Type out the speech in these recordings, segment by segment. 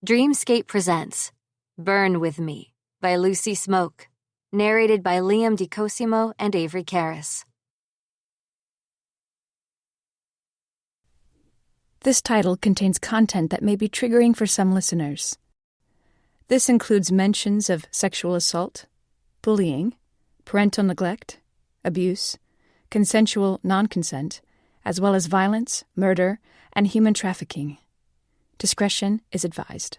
Dreamscape presents Burn With Me by Lucy Smoke, narrated by Liam DiCosimo and Avery Karras. This title contains content that may be triggering for some listeners. This includes mentions of sexual assault, bullying, parental neglect, abuse, consensual non-consent, as well as violence, murder, and human trafficking. Discretion is advised.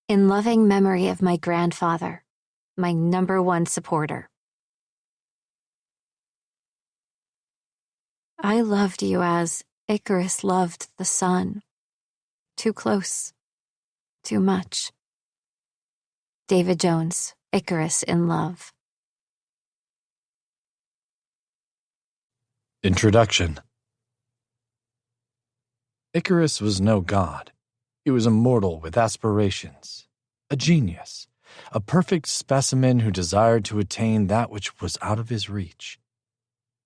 In loving memory of my grandfather, my number one supporter. I loved you as Icarus loved the sun. Too close. Too much. David Jones, Icarus in Love. Introduction. Icarus was no god. He was a mortal with aspirations, a genius, a perfect specimen who desired to attain that which was out of his reach.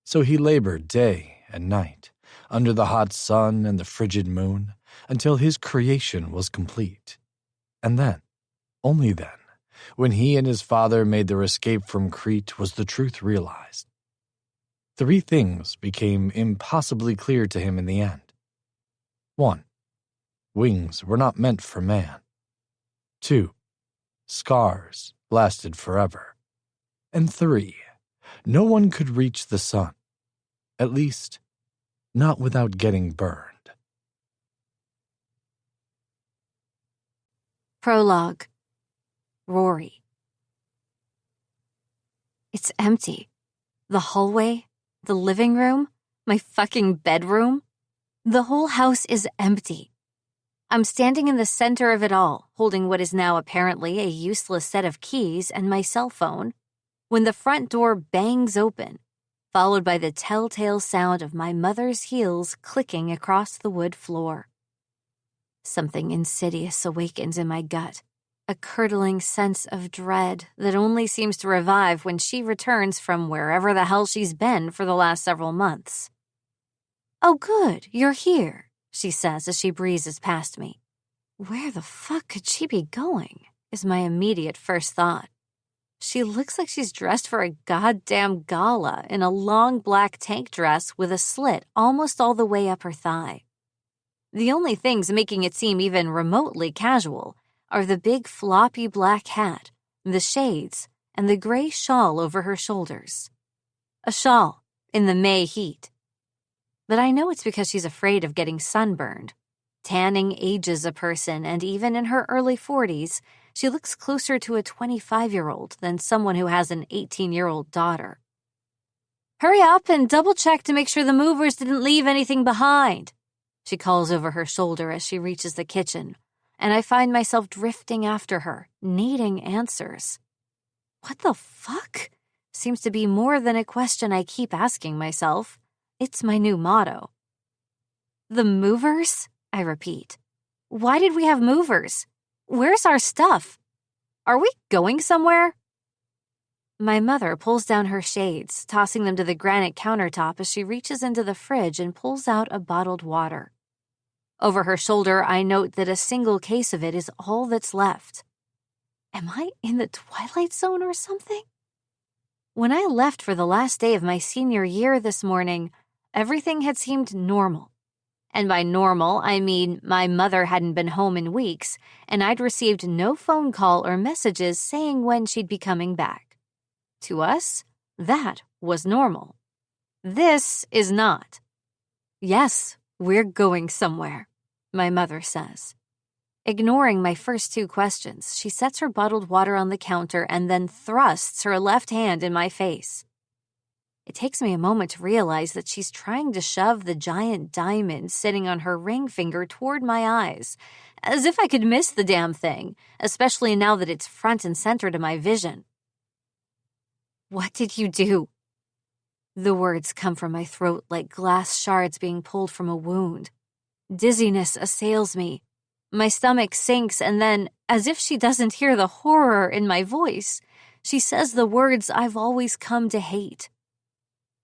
So he labored day and night, under the hot sun and the frigid moon, until his creation was complete. And then, only then, when he and his father made their escape from Crete, was the truth realized. Three things became impossibly clear to him in the end. 1. Wings were not meant for man. 2. Scars lasted forever. And 3. No one could reach the sun. At least, not without getting burned. Prologue. Rory. It's empty. The hallway, the living room, my fucking bedroom. The whole house is empty. I'm standing in the center of it all, holding what is now apparently a useless set of keys and my cell phone, when the front door bangs open, followed by the telltale sound of my mother's heels clicking across the wood floor. Something insidious awakens in my gut, a curdling sense of dread that only seems to revive when she returns from wherever the hell she's been for the last several months. "Oh, good, you're here," she says as she breezes past me. Where the fuck could she be going, is my immediate first thought. She looks like she's dressed for a goddamn gala in a long black tank dress with a slit almost all the way up her thigh. The only things making it seem even remotely casual are the big floppy black hat, the shades, and the gray shawl over her shoulders. A shawl in the May heat. But I know it's because she's afraid of getting sunburned. Tanning ages a person, and even in her early 40s, she looks closer to a 25-year-old than someone who has an 18-year-old daughter. "Hurry up and double-check to make sure the movers didn't leave anything behind," she calls over her shoulder as she reaches the kitchen, and I find myself drifting after her, needing answers. What the fuck? Seems to be more than a question I keep asking myself. It's my new motto. "The movers?" I repeat. "Why did we have movers? Where's our stuff? Are we going somewhere?" My mother pulls down her shades, tossing them to the granite countertop as she reaches into the fridge and pulls out a bottled water. Over her shoulder, I note that a single case of it is all that's left. Am I in the Twilight Zone or something? When I left for the last day of my senior year this morning, everything had seemed normal. And by normal, I mean my mother hadn't been home in weeks, and I'd received no phone call or messages saying when she'd be coming back. To us, that was normal. This is not. "Yes, we're going somewhere," my mother says. Ignoring my first two questions, she sets her bottled water on the counter and then thrusts her left hand in my face. It takes me a moment to realize that she's trying to shove the giant diamond sitting on her ring finger toward my eyes, as if I could miss the damn thing, especially now that it's front and center to my vision. "What did you do?" The words come from my throat like glass shards being pulled from a wound. Dizziness assails me. My stomach sinks, and then, as if she doesn't hear the horror in my voice, she says the words I've always come to hate.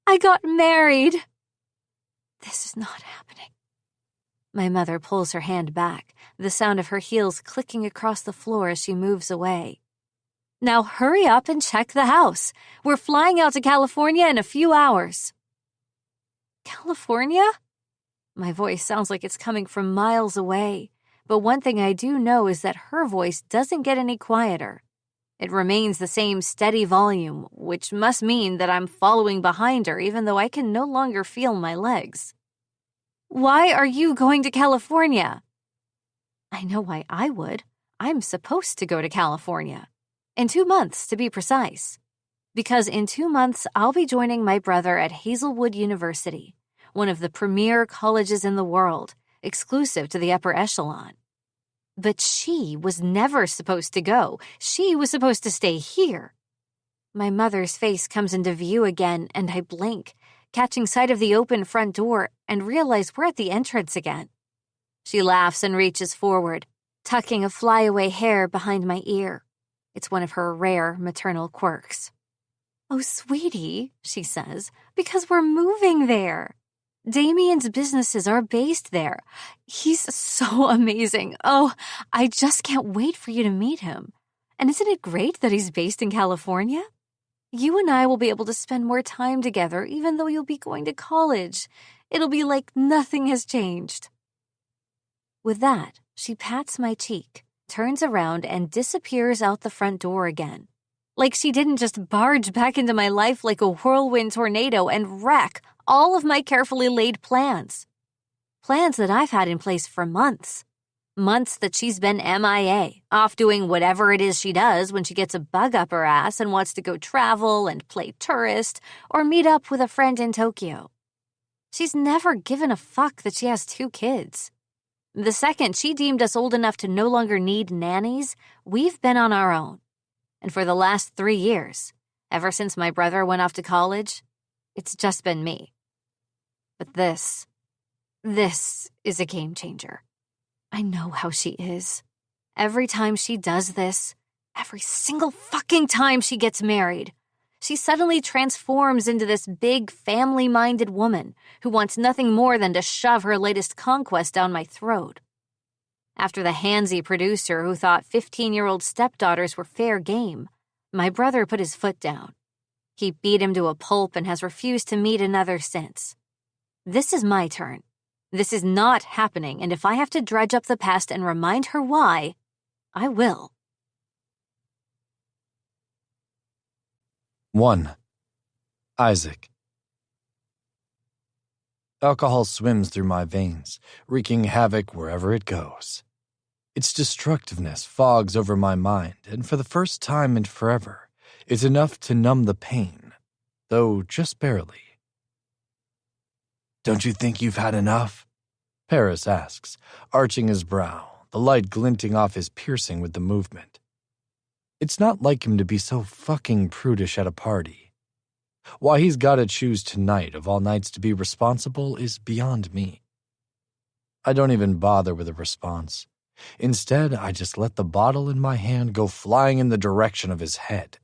"I got married." This is not happening. My mother pulls her hand back, the sound of her heels clicking across the floor as she moves away. Now hurry up and check the house. We're flying out to California in a few hours. California? My voice sounds like it's coming from miles away, but one thing I do know is that her voice doesn't get any quieter. It remains the same steady volume, which must mean that I'm following behind her even though I can no longer feel my legs. Why are you going to California? I know why I would. I'm supposed to go to California. In 2 months, to be precise. Because in 2 months, I'll be joining my brother at Hazelwood University, one of the premier colleges in the world, exclusive to the upper echelon. But she was never supposed to go. She was supposed to stay here. My mother's face comes into view again, and I blink, catching sight of the open front door and realize we're at the entrance again. She laughs and reaches forward, tucking a flyaway hair behind my ear. It's one of her rare maternal quirks. Oh, sweetie, she says, because we're moving there. Damien's businesses are based there. He's so amazing. Oh, I just can't wait for you to meet him. And isn't it great that he's based in California? You and I will be able to spend more time together even though you'll be going to college. It'll be like nothing has changed. With that, she pats my cheek, turns around, and disappears out the front door again. Like she didn't just barge back into my life like a whirlwind tornado and wreck all of my carefully laid plans. Plans that I've had in place for months. Months that she's been MIA, off doing whatever it is she does when she gets a bug up her ass and wants to go travel and play tourist or meet up with a friend in Tokyo. She's never given a fuck that she has 2 kids. The second she deemed us old enough to no longer need nannies, we've been on our own. And for the last 3 years, ever since my brother went off to college, it's just been me. But this is a game changer. I know how she is. Every time she does this, every single fucking time she gets married, she suddenly transforms into this big, family-minded woman who wants nothing more than to shove her latest conquest down my throat. After the handsy producer who thought 15-year-old stepdaughters were fair game, my brother put his foot down. He beat him to a pulp and has refused to meet another since. This is my turn. This is not happening, and if I have to dredge up the past and remind her why, I will. 1. Isaac. Alcohol swims through my veins, wreaking havoc wherever it goes. Its destructiveness fogs over my mind, and for the first time in forever, is enough to numb the pain, though just barely. Don't you think you've had enough? Paris asks, arching his brow, the light glinting off his piercing with the movement. It's not like him to be so fucking prudish at a party. Why he's gotta choose tonight of all nights to be responsible is beyond me. I don't even bother with a response. Instead, I just let the bottle in my hand go flying in the direction of his head.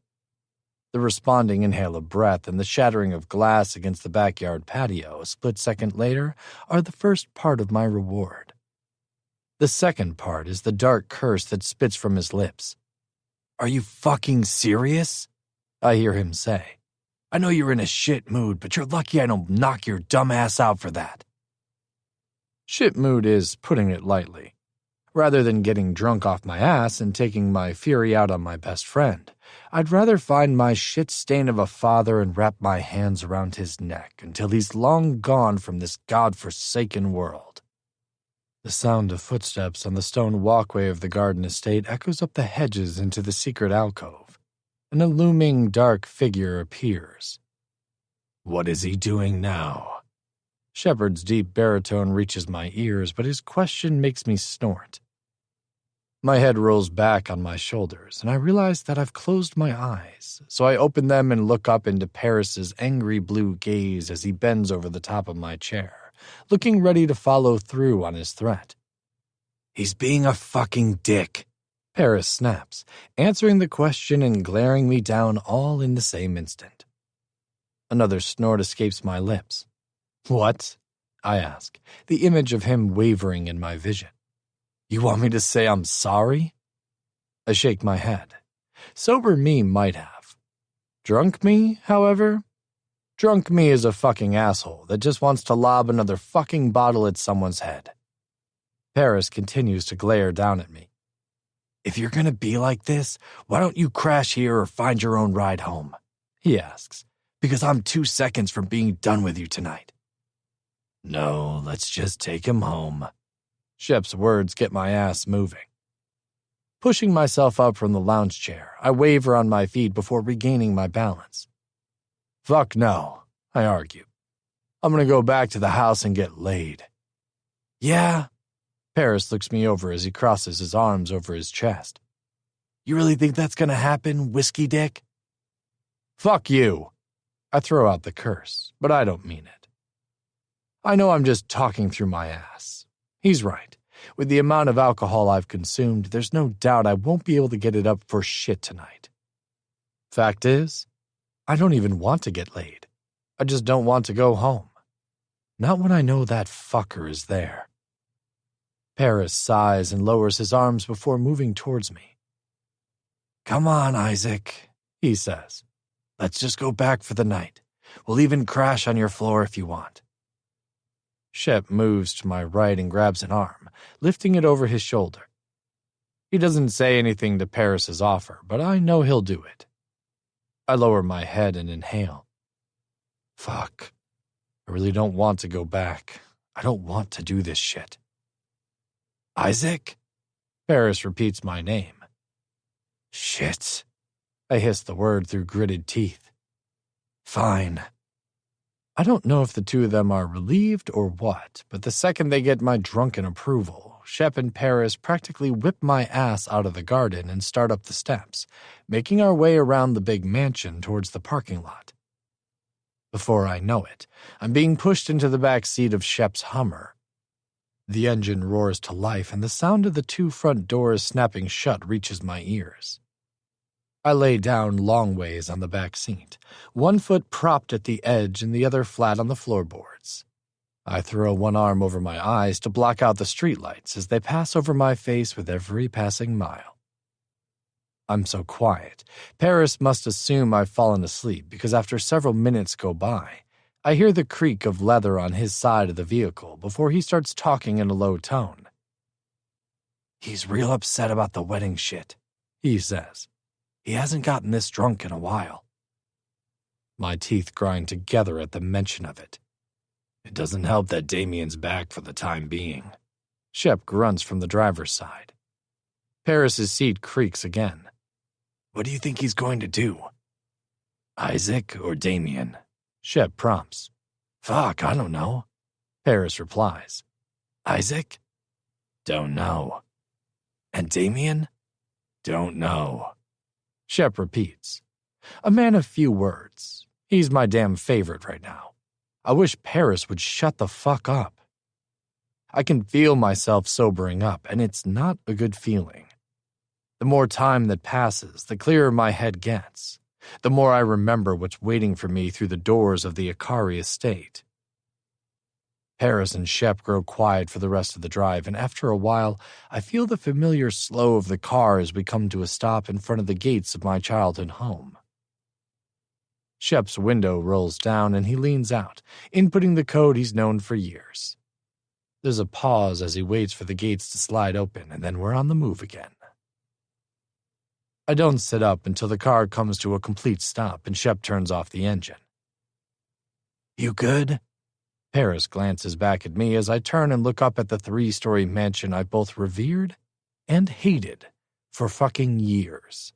The responding inhale of breath and the shattering of glass against the backyard patio a split second later are the first part of my reward. The second part is the dark curse that spits from his lips. Are you fucking serious? I hear him say. I know you're in a shit mood, but you're lucky I don't knock your dumb ass out for that. Shit mood is putting it lightly. Rather than getting drunk off my ass and taking my fury out on my best friend, I'd rather find my shit stain of a father and wrap my hands around his neck until he's long gone from this god-forsaken world. The sound of footsteps on the stone walkway of the garden estate echoes up the hedges into the secret alcove, and a looming dark figure appears. What is he doing now? Shepard's deep baritone reaches my ears, but his question makes me snort. My head rolls back on my shoulders, and I realize that I've closed my eyes, so I open them and look up into Paris's angry blue gaze as he bends over the top of my chair, looking ready to follow through on his threat. He's being a fucking dick, Paris snaps, answering the question and glaring me down all in the same instant. Another snort escapes my lips. What? I ask, the image of him wavering in my vision. You want me to say I'm sorry? I shake my head. Sober me might have. Drunk me, however? Drunk me is a fucking asshole that just wants to lob another fucking bottle at someone's head. Paris continues to glare down at me. If you're gonna be like this, why don't you crash here or find your own ride home? He asks, because I'm 2 seconds from being done with you tonight. No, let's just take him home. Shep's words get my ass moving. Pushing myself up from the lounge chair, I waver on my feet before regaining my balance. Fuck no, I argue. I'm gonna go back to the house and get laid. Yeah? Paris looks me over as he crosses his arms over his chest. You really think that's gonna happen, whiskey dick? Fuck you. I throw out the curse, but I don't mean it. I know I'm just talking through my ass. He's right. With the amount of alcohol I've consumed, there's no doubt I won't be able to get it up for shit tonight. Fact is, I don't even want to get laid. I just don't want to go home. Not when I know that fucker is there. Paris sighs and lowers his arms before moving towards me. Come on, Isaac, he says. Let's just go back for the night. We'll even crash on your floor if you want. Shep moves to my right and grabs an arm, lifting it over his shoulder. He doesn't say anything to Paris's offer, but I know he'll do it. I lower my head and inhale. Fuck. I really don't want to go back. I don't want to do this shit. Isaac? Paris repeats my name. Shit. I hiss the word through gritted teeth. Fine. I don't know if the two of them are relieved or what, but the second they get my drunken approval, Shep and Paris practically whip my ass out of the garden and start up the steps, making our way around the big mansion towards the parking lot. Before I know it, I'm being pushed into the back seat of Shep's Hummer. The engine roars to life, and the sound of the 2 front doors snapping shut reaches my ears. I lay down long ways on the back seat, one foot propped at the edge and the other flat on the floorboards. I throw one arm over my eyes to block out the streetlights as they pass over my face with every passing mile. I'm so quiet, Paris must assume I've fallen asleep because after several minutes go by, I hear the creak of leather on his side of the vehicle before he starts talking in a low tone. He's real upset about the wedding shit, he says. He hasn't gotten this drunk in a while. My teeth grind together at the mention of it. It doesn't help that Damien's back for the time being. Shep grunts from the driver's side. Paris's seat creaks again. What do you think he's going to do? Isaac or Damien? Shep prompts. Fuck, I don't know. Paris replies. Isaac? Don't know. And Damien? Don't know. Shep repeats. A man of few words. He's my damn favorite right now. I wish Paris would shut the fuck up. I can feel myself sobering up, and it's not a good feeling. The more time that passes, the clearer my head gets. The more I remember what's waiting for me through the doors of the Icarus estate. Paris and Shep grow quiet for the rest of the drive, and after a while, I feel the familiar slow of the car as we come to a stop in front of the gates of my childhood home. Shep's window rolls down and he leans out, inputting the code he's known for years. There's a pause as he waits for the gates to slide open, and then we're on the move again. I don't sit up until the car comes to a complete stop and Shep turns off the engine. You good? Paris glances back at me as I turn and look up at the 3-story mansion I both revered and hated for fucking years.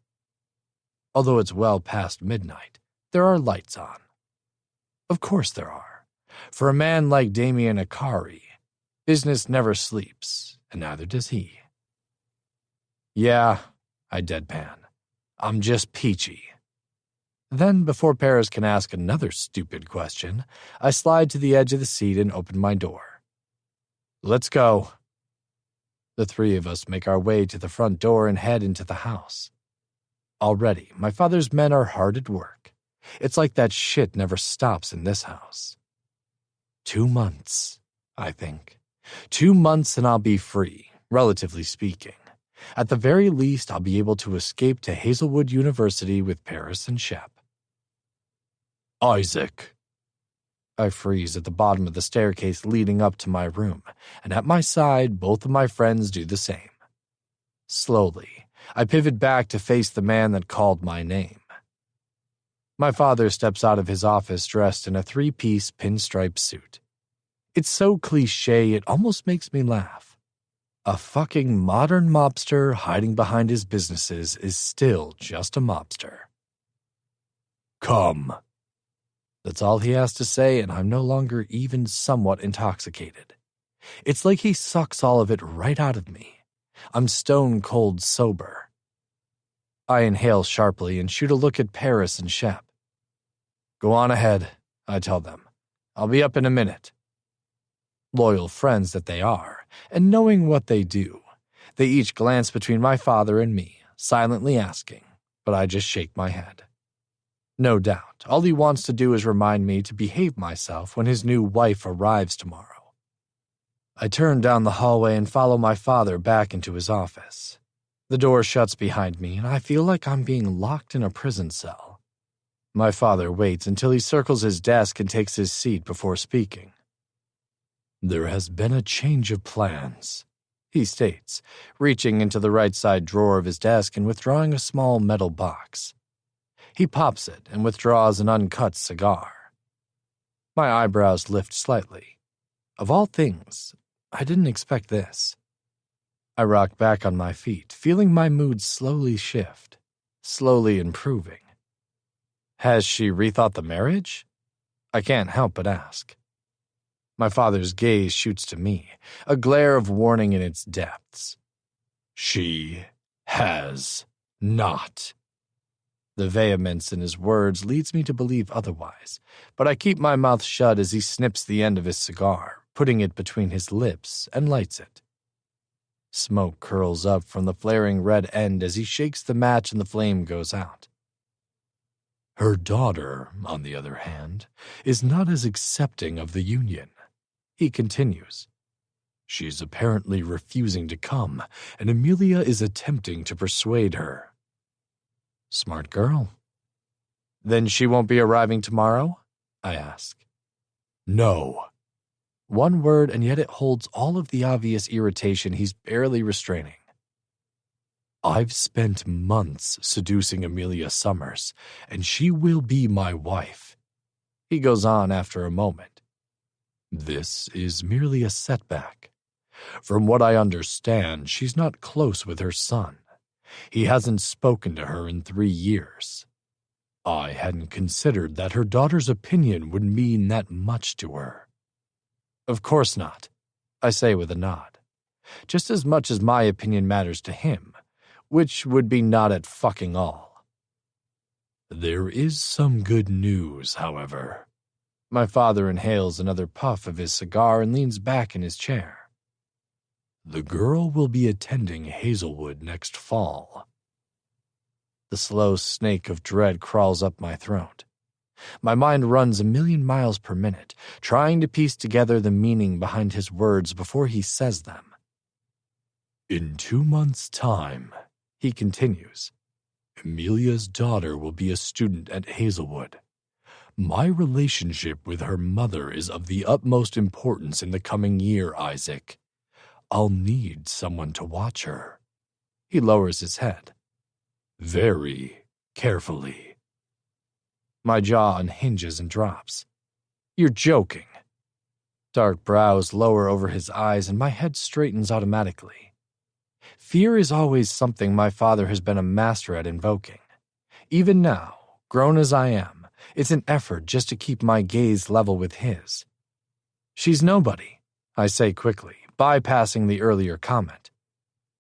Although it's well past midnight, there are lights on. Of course there are. For a man like Damien Icarus, business never sleeps, and neither does he. Yeah, I deadpan. I'm just peachy. Then, before Paris can ask another stupid question, I slide to the edge of the seat and open my door. Let's go. The 3 of us make our way to the front door and head into the house. Already, my father's men are hard at work. It's like that shit never stops in this house. 2 months. I think. 2 months and I'll be free, relatively speaking. At the very least, I'll be able to escape to Hazelwood University with Paris and Shep. Isaac. I freeze at the bottom of the staircase leading up to my room, and at my side, both of my friends do the same. Slowly, I pivot back to face the man that called my name. My father steps out of his office dressed in a 3-piece pinstripe suit. It's so cliché it almost makes me laugh. A fucking modern mobster hiding behind his businesses is still just a mobster. Come. That's all he has to say, and I'm no longer even somewhat intoxicated. It's like he sucks all of it right out of me. I'm stone cold sober. I inhale sharply and shoot a look at Paris and Shep. Go on ahead, I tell them. I'll be up in a minute. Loyal friends that they are, and knowing what they do, they each glance between my father and me, silently asking, but I just shake my head. No doubt, all he wants to do is remind me to behave myself when his new wife arrives tomorrow. I turn down the hallway and follow my father back into his office. The door shuts behind me, and I feel like I'm being locked in a prison cell. My father waits until he circles his desk and takes his seat before speaking. There has been a change of plans, he states, reaching into the right side drawer of his desk and withdrawing a small metal box. He pops it and withdraws an uncut cigar. My eyebrows lift slightly. Of all things, I didn't expect this. I rock back on my feet, feeling my mood slowly shift, slowly improving. Has she rethought the marriage? I can't help but ask. My father's gaze shoots to me, a glare of warning in its depths. She has not. The vehemence in his words leads me to believe otherwise, but I keep my mouth shut as he snips the end of his cigar, putting it between his lips, and lights it. Smoke curls up from the flaring red end as he shakes the match and the flame goes out. Her daughter, on the other hand, is not as accepting of the union. He continues. She's apparently refusing to come, and Amelia is attempting to persuade her. Smart girl. Then she won't be arriving tomorrow? I ask. No. One word, and yet it holds all of the obvious irritation he's barely restraining. I've spent months seducing Amelia Summers, and she will be my wife. He goes on after a moment. This is merely a setback. From what I understand, she's not close with her son. He hasn't spoken to her in 3 years. I hadn't considered that her daughter's opinion would mean that much to her. Of course not, I say with a nod. Just as much as my opinion matters to him, which would be not at fucking all. There is some good news, however. My father inhales another puff of his cigar and leans back in his chair. The girl will be attending Hazelwood next fall. The slow snake of dread crawls up my throat. My mind runs 1,000,000 miles per minute, trying to piece together the meaning behind his words before he says them. In 2 months' time, he continues, Amelia's daughter will be a student at Hazelwood. My relationship with her mother is of the utmost importance in the coming year, Isaac. I'll need someone to watch her. He lowers his head. Very carefully. My jaw unhinges and drops. You're joking. Dark brows lower over his eyes and my head straightens automatically. Fear is always something my father has been a master at invoking. Even now, grown as I am, it's an effort just to keep my gaze level with his. She's nobody, I say quickly, bypassing the earlier comment.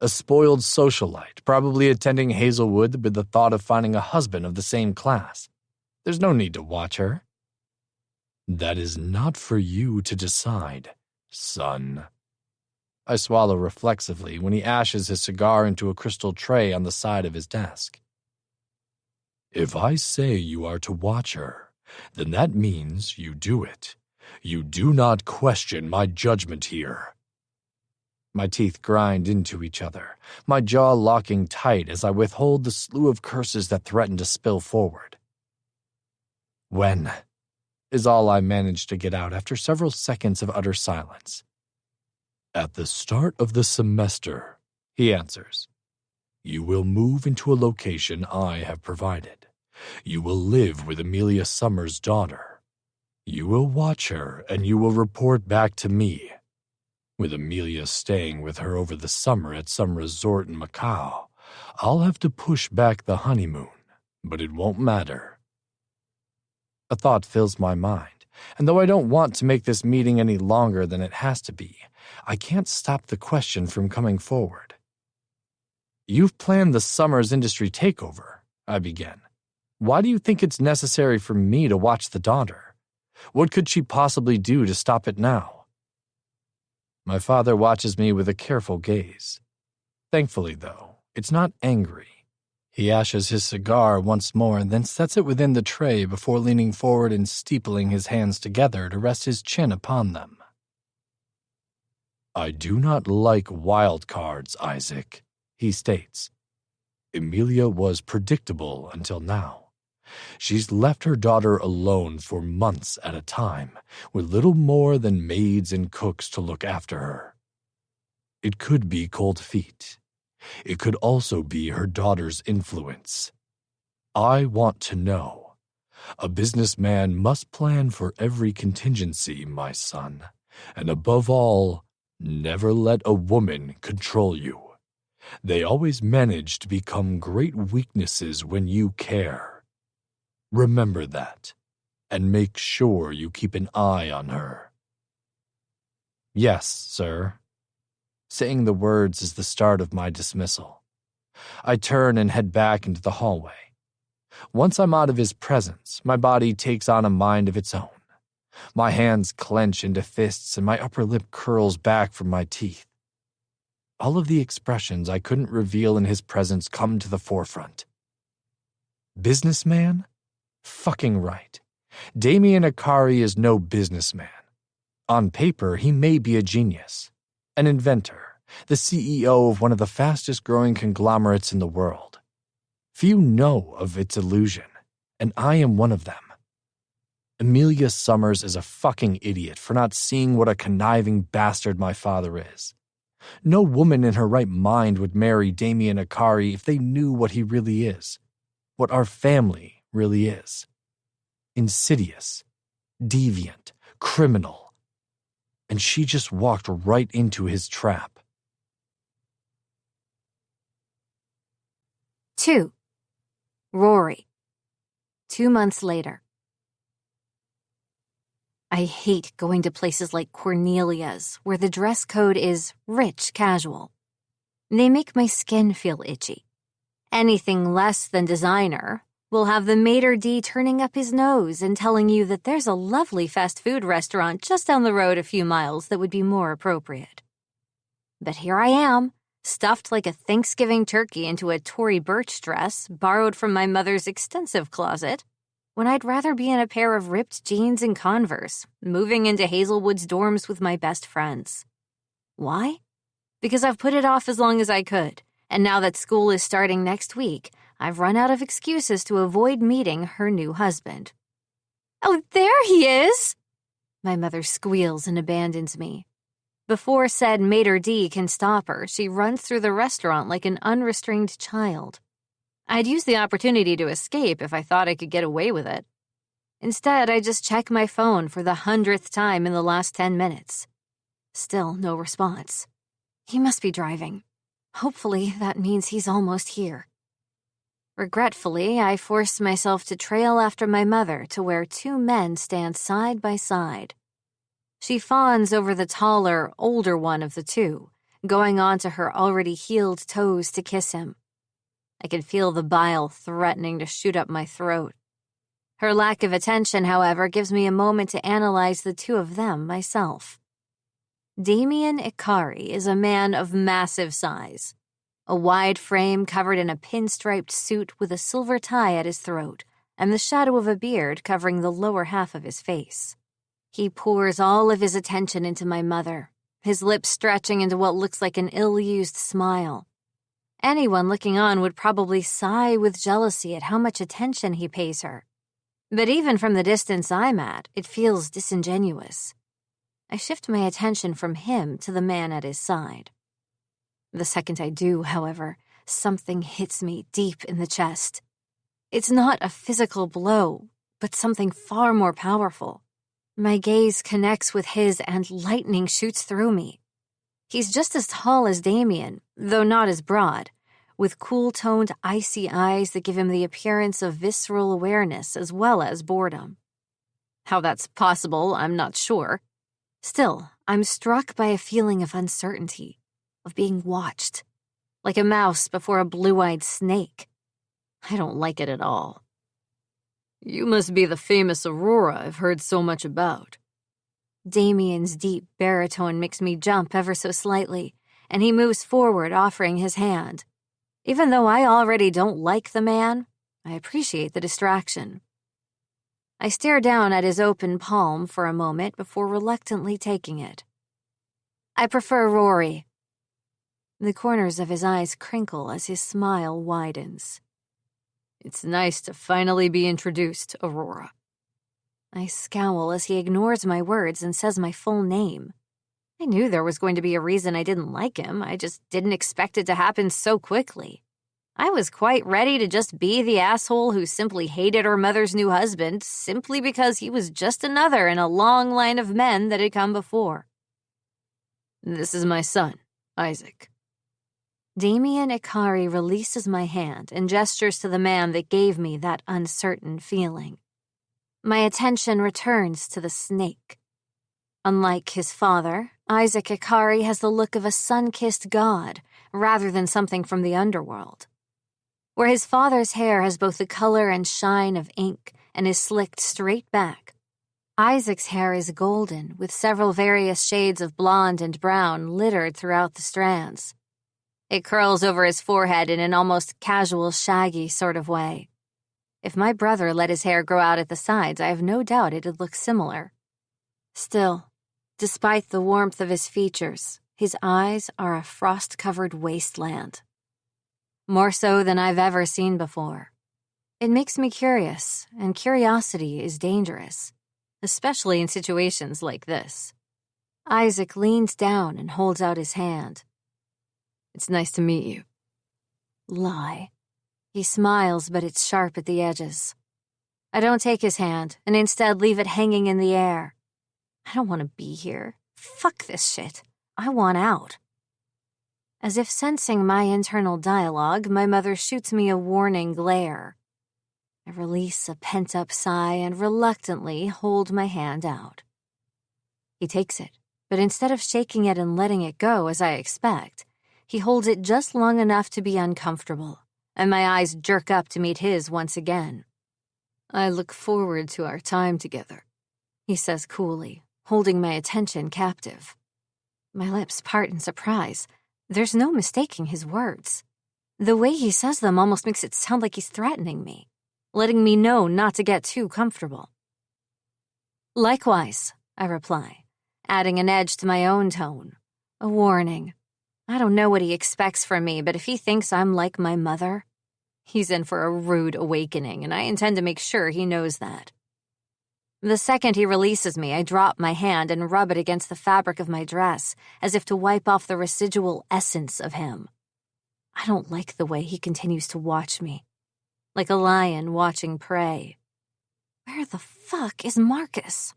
A spoiled socialite, probably attending Hazelwood with the thought of finding a husband of the same class. There's no need to watch her. That is not for you to decide, son. I swallow reflexively when he ashes his cigar into a crystal tray on the side of his desk. If I say you are to watch her, then that means you do it, You do not question my judgment here. My teeth grind into each other, my jaw locking tight as I withhold the slew of curses that threaten to spill forward. When? Is all I manage to get out after several seconds of utter silence. At the start of the semester, he answers. You will move into a location I have provided. You will live with Amelia Summers' daughter. You will watch her and you will report back to me. With Amelia staying with her over the summer at some resort in Macau, I'll have to push back the honeymoon, but it won't matter. A thought fills my mind, and though I don't want to make this meeting any longer than it has to be, I can't stop the question from coming forward. You've planned the Summers industry takeover, I begin. Why do you think it's necessary for me to watch the daughter? What could she possibly do to stop it now? My father watches me with a careful gaze. Thankfully, though, it's not angry. He ashes his cigar once more and then sets it within the tray before leaning forward and steepling his hands together to rest his chin upon them. I do not like wild cards, Isaac, he states. Amelia was predictable until now. She's left her daughter alone for months at a time, with little more than maids and cooks to look after her. It could be cold feet. It could also be her daughter's influence. I want to know. A businessman must plan for every contingency, my son, and above all, never let a woman control you. They always manage to become great weaknesses when you care. Remember that, and make sure you keep an eye on her. Yes, sir. Saying the words is the start of my dismissal. I turn and head back into the hallway. Once I'm out of his presence, my body takes on a mind of its own. My hands clench into fists and my upper lip curls back from my teeth. All of the expressions I couldn't reveal in his presence come to the forefront. Businessman? Fucking right. Damien Akari is no businessman. On paper, he may be a genius, an inventor, the CEO of one of the fastest-growing conglomerates in the world. Few know of its illusion, and I am one of them. Amelia Summers is a fucking idiot for not seeing what a conniving bastard my father is. No woman in her right mind would marry Damien Akari if they knew what he really is, what our family really is. Insidious, deviant, criminal. And she just walked right into his trap. 2. Rory. 2 months later. I hate going to places like Cornelia's, where the dress code is rich casual. They make my skin feel itchy. Anything less than designer will have the maitre d' turning up his nose and telling you that there's a lovely fast food restaurant just down the road a few miles that would be more appropriate. But here I am, stuffed like a Thanksgiving turkey into a Tory Burch dress borrowed from my mother's extensive closet, when I'd rather be in a pair of ripped jeans and Converse, moving into Hazelwood's dorms with my best friends. Why? Because I've put it off as long as I could, and now that school is starting next week, I've run out of excuses to avoid meeting her new husband. Oh, there he is! My mother squeals and abandons me. Before said maitre d' can stop her, she runs through the restaurant like an unrestrained child. I'd use the opportunity to escape if I thought I could get away with it. Instead, I just check my phone for the 100th time in the last 10 minutes. Still no response. He must be driving. Hopefully, that means he's almost here. Regretfully, I force myself to trail after my mother to where 2 men stand side by side. She fawns over the taller, older one of the 2, going on to her already healed toes to kiss him. I can feel the bile threatening to shoot up my throat. Her lack of attention, however, gives me a moment to analyze the 2 of them myself. Damien Ikari is a man of massive size. A wide frame covered in a pinstriped suit with a silver tie at his throat and the shadow of a beard covering the lower half of his face. He pours all of his attention into my mother, his lips stretching into what looks like an ill-used smile. Anyone looking on would probably sigh with jealousy at how much attention he pays her. But even from the distance I'm at, it feels disingenuous. I shift my attention from him to the man at his side. The second I do, however, something hits me deep in the chest. It's not a physical blow, but something far more powerful. My gaze connects with his and lightning shoots through me. He's just as tall as Damien, though not as broad, with cool-toned, icy eyes that give him the appearance of visceral awareness as well as boredom. How that's possible, I'm not sure. Still, I'm struck by a feeling of uncertainty, of being watched, like a mouse before a blue-eyed snake. I don't like it at all. You must be the famous Aurora I've heard so much about. Damien's deep baritone makes me jump ever so slightly, and he moves forward, offering his hand. Even though I already don't like the man, I appreciate the distraction. I stare down at his open palm for a moment before reluctantly taking it. I prefer Rory. The corners of his eyes crinkle as his smile widens. It's nice to finally be introduced, Aurora. I scowl as he ignores my words and says my full name. I knew there was going to be a reason I didn't like him. I just didn't expect it to happen so quickly. I was quite ready to just be the asshole who simply hated her mother's new husband simply because he was just another in a long line of men that had come before. This is my son, Isaac. Damien Ikari releases my hand and gestures to the man that gave me that uncertain feeling. My attention returns to the snake. Unlike his father, Isaac Ikari has the look of a sun-kissed god rather than something from the underworld. Where his father's hair has both the color and shine of ink and is slicked straight back, Isaac's hair is golden with several various shades of blonde and brown littered throughout the strands. It curls over his forehead in an almost casual, shaggy sort of way. If my brother let his hair grow out at the sides, I have no doubt it'd look similar. Still, despite the warmth of his features, his eyes are a frost-covered wasteland. More so than I've ever seen before. It makes me curious, and curiosity is dangerous, especially in situations like this. Isaac leans down and holds out his hand. It's nice to meet you. Lie. He smiles, but it's sharp at the edges. I don't take his hand, and instead leave it hanging in the air. I don't want to be here. Fuck this shit. I want out. As if sensing my internal dialogue, my mother shoots me a warning glare. I release a pent-up sigh and reluctantly hold my hand out. He takes it, but instead of shaking it and letting it go as I expect, he holds it just long enough to be uncomfortable, and my eyes jerk up to meet his once again. I look forward to our time together, he says coolly, holding my attention captive. My lips part in surprise. There's no mistaking his words. The way he says them almost makes it sound like he's threatening me, letting me know not to get too comfortable. Likewise, I reply, adding an edge to my own tone, a warning. I don't know what he expects from me, but if he thinks I'm like my mother, he's in for a rude awakening, and I intend to make sure he knows that. The second he releases me, I drop my hand and rub it against the fabric of my dress, as if to wipe off the residual essence of him. I don't like the way he continues to watch me, like a lion watching prey. Where the fuck is Marcus?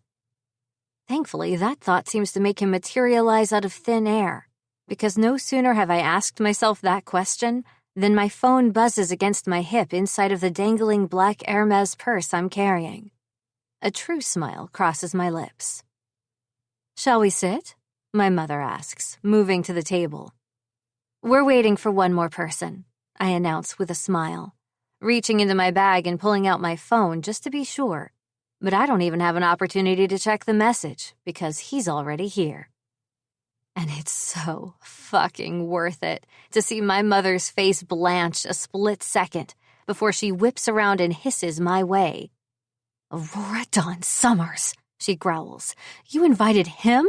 Thankfully, that thought seems to make him materialize out of thin air, because no sooner have I asked myself that question than my phone buzzes against my hip inside of the dangling black Hermes purse I'm carrying. A true smile crosses my lips. Shall we sit? My mother asks, moving to the table. We're waiting for one more person, I announce with a smile, reaching into my bag and pulling out my phone just to be sure. But I don't even have an opportunity to check the message because he's already here. And it's so fucking worth it to see my mother's face blanch a split second before she whips around and hisses my way. Aurora Dawn Summers, she growls. You invited him?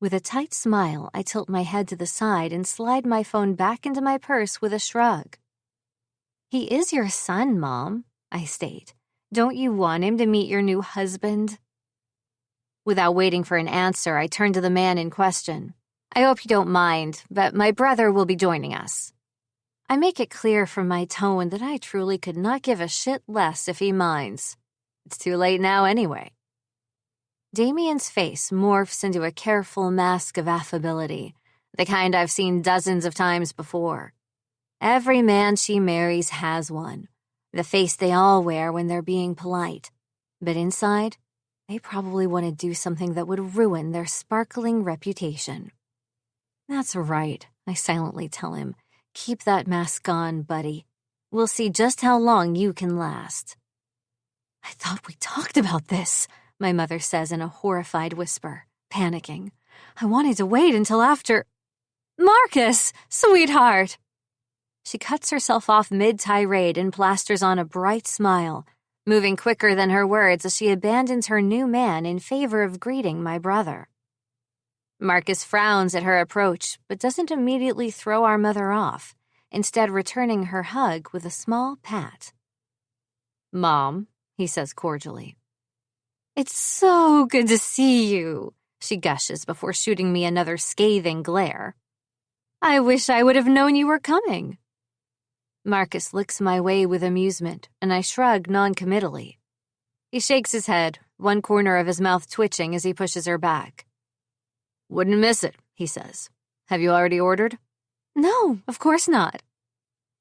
With a tight smile, I tilt my head to the side and slide my phone back into my purse with a shrug. He is your son, Mom, I state. Don't you want him to meet your new husband? Without waiting for an answer, I turn to the man in question. I hope you don't mind, but my brother will be joining us. I make it clear from my tone that I truly could not give a shit less if he minds. It's too late now anyway. Damien's face morphs into a careful mask of affability, the kind I've seen dozens of times before. Every man she marries has one, the face they all wear when they're being polite. But inside, they probably want to do something that would ruin their sparkling reputation. That's right, I silently tell him. Keep that mask on, buddy. We'll see just how long you can last. I thought we talked about this, my mother says in a horrified whisper, panicking. I wanted to wait until after... Marcus, sweetheart! She cuts herself off mid-tirade and plasters on a bright smile, moving quicker than her words as she abandons her new man in favor of greeting my brother. Marcus frowns at her approach, but doesn't immediately throw our mother off, instead returning her hug with a small pat. Mom, he says cordially. It's so good to see you, she gushes before shooting me another scathing glare. I wish I would have known you were coming. Marcus looks my way with amusement, and I shrug noncommittally. He shakes his head, one corner of his mouth twitching as he pushes her back. Wouldn't miss it, he says. Have you already ordered? No, of course not.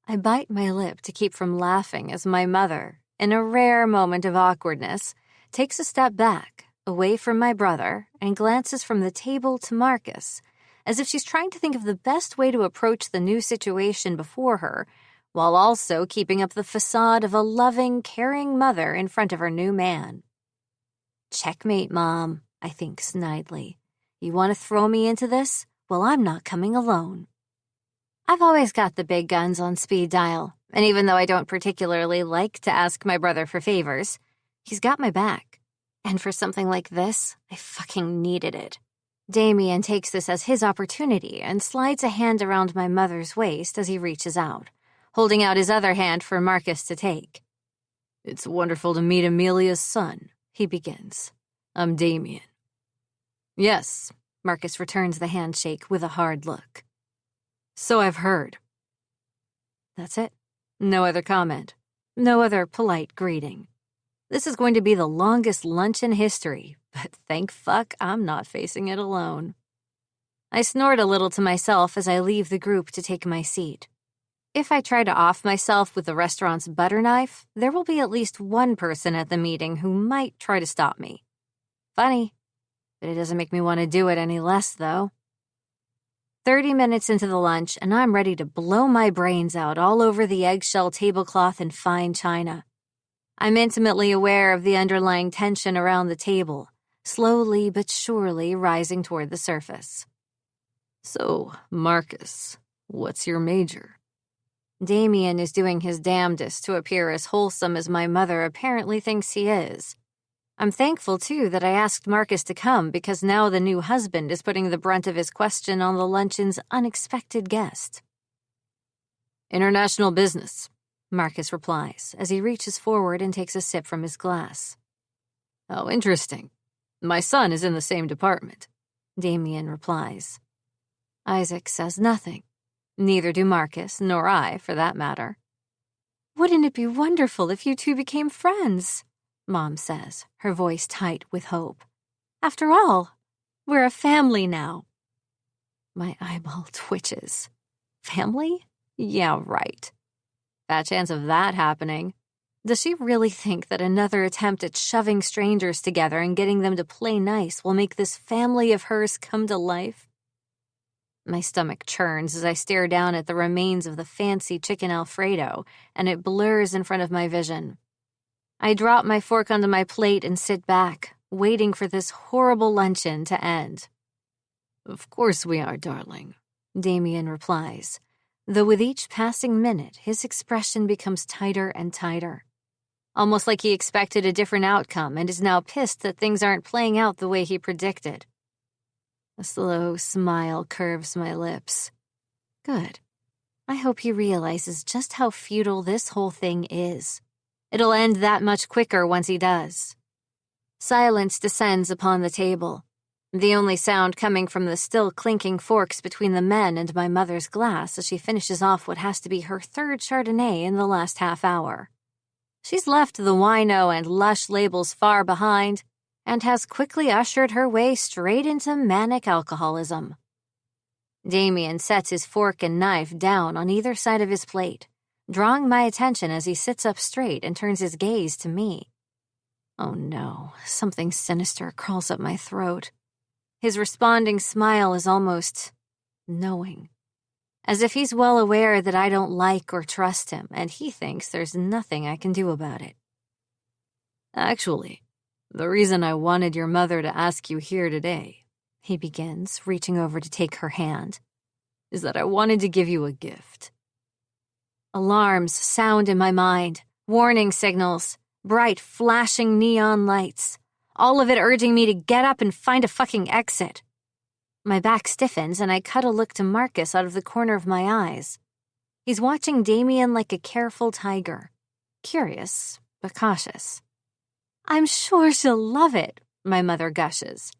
I bite my lip to keep from laughing as my mother, in a rare moment of awkwardness, takes a step back, away from my brother, and glances from the table to Marcus, as if she's trying to think of the best way to approach the new situation before her, while also keeping up the facade of a loving, caring mother in front of her new man. Checkmate, Mom, I think snidely. You want to throw me into this? Well, I'm not coming alone. I've always got the big guns on speed dial, and even though I don't particularly like to ask my brother for favors, he's got my back. And for something like this, I fucking needed it. Damien takes this as his opportunity and slides a hand around my mother's waist as he reaches out, holding out his other hand for Marcus to take. It's wonderful to meet Amelia's son, he begins. I'm Damien. Yes, Marcus returns the handshake with a hard look. So I've heard. That's it. No other comment. No other polite greeting. This is going to be the longest lunch in history, but thank fuck I'm not facing it alone. I snort a little to myself as I leave the group to take my seat. If I try to off myself with the restaurant's butter knife, there will be at least one person at the meeting who might try to stop me. Funny. But it doesn't make me want to do it any less, though. 30 minutes into the lunch, and I'm ready to blow my brains out all over the eggshell tablecloth and fine china. I'm intimately aware of the underlying tension around the table, slowly but surely rising toward the surface. So, Marcus, what's your major? Damien is doing his damnedest to appear as wholesome as my mother apparently thinks he is. I'm thankful, too, that I asked Marcus to come because now the new husband is putting the brunt of his question on the luncheon's unexpected guest. International business, Marcus replies as he reaches forward and takes a sip from his glass. Oh, interesting. My son is in the same department, Damien replies. Isaac says nothing. Neither do Marcus, nor I, for that matter. Wouldn't it be wonderful if you two became friends? Mom says, her voice tight with hope. After all, we're a family now. My eyeball twitches. Family? Yeah, right. Bad chance of that happening. Does she really think that another attempt at shoving strangers together and getting them to play nice will make this family of hers come to life? My stomach churns as I stare down at the remains of the fancy chicken Alfredo, and it blurs in front of my vision. I drop my fork onto my plate and sit back, waiting for this horrible luncheon to end. Of course we are, darling, Damien replies, though with each passing minute his expression becomes tighter and tighter. almost like he expected a different outcome and is now pissed that things aren't playing out the way he predicted. A slow smile curves my lips. Good. I hope he realizes just how futile this whole thing is. It'll end that much quicker once he does. Silence descends upon the table, the only sound coming from the still clinking forks between the men and my mother's glass as she finishes off what has to be her third Chardonnay in the last half hour. She's left the wino and lush labels far behind and has quickly ushered her way straight into manic alcoholism. Damien sets his fork and knife down on either side of his plate, drawing my attention as he sits up straight and turns his gaze to me. Oh no, something sinister crawls up my throat. His responding smile is almost knowing, as if he's well aware that I don't like or trust him, and he thinks there's nothing I can do about it. Actually, the reason I wanted your mother to ask you here today, he begins, reaching over to take her hand, is that I wanted to give you a gift. Alarms sound in my mind, warning signals, bright flashing neon lights, all of it urging me to get up and find a fucking exit. My back stiffens and I cut a look to Marcus out of the corner of my eyes. He's watching Damien like a careful tiger, curious but cautious. I'm sure she'll love it, my mother gushes.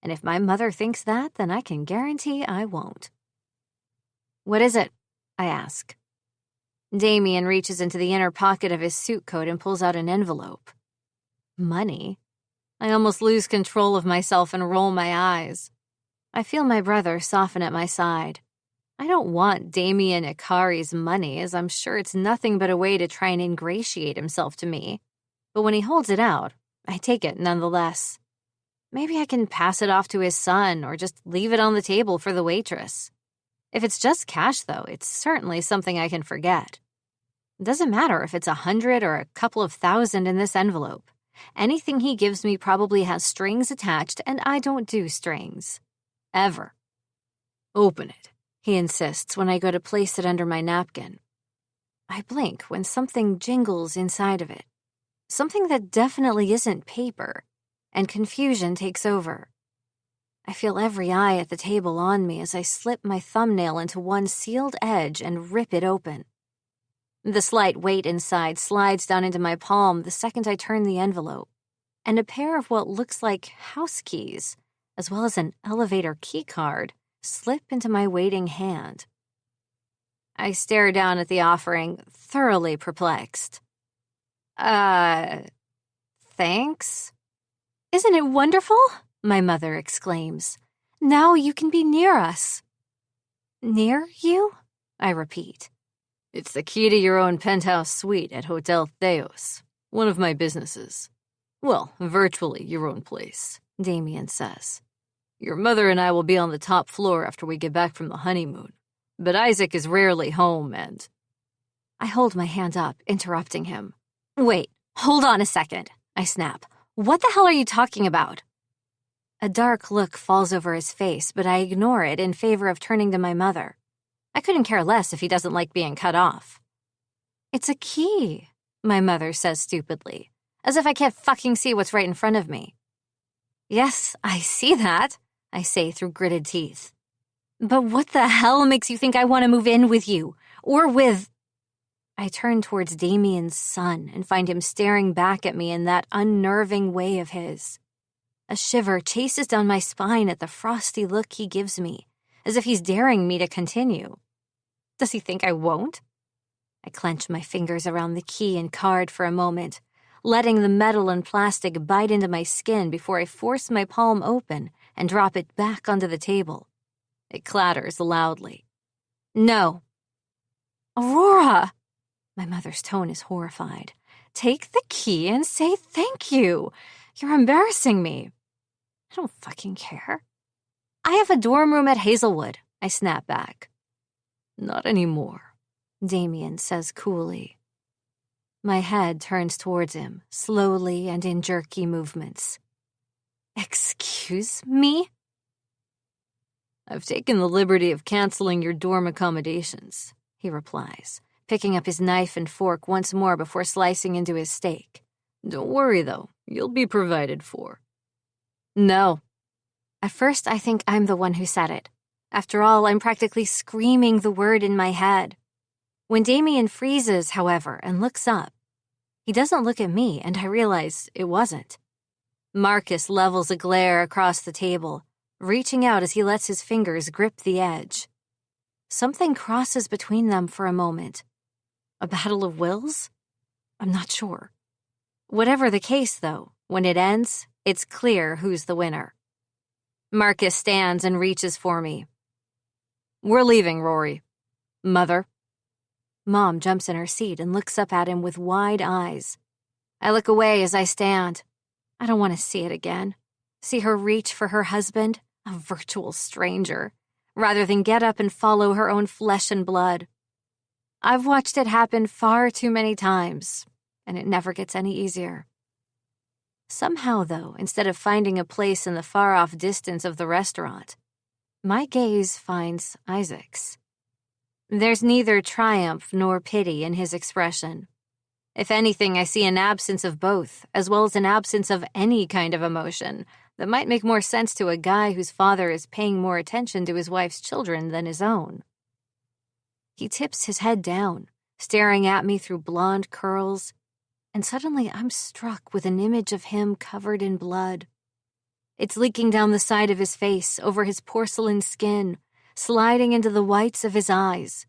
And if my mother thinks that, then I can guarantee I won't. What is it? I ask. Damien reaches into the inner pocket of his suit coat and pulls out an envelope. Money? I almost lose control of myself and roll my eyes. I feel my brother soften at my side. I don't want Damien Ikari's money, as I'm sure it's nothing but a way to try and ingratiate himself to me. But when he holds it out, I take it nonetheless. Maybe I can pass it off to his son or just leave it on the table for the waitress. If it's just cash, though, it's certainly something I can forget. It doesn't matter if it's 100 or a couple of thousand in this envelope. Anything he gives me probably has strings attached, and I don't do strings. Ever. Open it, he insists when I go to place it under my napkin. I blink when something jingles inside of it. Something that definitely isn't paper, and confusion takes over. I feel every eye at the table on me as I slip my thumbnail into one sealed edge and rip it open. The slight weight inside slides down into my palm the second I turn the envelope, and a pair of what looks like house keys, as well as an elevator key card, slip into my waiting hand. I stare down at the offering, thoroughly perplexed. Thanks? Isn't it wonderful? My mother exclaims. Now you can be near us. Near you? I repeat. It's the key to your own penthouse suite at Hotel Theos, one of my businesses. Well, virtually your own place, Damien says. Your mother and I will be on the top floor after we get back from the honeymoon, but Isaac is rarely home and... I hold my hand up, interrupting him. Wait, hold on a second, I snap. What the hell are you talking about? A dark look falls over his face, but I ignore it in favor of turning to my mother. I couldn't care less if he doesn't like being cut off. It's a key, my mother says stupidly, as if I can't fucking see what's right in front of me. Yes, I see that, I say through gritted teeth. But what the hell makes you think I want to move in with you? Or with... I turn towards Damien's son and find him staring back at me in that unnerving way of his. A shiver chases down my spine at the frosty look he gives me, as if he's daring me to continue. Does he think I won't? I clench my fingers around the key and card for a moment, letting the metal and plastic bite into my skin before I force my palm open and drop it back onto the table. It clatters loudly. No. Aurora! My mother's tone is horrified. Take the key and say thank you. You're embarrassing me. I don't fucking care. I have a dorm room at Hazelwood, I snap back. Not anymore, Damien says coolly. My head turns towards him, slowly and in jerky movements. Excuse me? I've taken the liberty of canceling your dorm accommodations, he replies, picking up his knife and fork once more before slicing into his steak. "Don't worry, though. You'll be provided for." No. At first, I think I'm the one who said it. After all, I'm practically screaming the word in my head. When Damien freezes, however, and looks up, he doesn't look at me, and I realize it wasn't. Marcus levels a glare across the table, reaching out as he lets his fingers grip the edge. Something crosses between them for a moment. A battle of wills? I'm not sure. Whatever the case, though, when it ends, it's clear who's the winner. Marcus stands and reaches for me. "We're leaving, Rory. Mother." Mom jumps in her seat and looks up at him with wide eyes. I look away as I stand. I don't want to see it again. See her reach for her husband, a virtual stranger, rather than get up and follow her own flesh and blood. I've watched it happen far too many times, and it never gets any easier. Somehow, though, instead of finding a place in the far-off distance of the restaurant, my gaze finds Isaac's. There's neither triumph nor pity in his expression. If anything, I see an absence of both, as well as an absence of any kind of emotion that might make more sense to a guy whose father is paying more attention to his wife's children than his own. He tips his head down, staring at me through blonde curls, and suddenly I'm struck with an image of him covered in blood. It's leaking down the side of his face, over his porcelain skin, sliding into the whites of his eyes.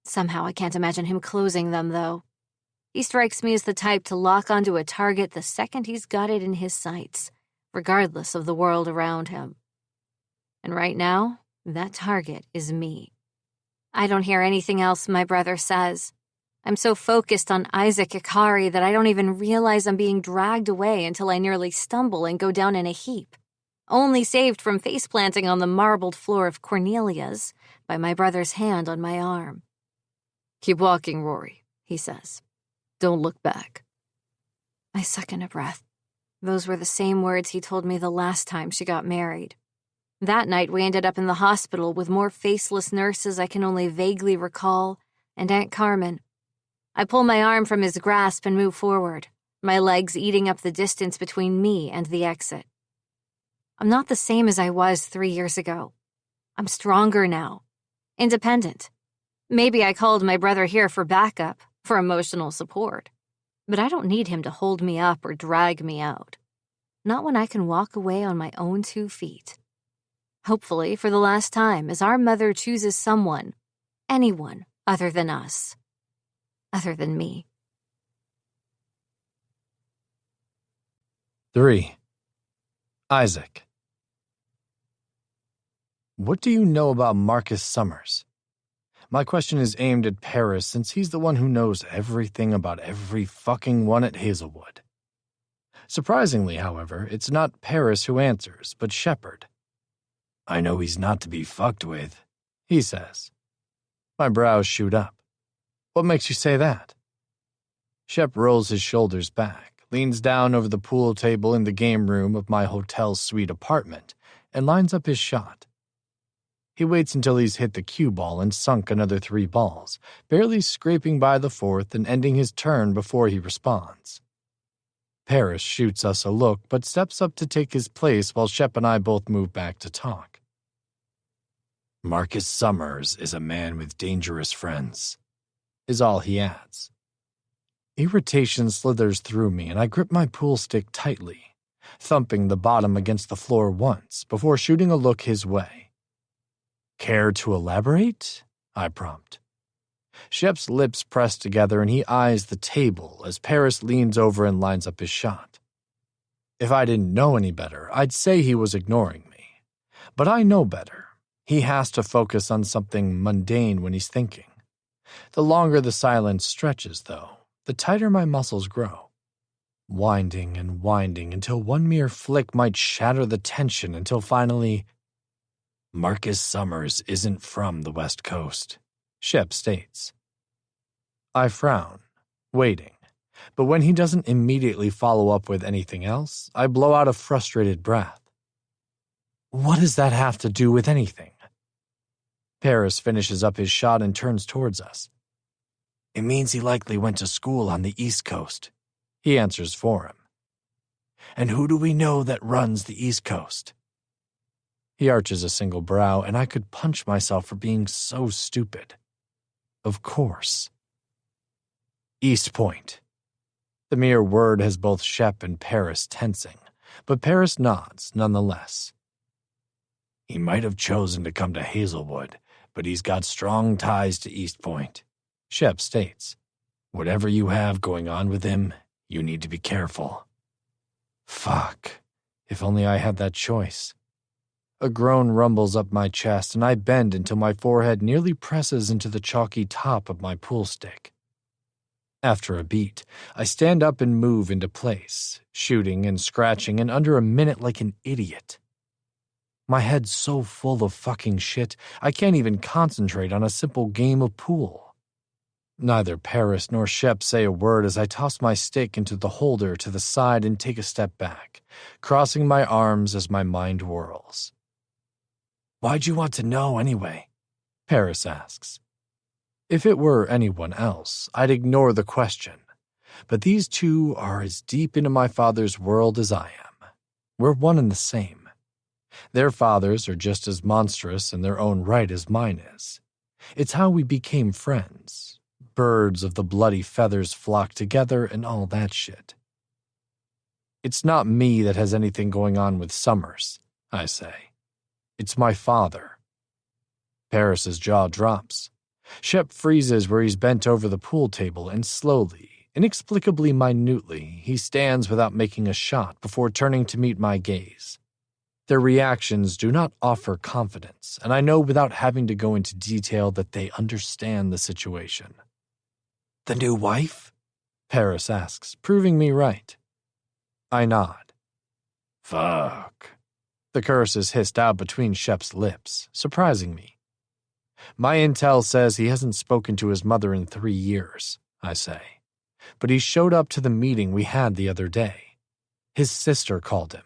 Somehow I can't imagine him closing them, though. He strikes me as the type to lock onto a target the second he's got it in his sights, regardless of the world around him. And right now, that target is me. I don't hear anything else my brother says. I'm so focused on Isaac Ikari that I don't even realize I'm being dragged away until I nearly stumble and go down in a heap, only saved from face-planting on the marbled floor of Cornelia's by my brother's hand on my arm. "Keep walking, Rory," he says. "Don't look back." I suck in a breath. Those were the same words he told me the last time she got married. That night, we ended up in the hospital with more faceless nurses I can only vaguely recall, and Aunt Carmen. I pull my arm from his grasp and move forward, my legs eating up the distance between me and the exit. I'm not the same as I was 3 years ago. I'm stronger now, independent. Maybe I called my brother here for backup, for emotional support, but I don't need him to hold me up or drag me out. Not when I can walk away on my own 2 feet. Hopefully, for the last time, as our mother chooses someone, anyone other than us. Other than me. 3. Isaac. What do you know about Marcus Summers? My question is aimed at Paris since he's the one who knows everything about every fucking one at Hazelwood. Surprisingly, however, it's not Paris who answers, but Shepard. "I know he's not to be fucked with," he says. My brows shoot up. "What makes you say that?" Shep rolls his shoulders back, leans down over the pool table in the game room of my hotel suite apartment, and lines up his shot. He waits until he's hit the cue ball and sunk another 3 balls, barely scraping by the 4th and ending his turn before he responds. Paris shoots us a look but steps up to take his place while Shep and I both move back to talk. "Marcus Summers is a man with dangerous friends," is all he adds. Irritation slithers through me and I grip my pool stick tightly, thumping the bottom against the floor once before shooting a look his way. "Care to elaborate?" I prompt. Shep's lips press together and he eyes the table as Paris leans over and lines up his shot. If I didn't know any better, I'd say he was ignoring me. But I know better. He has to focus on something mundane when he's thinking. The longer the silence stretches, though, the tighter my muscles grow. Winding and winding until one mere flick might shatter the tension until finally... "Marcus Summers isn't from the West Coast," Shep states. I frown, waiting, but when he doesn't immediately follow up with anything else, I blow out a frustrated breath. "What does that have to do with anything?" Paris finishes up his shot and turns towards us. It means he likely went to school on the East Coast. He answers for him. And who do we know that runs the East Coast? He arches a single brow, and I could punch myself for being so stupid. Of course. East Point. The mere word has both Shep and Paris tensing, but Paris nods nonetheless. He might have chosen to come to Hazelwood, but he's got strong ties to East Point, Shep states. Whatever you have going on with him, you need to be careful. Fuck. If only I had that choice. A groan rumbles up my chest, and I bend until my forehead nearly presses into the chalky top of my pool stick. After a beat, I stand up and move into place, shooting and scratching in under a minute like an idiot. My head's so full of fucking shit, I can't even concentrate on a simple game of pool. Neither Paris nor Shep say a word as I toss my stick into the holder to the side and take a step back, crossing my arms as my mind whirls. Why'd you want to know anyway? Paris asks. If it were anyone else, I'd ignore the question. But these two are as deep into my father's world as I am. We're one and the same. Their fathers are just as monstrous in their own right as mine is. It's how we became friends. Birds of the bloody feathers flock together and all that shit. It's not me that has anything going on with Summers, I say. It's my father. Paris's jaw drops. Shep freezes where he's bent over the pool table and slowly, inexplicably minutely, he stands without making a shot before turning to meet my gaze. Their reactions do not offer confidence, and I know without having to go into detail that they understand the situation. The new wife? Paris asks, proving me right. I nod. Fuck. The curse is hissed out between Shep's lips, surprising me. My intel says he hasn't spoken to his mother in 3 years, I say. But he showed up to the meeting we had the other day. His sister called him.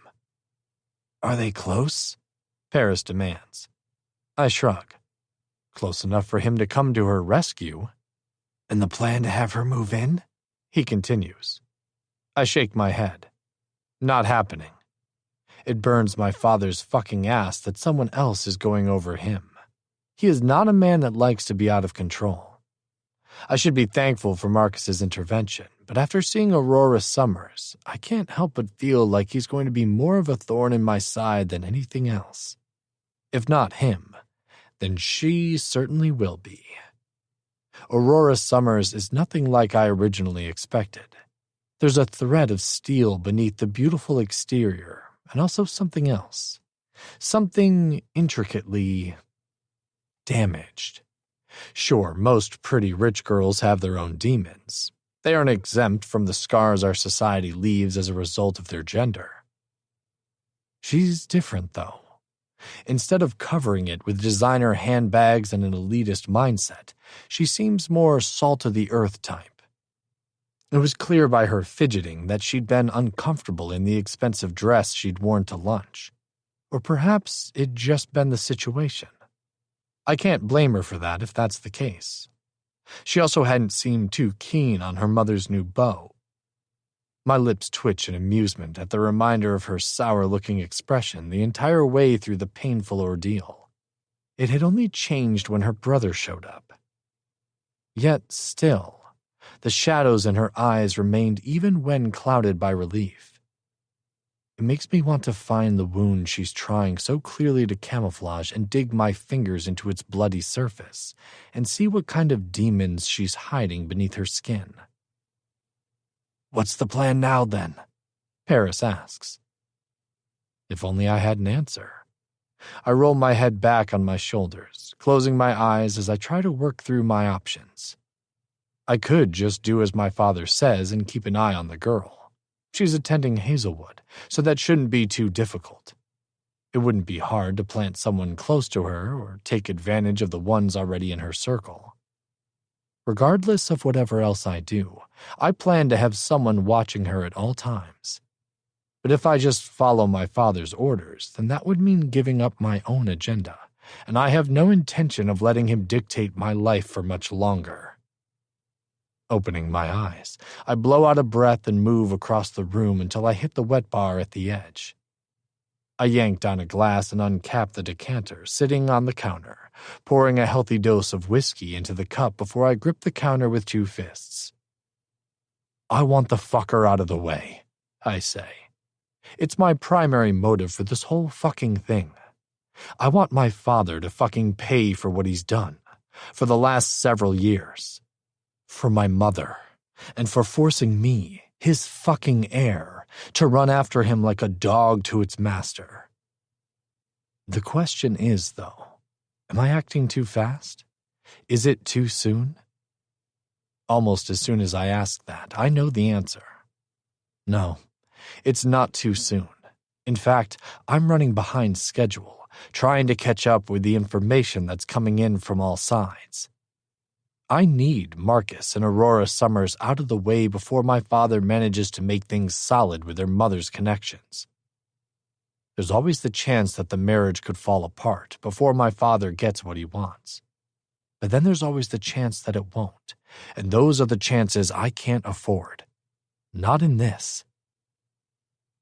Are they close? Paris demands. I shrug. Close enough for him to come to her rescue. And the plan to have her move in? He continues. I shake my head. Not happening. It burns my father's fucking ass that someone else is going over him. He is not a man that likes to be out of control. I should be thankful for Marcus's intervention, but after seeing Aurora Summers, I can't help but feel like he's going to be more of a thorn in my side than anything else. If not him, then she certainly will be. Aurora Summers is nothing like I originally expected. There's a thread of steel beneath the beautiful exterior, and also something else. Something intricately damaged. Sure, most pretty rich girls have their own demons. They aren't exempt from the scars our society leaves as a result of their gender. She's different, though. Instead of covering it with designer handbags and an elitist mindset, she seems more salt-of-the-earth type. It was clear by her fidgeting that she'd been uncomfortable in the expensive dress she'd worn to lunch. Or perhaps it'd just been the situation. I can't blame her for that if that's the case. She also hadn't seemed too keen on her mother's new beau. My lips twitch in amusement at the reminder of her sour-looking expression the entire way through the painful ordeal. It had only changed when her brother showed up. Yet still, the shadows in her eyes remained even when clouded by relief. It makes me want to find the wound she's trying so clearly to camouflage and dig my fingers into its bloody surface and see what kind of demons she's hiding beneath her skin. What's the plan now, then? Paris asks. If only I had an answer. I roll my head back on my shoulders, closing my eyes as I try to work through my options. I could just do as my father says and keep an eye on the girl. She's attending Hazelwood, so that shouldn't be too difficult. It wouldn't be hard to plant someone close to her or take advantage of the ones already in her circle. Regardless of whatever else I do, I plan to have someone watching her at all times. But if I just follow my father's orders, then that would mean giving up my own agenda, and I have no intention of letting him dictate my life for much longer. Opening my eyes, I blow out a breath and move across the room until I hit the wet bar at the edge. I yank down a glass and uncap the decanter sitting on the counter, pouring a healthy dose of whiskey into the cup before I grip the counter with 2 fists. I want the fucker out of the way, I say. It's my primary motive for this whole fucking thing. I want my father to fucking pay for what he's done, for the last several years. For my mother, and for forcing me, his fucking heir, to run after him like a dog to its master. The question is, though, am I acting too fast? Is it too soon? Almost as soon as I ask that, I know the answer. No, it's not too soon. In fact, I'm running behind schedule, trying to catch up with the information that's coming in from all sides. I need Marcus and Aurora Summers out of the way before my father manages to make things solid with their mother's connections. There's always the chance that the marriage could fall apart before my father gets what he wants. But then there's always the chance that it won't, and those are the chances I can't afford. Not in this.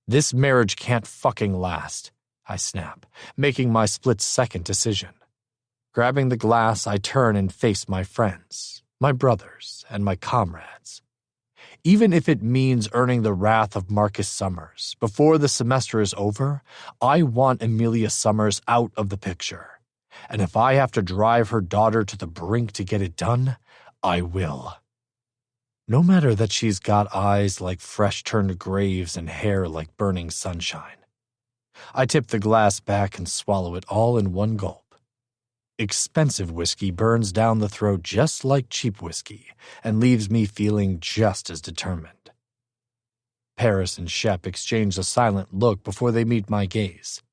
This marriage can't fucking last, I snap, making my split-second decision. Grabbing the glass, I turn and face my friends, my brothers, and my comrades. Even if it means earning the wrath of Marcus Summers before the semester is over, I want Amelia Summers out of the picture. And if I have to drive her daughter to the brink to get it done, I will. No matter that she's got eyes like fresh-turned graves and hair like burning sunshine. I tip the glass back and swallow it all in one gulp. Expensive whiskey burns down the throat just like cheap whiskey and leaves me feeling just as determined. Paris and Shep exchange a silent look before they meet my gaze.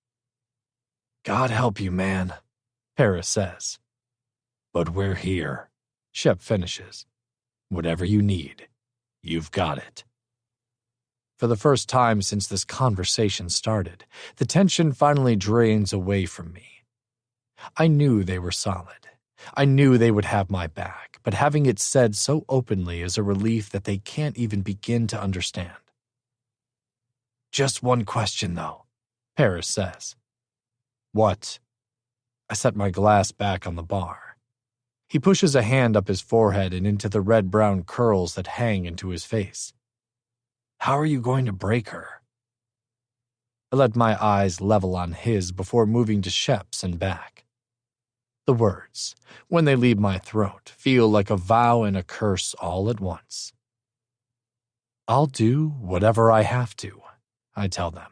God help you, man, Paris says. But we're here, Shep finishes. Whatever you need, you've got it. For the first time since this conversation started, the tension finally drains away from me. I knew they were solid. I knew they would have my back, but having it said so openly is a relief that they can't even begin to understand. Just one question, though, Paris says. What? I set my glass back on the bar. He pushes a hand up his forehead and into the red-brown curls that hang into his face. How are you going to break her? I let my eyes level on his before moving to Shep's and back. The words, when they leave my throat, feel like a vow and a curse all at once. I'll do whatever I have to, I tell them.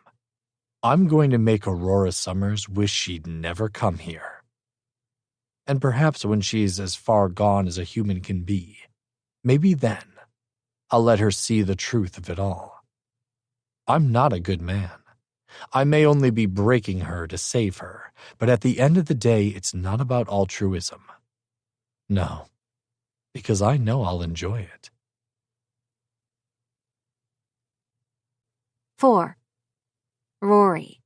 I'm going to make Aurora Summers wish she'd never come here. And perhaps when she's as far gone as a human can be, maybe then I'll let her see the truth of it all. I'm not a good man. I may only be breaking her to save her, but at the end of the day, it's not about altruism. No, because I know I'll enjoy it. 4. Rory.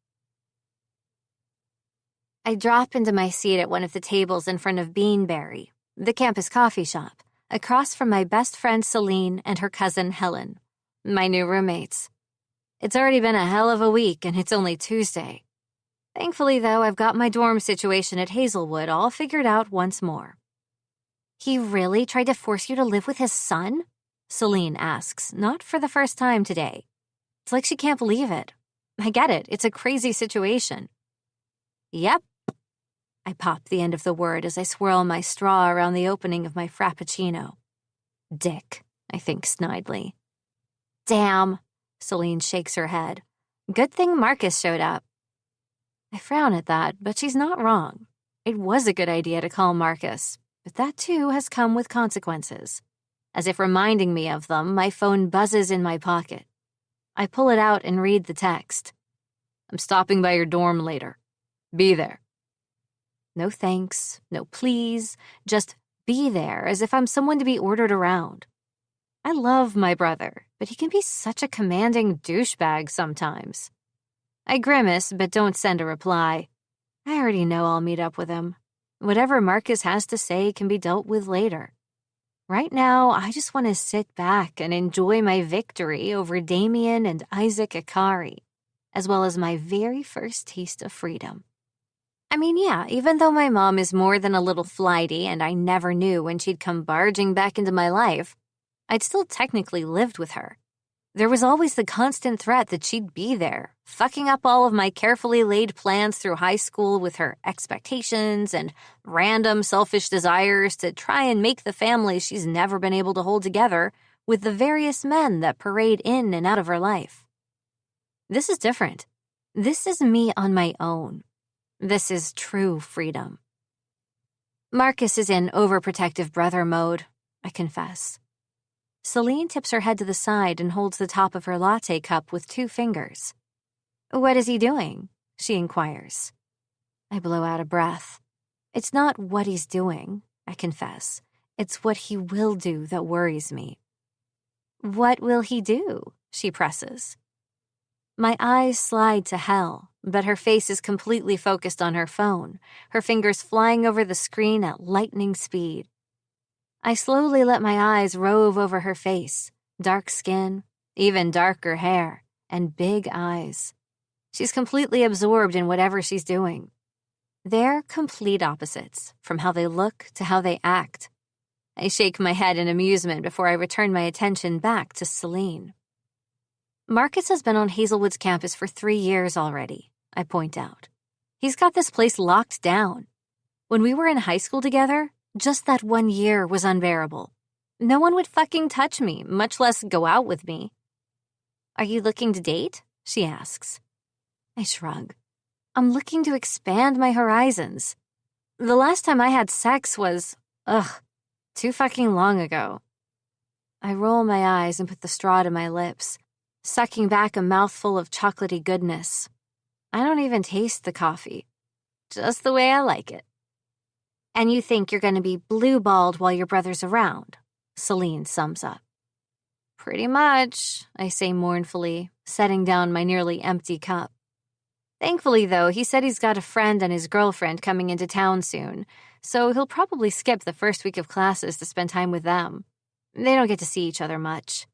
I drop into my seat at one of the tables in front of Beanberry, the campus coffee shop, across from my best friend Celine and her cousin Helen, my new roommates. It's already been a hell of a week, and it's only Tuesday. Thankfully, though, I've got my dorm situation at Hazelwood all figured out once more. He really tried to force you to live with his son? Celine asks, not for the first time today. It's like she can't believe it. I get it. It's a crazy situation. Yep. I pop the end of the word as I swirl my straw around the opening of my frappuccino. Dick, I think snidely. Damn. Celine shakes her head. Good thing Marcus showed up. I frown at that, but she's not wrong. It was a good idea to call Marcus, but that too has come with consequences. As if reminding me of them, my phone buzzes in my pocket. I pull it out and read the text. I'm stopping by your dorm later. Be there. No thanks, no please, just be there as if I'm someone to be ordered around. I love my brother, but he can be such a commanding douchebag sometimes. I grimace, but don't send a reply. I already know I'll meet up with him. Whatever Marcus has to say can be dealt with later. Right now, I just want to sit back and enjoy my victory over Damien and Isaac Ikari, as well as my very first taste of freedom. I mean, yeah, even though my mom is more than a little flighty and I never knew when she'd come barging back into my life, I'd still technically lived with her. There was always the constant threat that she'd be there, fucking up all of my carefully laid plans through high school with her expectations and random selfish desires to try and make the family she's never been able to hold together with the various men that parade in and out of her life. This is different. This is me on my own. This is true freedom. Marcus is in overprotective brother mode, I confess. Celine tips her head to the side and holds the top of her latte cup with 2 fingers. "What is he doing?" she inquires. I blow out a breath. It's not what he's doing, I confess. It's what he will do that worries me. "What will he do?" she presses. My eyes slide to Hell, but her face is completely focused on her phone, her fingers flying over the screen at lightning speed. I slowly let my eyes rove over her face, dark skin, even darker hair, and big eyes. She's completely absorbed in whatever she's doing. They're complete opposites, from how they look to how they act. I shake my head in amusement before I return my attention back to Celine. Marcus has been on Hazelwood's campus for 3 years already, I point out. He's got this place locked down. When we were in high school together, just that 1 year was unbearable. No one would fucking touch me, much less go out with me. "Are you looking to date?" she asks. I shrug. I'm looking to expand my horizons. The last time I had sex was, too fucking long ago. I roll my eyes and put the straw to my lips, sucking back a mouthful of chocolatey goodness. I don't even taste the coffee. Just the way I like it. "And you think you're going to be blue-balled while your brother's around," Celine sums up. "Pretty much," I say mournfully, setting down my nearly empty cup. Thankfully, though, he said he's got a friend and his girlfriend coming into town soon, so he'll probably skip the first week of classes to spend time with them. They don't get to see each other much.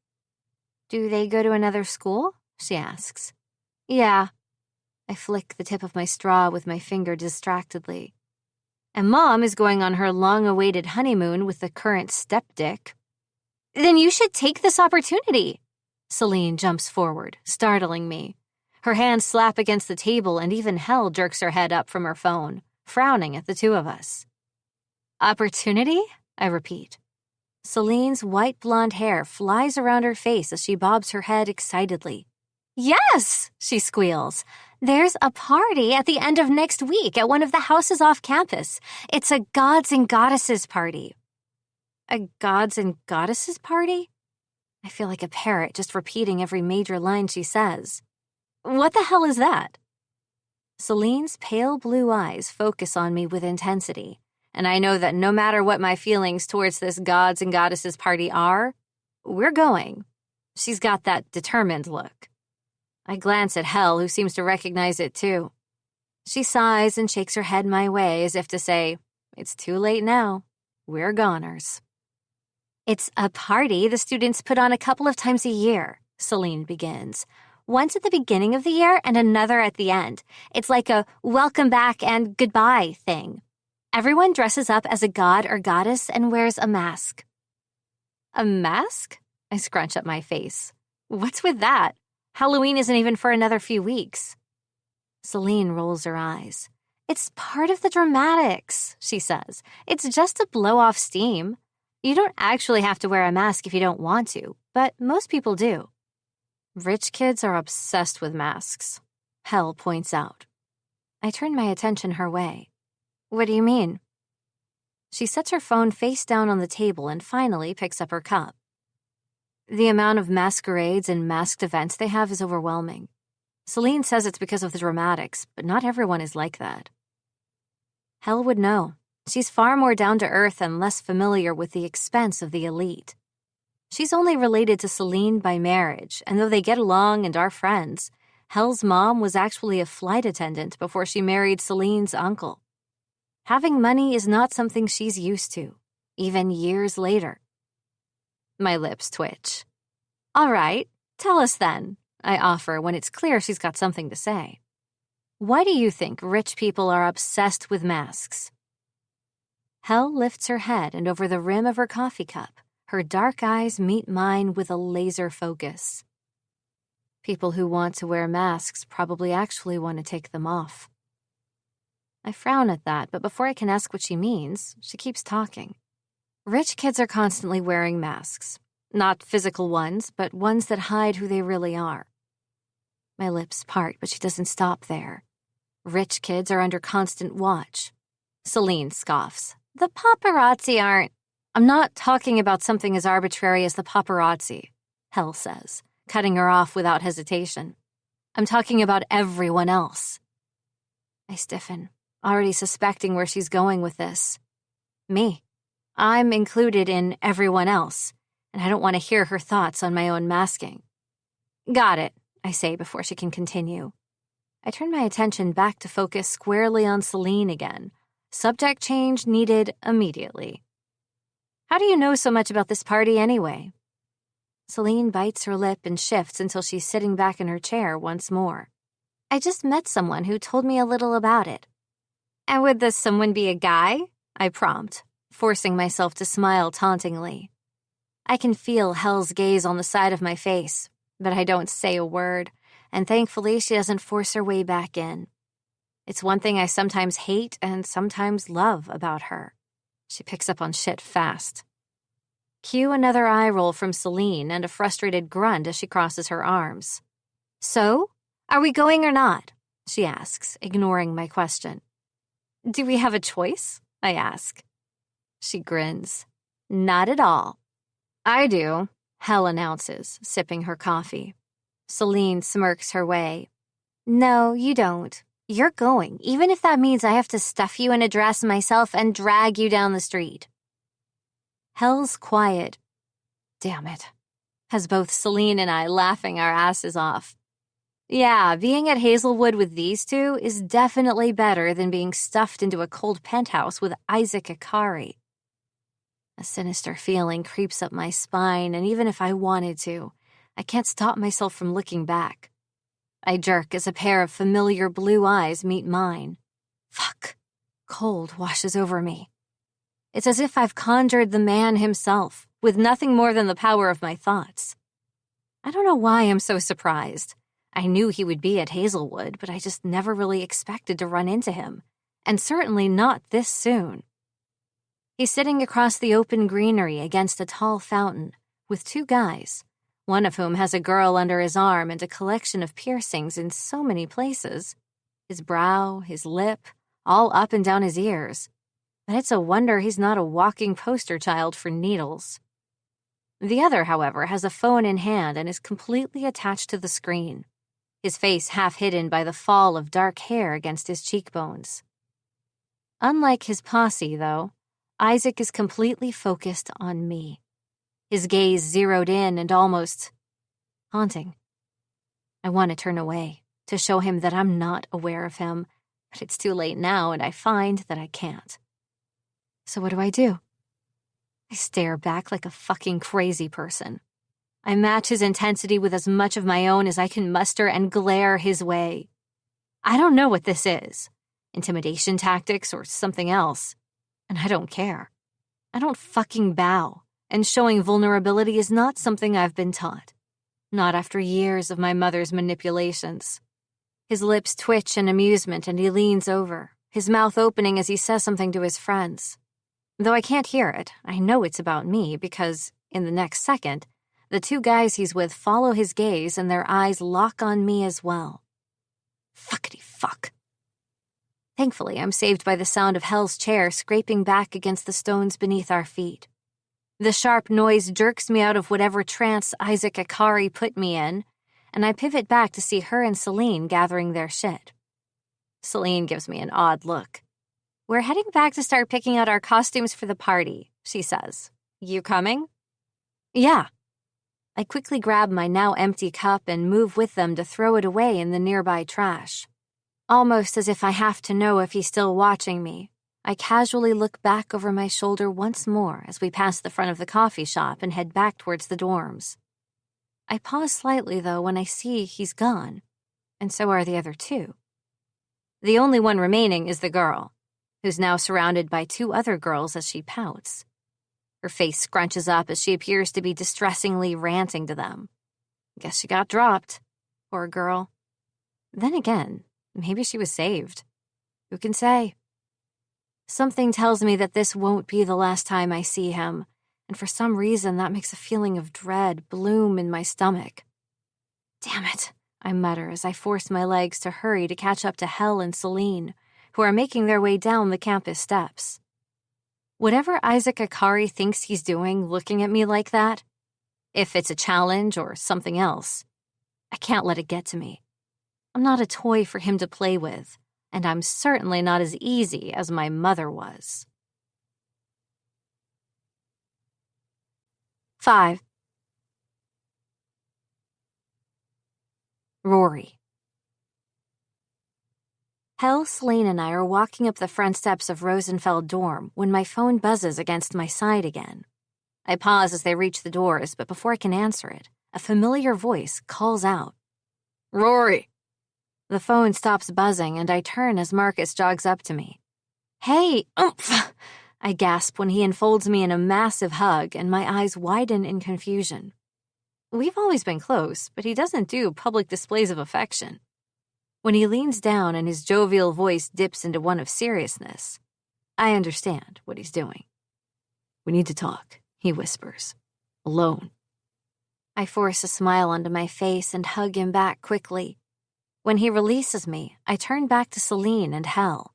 "Do they go to another school?" she asks. "Yeah." I flick the tip of my straw with my finger distractedly. "And Mom is going on her long-awaited honeymoon with the current stepdick." "Then you should take this opportunity." Celine jumps forward, startling me. Her hands slap against the table and even Hell jerks her head up from her phone, frowning at the 2 of us. "Opportunity?" I repeat. Celine's white blonde hair flies around her face as she bobs her head excitedly. "Yes," she squeals. "There's a party at the end of next week at one of the houses off campus. It's a Gods and Goddesses party." "A Gods and Goddesses party?" I feel like a parrot just repeating every major line she says. "What the hell is that?" Celine's pale blue eyes focus on me with intensity, and I know that no matter what my feelings towards this Gods and Goddesses party are, we're going. She's got that determined look. I glance at Hell, who seems to recognize it too. She sighs and shakes her head my way as if to say, "It's too late now. We're goners." "It's a party the students put on a couple of times a year," Celine begins. "Once at the beginning of the year and another at the end. It's like a welcome back and goodbye thing. Everyone dresses up as a god or goddess and wears a mask." "A mask?" I scrunch up my face. "What's with that? Halloween isn't even for another few weeks." Celine rolls her eyes. "It's part of the dramatics," she says. "It's just to blow off steam. You don't actually have to wear a mask if you don't want to, but most people do." "Rich kids are obsessed with masks," Hell points out. I turn my attention her way. "What do you mean?" She sets her phone face down on the table and finally picks up her cup. "The amount of masquerades and masked events they have is overwhelming. Celine says it's because of the dramatics, but not everyone is like that." Hell would know. She's far more down to earth and less familiar with the expense of the elite. She's only related to Celine by marriage, and though they get along and are friends, Hell's mom was actually a flight attendant before she married Celine's uncle. Having money is not something she's used to, even years later. My lips twitch. All right, tell us then, I offer when it's clear she's got something to say. Why do you think rich people are obsessed with masks? Hel lifts her head, and over the rim of her coffee cup, her dark eyes meet mine with a laser focus. People who want to wear masks probably actually want to take them off. I frown at that, but before I can ask what she means, she keeps talking. Rich kids are constantly wearing masks. Not physical ones, but ones that hide who they really are. My lips part, but she doesn't stop there. Rich kids are under constant watch. Celine scoffs. The paparazzi aren't. I'm not talking about something as arbitrary as the paparazzi, Hel says, cutting her off without hesitation. I'm talking about everyone else. I stiffen, already suspecting where she's going with this. Me. I'm included in everyone else, and I don't want to hear her thoughts on my own masking. Got it, I say before she can continue. I turn my attention back to focus squarely on Celine again. Subject change needed immediately. How do you know so much about this party anyway? Celine bites her lip and shifts until she's sitting back in her chair once more. I just met someone who told me a little about it. And would this someone be a guy? I prompt, forcing myself to smile tauntingly. I can feel Hel's gaze on the side of my face, but I don't say a word, and thankfully she doesn't force her way back in. It's one thing I sometimes hate and sometimes love about her. She picks up on shit fast. Cue another eye roll from Celine and a frustrated grunt as she crosses her arms. So, are we going or not? She asks, ignoring my question. Do we have a choice? I ask. She grins. Not at all. I do, Hel announces, sipping her coffee. Celine smirks her way. No, you don't. You're going, even if that means I have to stuff you in a dress myself and drag you down the street. Hel's quiet. Damn it. Has both Celine and I laughing our asses off. Yeah, being at Hazelwood with these two is definitely better than being stuffed into a cold penthouse with Isaac Akari. A sinister feeling creeps up my spine, and even if I wanted to, I can't stop myself from looking back. I jerk as a pair of familiar blue eyes meet mine. Fuck. Cold washes over me. It's as if I've conjured the man himself, with nothing more than the power of my thoughts. I don't know why I'm so surprised. I knew he would be at Hazelwood, but I just never really expected to run into him, and certainly not this soon. He's sitting across the open greenery against a tall fountain, with two guys, one of whom has a girl under his arm and a collection of piercings in so many places. His brow, his lip, all up and down his ears. But it's a wonder he's not a walking poster child for needles. The other, however, has a phone in hand and is completely attached to the screen, his face half hidden by the fall of dark hair against his cheekbones. Unlike his posse, though, Isaac is completely focused on me. His gaze zeroed in and almost haunting. I want to turn away, to show him that I'm not aware of him, but it's too late now and I find that I can't. So what do? I stare back like a fucking crazy person. I match his intensity with as much of my own as I can muster and glare his way. I don't know what this is, intimidation tactics or something else, and I don't care. I don't fucking bow. And showing vulnerability is not something I've been taught. Not after years of my mother's manipulations. His lips twitch in amusement and he leans over, his mouth opening as he says something to his friends. Though I can't hear it, I know it's about me because, in the next second, the two guys he's with follow his gaze and their eyes lock on me as well. Fuckity fuck. Thankfully, I'm saved by the sound of Hel's chair scraping back against the stones beneath our feet. The sharp noise jerks me out of whatever trance Isaac Akari put me in, and I pivot back to see her and Celine gathering their shit. Celine gives me an odd look. We're heading back to start picking out our costumes for the party, she says. You coming? Yeah. I quickly grab my now empty cup and move with them to throw it away in the nearby trash. Almost as if I have to know if he's still watching me, I casually look back over my shoulder once more as we pass the front of the coffee shop and head back towards the dorms. I pause slightly, though, when I see he's gone, and so are the other two. The only one remaining is the girl, who's now surrounded by two other girls as she pouts. Her face scrunches up as she appears to be distressingly ranting to them. Guess she got dropped. Poor girl. Then again, maybe she was saved. Who can say? Something tells me that this won't be the last time I see him, and for some reason that makes a feeling of dread bloom in my stomach. Damn it, I mutter as I force my legs to hurry to catch up to Hel and Celine, who are making their way down the campus steps. Whatever Isaac Akari thinks he's doing looking at me like that, if it's a challenge or something else, I can't let it get to me. I'm not a toy for him to play with, and I'm certainly not as easy as my mother was. 5. Rory. Hel, Celine, and I are walking up the front steps of Rosenfeld dorm when my phone buzzes against my side again. I pause as they reach the doors, but before I can answer it, a familiar voice calls out, "Rory!" The phone stops buzzing, and I turn as Marcus jogs up to me. "Hey, oomph!" I gasp when he enfolds me in a massive hug, and my eyes widen in confusion. We've always been close, but he doesn't do public displays of affection. When he leans down and his jovial voice dips into one of seriousness, I understand what he's doing. "We need to talk," he whispers. "Alone." I force a smile onto my face and hug him back quickly. When he releases me, I turn back to Celine and Hel.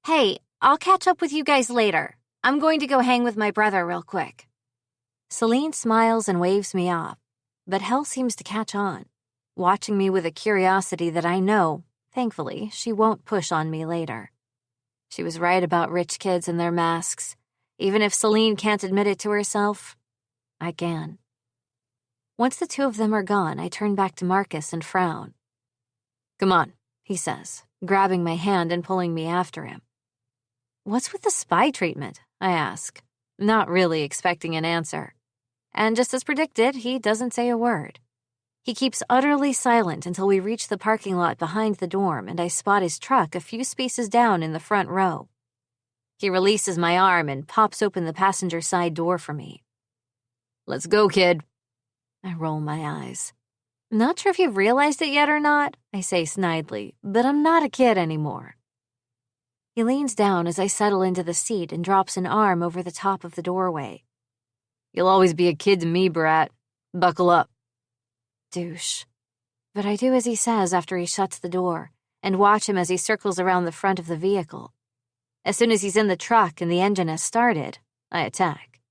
"Hey, I'll catch up with you guys later. I'm going to go hang with my brother real quick." Celine smiles and waves me off, but Hel seems to catch on, watching me with a curiosity that I know, thankfully, she won't push on me later. She was right about rich kids and their masks. Even if Celine can't admit it to herself, I can. Once the two of them are gone, I turn back to Marcus and frown. "Come on," he says, grabbing my hand and pulling me after him. "What's with the spy treatment?" I ask, not really expecting an answer. And just as predicted, he doesn't say a word. He keeps utterly silent until we reach the parking lot behind the dorm and I spot his truck a few spaces down in the front row. He releases my arm and pops open the passenger side door for me. "Let's go, kid." I roll my eyes. "Not sure if you've realized it yet or not," I say snidely, "but I'm not a kid anymore." He leans down as I settle into the seat and drops an arm over the top of the doorway. "You'll always be a kid to me, brat. Buckle up." Douche. But I do as he says after he shuts the door and watch him as he circles around the front of the vehicle. As soon as he's in the truck and the engine has started, I attack.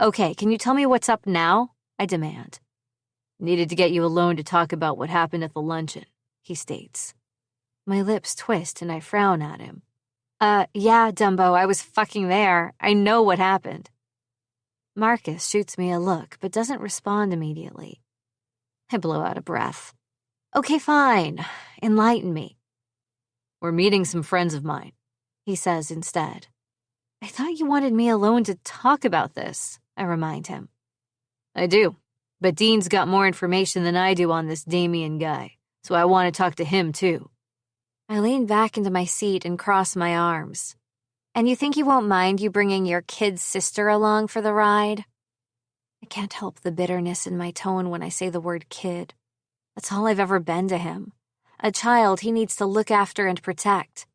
"Okay, can you tell me what's up now?" I demand. "Needed to get you alone to talk about what happened at the luncheon," he states. My lips twist and I frown at him. Yeah, Dumbo, I was fucking there. I know what happened." Marcus shoots me a look but doesn't respond immediately. I blow out a breath. "Okay, fine. Enlighten me." "We're meeting some friends of mine," he says instead. "I thought you wanted me alone to talk about this," I remind him. "I do, but Dean's got more information than I do on this Damien guy, so I want to talk to him too." I lean back into my seat and cross my arms. "And you think he won't mind you bringing your kid's sister along for the ride?" I can't help the bitterness in my tone when I say the word kid. That's all I've ever been to him. A child he needs to look after and protect.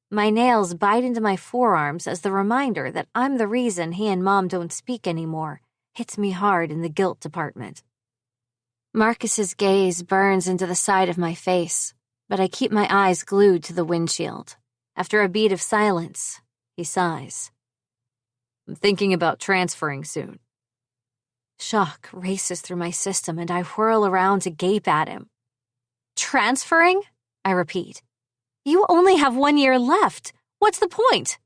My nails bite into my forearms as the reminder that I'm the reason he and Mom don't speak anymore hits me hard in the guilt department. Marcus's gaze burns into the side of my face, but I keep my eyes glued to the windshield. After a beat of silence, he sighs. "I'm thinking about transferring soon." Shock races through my system and I whirl around to gape at him. "Transferring?" I repeat. "You only have 1 year left. What's the point?"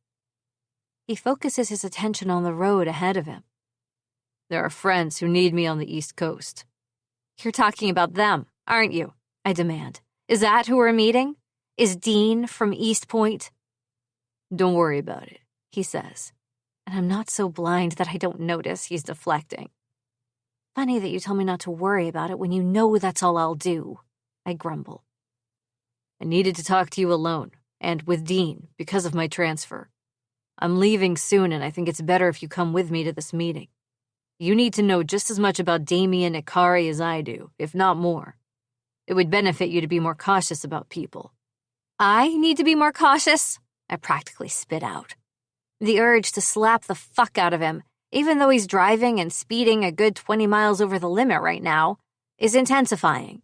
He focuses his attention on the road ahead of him. "There are friends who need me on the East Coast." "You're talking about them, aren't you?" I demand. "Is that who we're meeting? Is Dean from East Point?" Don't worry about it, he says, and I'm not so blind that I don't notice he's deflecting. Funny that you tell me not to worry about it when you know that's all I'll do, I grumble. I needed to talk to you alone, and with Dean, because of my transfer. I'm leaving soon, and I think it's better if you come with me to this meeting. You need to know just as much about Damien Ikari as I do, if not more. It would benefit you to be more cautious about people. I need to be more cautious? I practically spit out. The urge to slap the fuck out of him, even though he's driving and speeding a good 20 miles over the limit right now, is intensifying.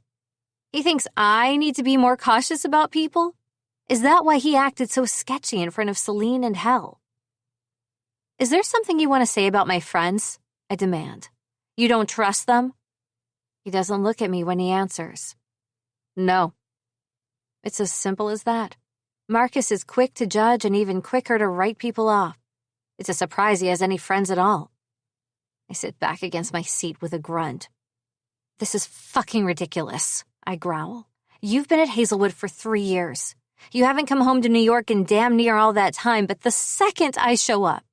He thinks I need to be more cautious about people? Is that why he acted so sketchy in front of Celine and Hell? Is there something you want to say about my friends? I demand. You don't trust them? He doesn't look at me when he answers. No. It's as simple as that. Marcus is quick to judge and even quicker to write people off. It's a surprise he has any friends at all. I sit back against my seat with a grunt. This is fucking ridiculous, I growl. You've been at Hazelwood for 3 years. You haven't come home to New York in damn near all that time, but the second I show up,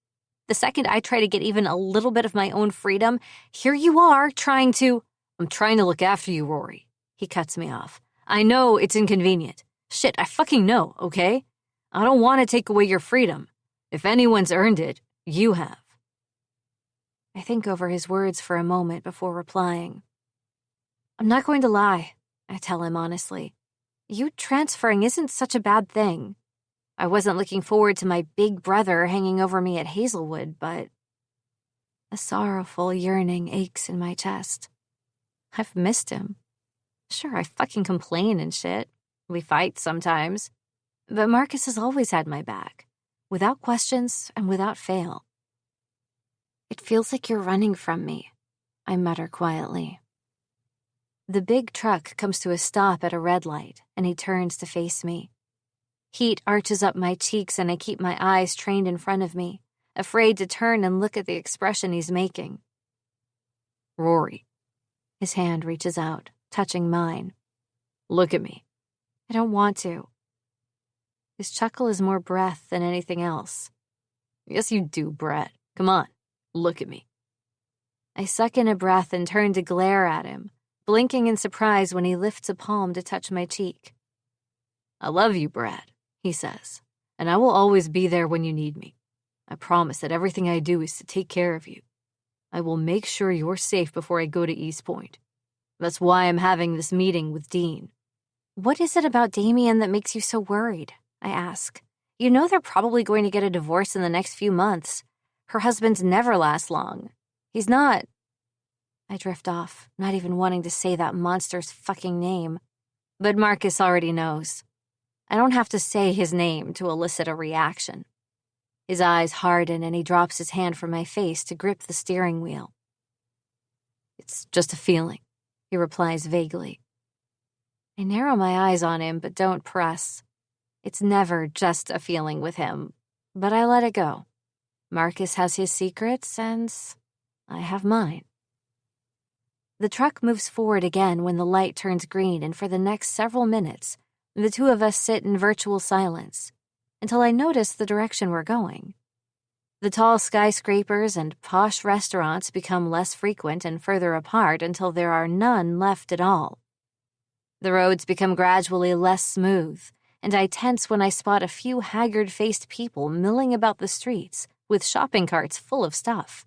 the second I try to get even a little bit of my own freedom, here you are trying to... I'm trying to look after you, Rory. He cuts me off. I know it's inconvenient. Shit, I fucking know, okay? I don't want to take away your freedom. If anyone's earned it, you have. I think over his words for a moment before replying. I'm not going to lie, I tell him honestly. You transferring isn't such a bad thing. I wasn't looking forward to my big brother hanging over me at Hazelwood, but a sorrowful yearning aches in my chest. I've missed him. Sure, I fucking complain and shit. We fight sometimes. But Marcus has always had my back, without questions and without fail. It feels like you're running from me, I mutter quietly. The big truck comes to a stop at a red light, and he turns to face me. Heat arches up my cheeks, and I keep my eyes trained in front of me, afraid to turn and look at the expression he's making. Rory. His hand reaches out, touching mine. Look at me. I don't want to. His chuckle is more breath than anything else. Yes, you do, Brett. Come on, look at me. I suck in a breath and turn to glare at him, blinking in surprise when he lifts a palm to touch my cheek. I love you, Brad, he says, and I will always be there when you need me. I promise that everything I do is to take care of you. I will make sure you're safe before I go to East Point. That's why I'm having this meeting with Dean. What is it about Damien that makes you so worried? I ask. You know they're probably going to get a divorce in the next few months. Her husbands never last long. He's not... I drift off, not even wanting to say that monster's fucking name. But Marcus already knows. I don't have to say his name to elicit a reaction. His eyes harden and he drops his hand from my face to grip the steering wheel. It's just a feeling, he replies vaguely. I narrow my eyes on him but don't press. It's never just a feeling with him, but I let it go. Marcus has his secrets and I have mine. The truck moves forward again when the light turns green, and for the next several minutes, the two of us sit in virtual silence, until I notice the direction we're going. The tall skyscrapers and posh restaurants become less frequent and further apart until there are none left at all. The roads become gradually less smooth, and I tense when I spot a few haggard-faced people milling about the streets with shopping carts full of stuff.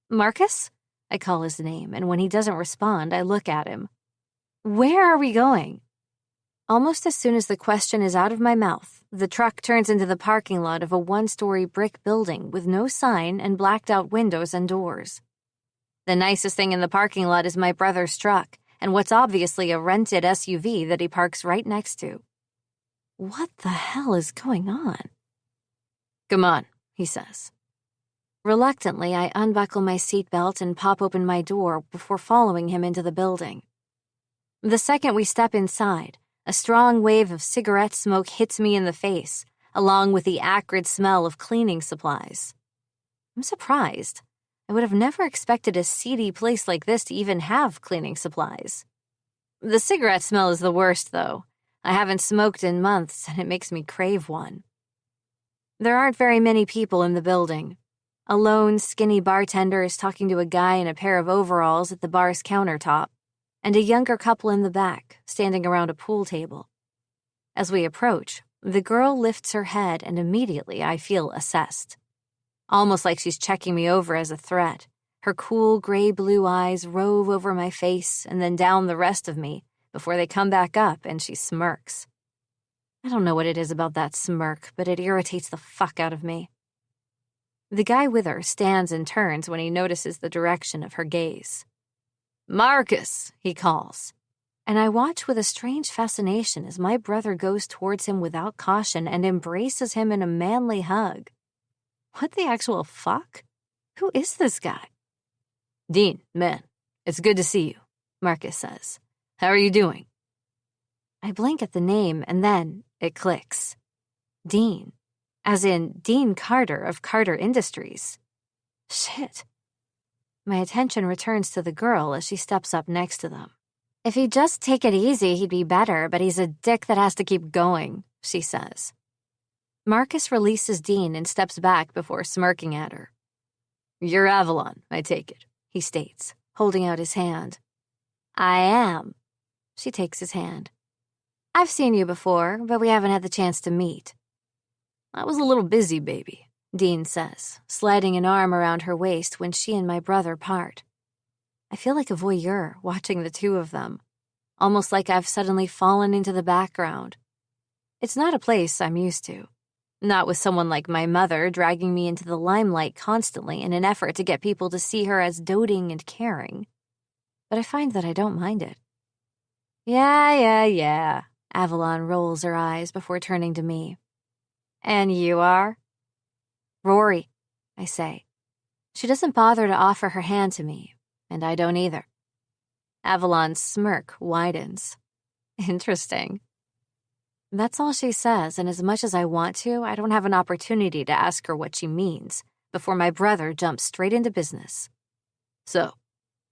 Marcus? I call his name, and when he doesn't respond, I look at him. Where are we going? Almost as soon as the question is out of my mouth, the truck turns into the parking lot of a one-story brick building with no sign and blacked-out windows and doors. The nicest thing in the parking lot is my brother's truck, and what's obviously a rented SUV that he parks right next to. What the hell is going on? Come on, he says. Reluctantly, I unbuckle my seatbelt and pop open my door before following him into the building. The second we step inside, a strong wave of cigarette smoke hits me in the face, along with the acrid smell of cleaning supplies. I'm surprised. I would have never expected a seedy place like this to even have cleaning supplies. The cigarette smell is the worst, though. I haven't smoked in months, and it makes me crave one. There aren't very many people in the building. A lone, skinny bartender is talking to a guy in a pair of overalls at the bar's countertop, and a younger couple in the back, standing around a pool table. As we approach, the girl lifts her head and immediately I feel assessed. Almost like she's checking me over as a threat. Her cool gray-blue eyes rove over my face and then down the rest of me before they come back up and she smirks. I don't know what it is about that smirk, but it irritates the fuck out of me. The guy with her stands and turns when he notices the direction of her gaze. "Marcus," he calls, and I watch with a strange fascination as my brother goes towards him without caution and embraces him in a manly hug. What the actual fuck? Who is this guy? "Dean, man, it's good to see you," Marcus says. "How are you doing?" I blink at the name and then it clicks. Dean. As in Dean Carter of Carter Industries. Shit. My attention returns to the girl as she steps up next to them. "If he'd just take it easy, he'd be better, but he's a dick that has to keep going," she says. Marcus releases Dean and steps back before smirking at her. "You're Avalon, I take it," he states, holding out his hand. "I am." She takes his hand. "I've seen you before, but we haven't had the chance to meet." "I was a little busy, baby," Dean says, sliding an arm around her waist when she and my brother part. I feel like a voyeur watching the two of them, almost like I've suddenly fallen into the background. It's not a place I'm used to. Not with someone like my mother dragging me into the limelight constantly in an effort to get people to see her as doting and caring. But I find that I don't mind it. Yeah, Avalon rolls her eyes before turning to me. "And you are?" "Rory," I say. She doesn't bother to offer her hand to me, and I don't either. Avalon's smirk widens. Interesting. That's all she says, and as much as I want to, I don't have an opportunity to ask her what she means before my brother jumps straight into business. "So,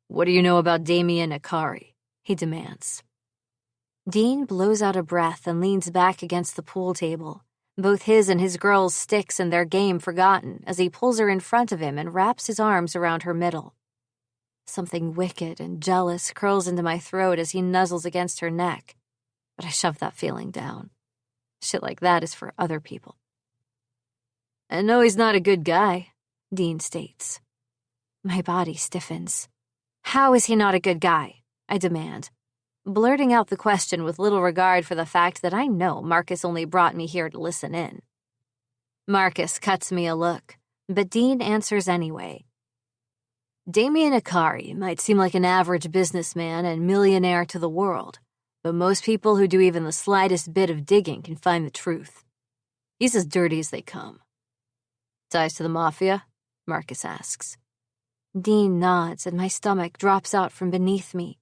what do you know about Damien Akari?" he demands. Dean blows out a breath and leans back against the pool table, both his and his girl's sticks and their game forgotten, as he pulls her in front of him and wraps his arms around her middle. Something wicked and jealous curls into my throat as he nuzzles against her neck, but I shove that feeling down. Shit like that is for other people. "I know he's not a good guy," Dean states. My body stiffens. "How is he not a good guy?" I demand, blurting out the question with little regard for the fact that I know Marcus only brought me here to listen in. Marcus cuts me a look, but Dean answers anyway. "Damien Akari might seem like an average businessman and millionaire to the world, but most people who do even the slightest bit of digging can find the truth. He's as dirty as they come." "Ties to the mafia?" Marcus asks. Dean nods and my stomach drops out from beneath me.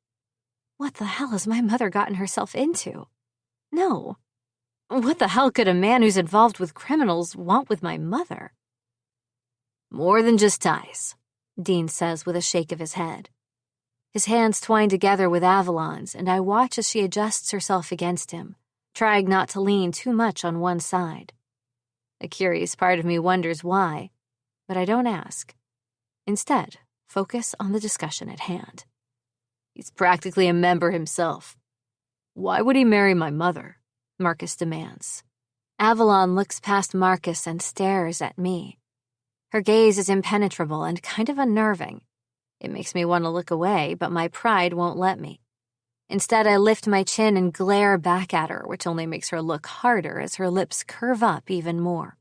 What the hell has my mother gotten herself into? No. What the hell could a man who's involved with criminals want with my mother? "More than just ties," Dean says with a shake of his head. His hands twine together with Avalon's, and I watch as she adjusts herself against him, trying not to lean too much on one side. A curious part of me wonders why, but I don't ask. Instead, focus on the discussion at hand. "He's practically a member himself." "Why would he marry my mother?" Marcus demands. Avalon looks past Marcus and stares at me. Her gaze is impenetrable and kind of unnerving. It makes me want to look away, but my pride won't let me. Instead, I lift my chin and glare back at her, which only makes her look harder as her lips curve up even more.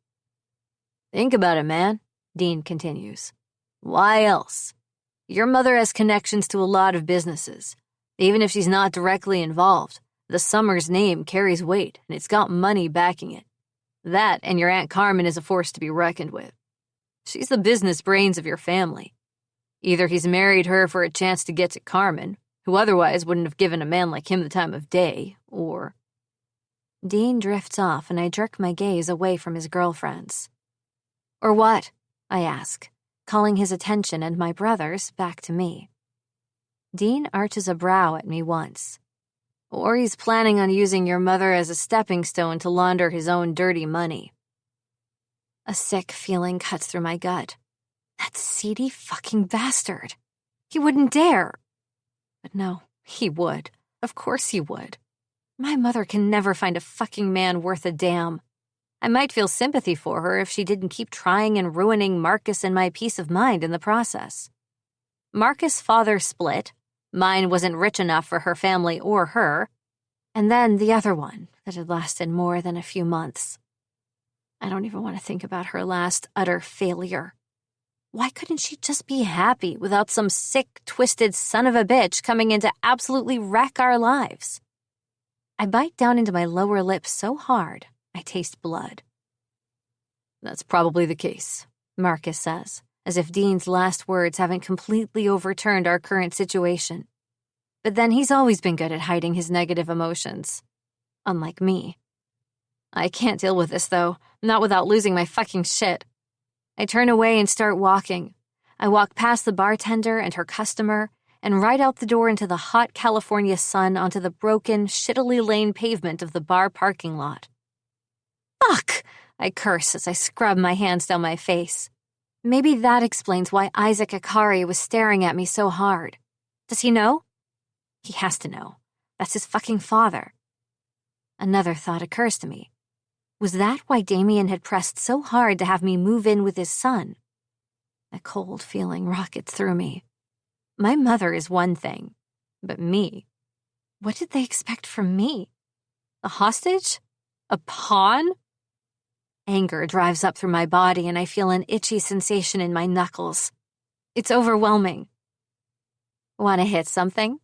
"Think about it, man," Dean continues. "Why else? Your mother has connections to a lot of businesses. Even if she's not directly involved, the Summers name carries weight, and it's got money backing it. That and your Aunt Carmen is a force to be reckoned with. She's the business brains of your family. Either he's married her for a chance to get to Carmen, who otherwise wouldn't have given a man like him the time of day, or..." Dean drifts off, and I jerk my gaze away from his girlfriends. "Or what?" I ask, calling his attention and my brother's back to me. Dean arches a brow at me once. "Or he's planning on using your mother as a stepping stone to launder his own dirty money." A sick feeling cuts through my gut. That seedy fucking bastard. He wouldn't dare. But no, he would. Of course he would. My mother can never find a fucking man worth a damn. I might feel sympathy for her if she didn't keep trying and ruining Marcus and my peace of mind in the process. Marcus' father split. Mine wasn't rich enough for her family or her. And then the other one that had lasted more than a few months. I don't even want to think about her last utter failure. Why couldn't she just be happy without some sick, twisted son of a bitch coming in to absolutely wreck our lives? I bite down into my lower lip so hard, I taste blood. That's probably the case, Marcus says, as if Dean's last words haven't completely overturned our current situation. But then he's always been good at hiding his negative emotions. Unlike me. I can't deal with this, though, not without losing my fucking shit. I turn away and start walking. I walk past the bartender and her customer, and right out the door into the hot California sun onto the broken, shittily lane pavement of the bar parking lot. Fuck! I curse as I scrub my hands down my face. Maybe that explains why Isaac Akari was staring at me so hard. Does he know? He has to know. That's his fucking father. Another thought occurs to me. Was that why Damien had pressed so hard to have me move in with his son? A cold feeling rockets through me. My mother is one thing, but me? What did they expect from me? A hostage? A pawn? Anger drives up through my body and I feel an itchy sensation in my knuckles. It's overwhelming. Want to hit something?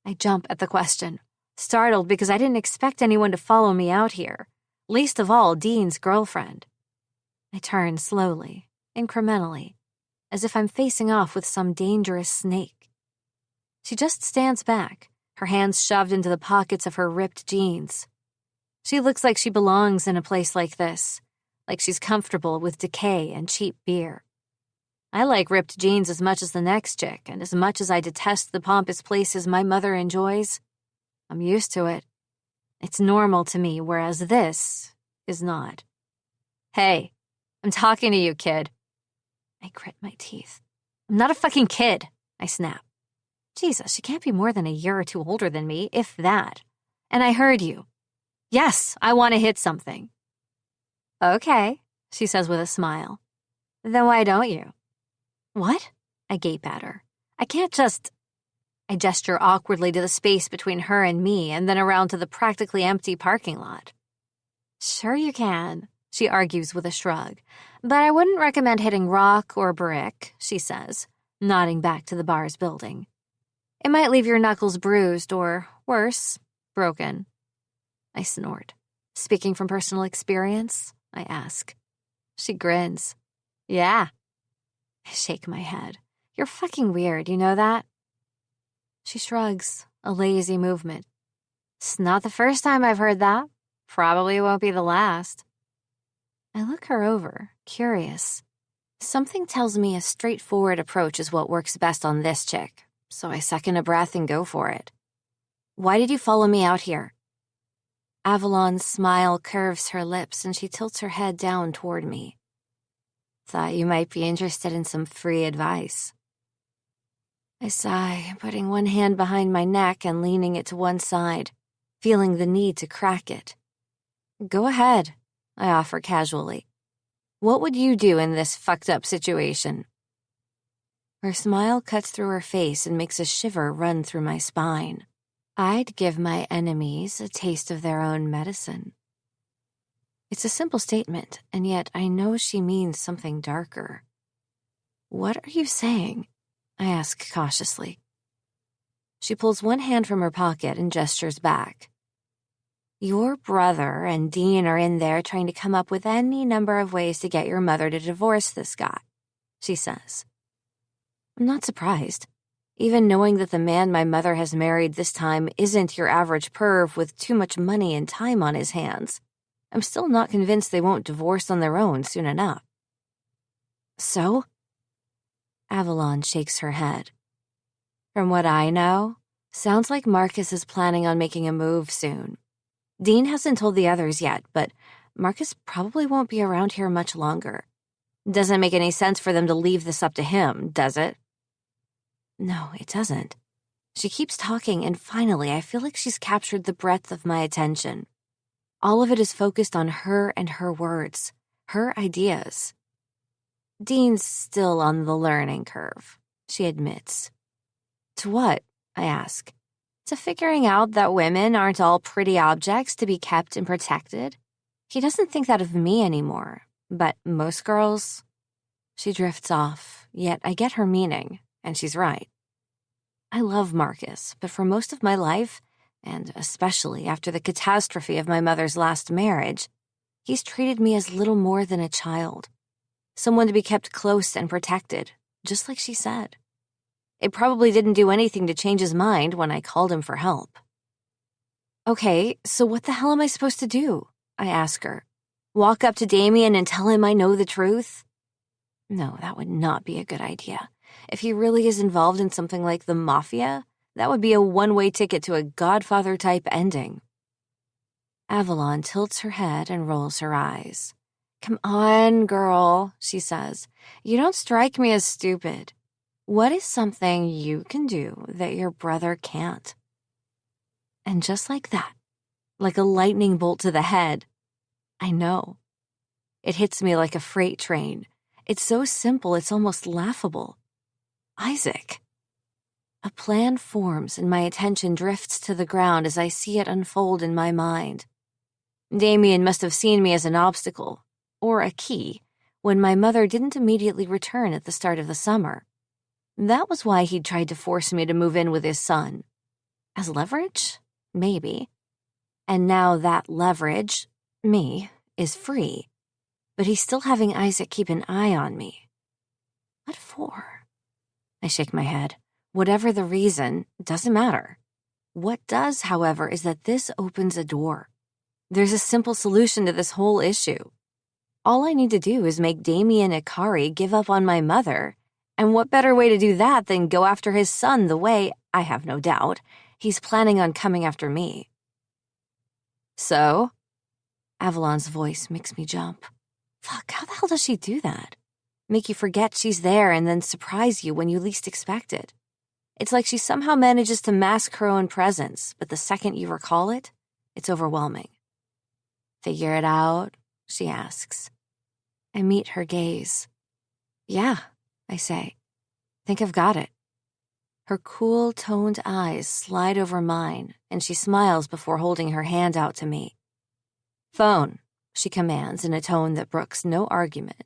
I jump at the question, startled because I didn't expect anyone to follow me out here, least of all Dean's girlfriend. I turn slowly, incrementally, as if I'm facing off with some dangerous snake. She just stands back, her hands shoved into the pockets of her ripped jeans. She looks like she belongs in a place like this, like she's comfortable with decay and cheap beer. I like ripped jeans as much as the next chick, and as much as I detest the pompous places my mother enjoys, I'm used to it. It's normal to me, whereas this is not. Hey, I'm talking to you, kid. I grit my teeth. I'm not a fucking kid, I snap. Jesus, she can't be more than a year or two older than me, if that. And I heard you. Yes, I want to hit something. Okay, she says with a smile. Then why don't you? What? I gape at her. I can't just... I gesture awkwardly to the space between her and me and then around to the practically empty parking lot. Sure you can, she argues with a shrug. But I wouldn't recommend hitting rock or brick, she says, nodding back to the bar's building. It might leave your knuckles bruised or, worse, broken. I snort. Speaking from personal experience? I ask. She grins. Yeah. I shake my head. You're fucking weird, you know that? She shrugs, a lazy movement. It's not the first time I've heard that. Probably won't be the last. I look her over, curious. Something tells me a straightforward approach is what works best on this chick, so I second a breath and go for it. Why did you follow me out here? Avalon's smile curves her lips and she tilts her head down toward me. Thought you might be interested in some free advice. I sigh, putting one hand behind my neck and leaning it to one side, feeling the need to crack it. Go ahead, I offer casually. What would you do in this fucked up situation? Her smile cuts through her face and makes a shiver run through my spine. I'd give my enemies a taste of their own medicine. It's a simple statement, and yet I know she means something darker. What are you saying? I ask cautiously. She pulls one hand from her pocket and gestures back. Your brother and Dean are in there trying to come up with any number of ways to get your mother to divorce this guy, she says. I'm not surprised. Even knowing that the man my mother has married this time isn't your average perv with too much money and time on his hands, I'm still not convinced they won't divorce on their own soon enough. So? Avalon shakes her head. From what I know, sounds like Marcus is planning on making a move soon. Dean hasn't told the others yet, but Marcus probably won't be around here much longer. Doesn't make any sense for them to leave this up to him, does it? No, it doesn't. She keeps talking, and finally I feel like she's captured the breadth of my attention. All of it is focused on her and her words, her ideas. Dean's still on the learning curve, she admits. To what? I ask. To figuring out that women aren't all pretty objects to be kept and protected. He doesn't think that of me anymore, but most girls... She drifts off, yet I get her meaning, and she's right. I love Marcus, but for most of my life, and especially after the catastrophe of my mother's last marriage, he's treated me as little more than a child. Someone to be kept close and protected, just like she said. It probably didn't do anything to change his mind when I called him for help. Okay, so what the hell am I supposed to do? I ask her. Walk up to Damien and tell him I know the truth? No, that would not be a good idea. If he really is involved in something like the mafia, that would be a one-way ticket to a Godfather-type ending. Avalon tilts her head and rolls her eyes. Come on, girl, she says. You don't strike me as stupid. What is something you can do that your brother can't? And just like that, like a lightning bolt to the head, I know. It hits me like a freight train. It's so simple, it's almost laughable. Isaac. A plan forms and my attention drifts to the ground as I see it unfold in my mind. Damien must have seen me as an obstacle, or a key, when my mother didn't immediately return at the start of the summer. That was why he'd tried to force me to move in with his son. As leverage? Maybe. And now that leverage, me, is free. But he's still having Isaac keep an eye on me. What for? I shake my head. Whatever the reason, doesn't matter. What does, however, is that this opens a door. There's a simple solution to this whole issue. All I need to do is make Damien Ikari give up on my mother, and what better way to do that than go after his son the way, I have no doubt, he's planning on coming after me. So? Avalon's voice makes me jump. Fuck, how the hell does she do that? Make you forget she's there and then surprise you when you least expect it. It's like she somehow manages to mask her own presence, but the second you recall it, it's overwhelming. Figure it out? She asks. I meet her gaze. Yeah, I say. Think I've got it. Her cool, toned eyes slide over mine, and she smiles before holding her hand out to me. Phone, she commands in a tone that brooks no argument.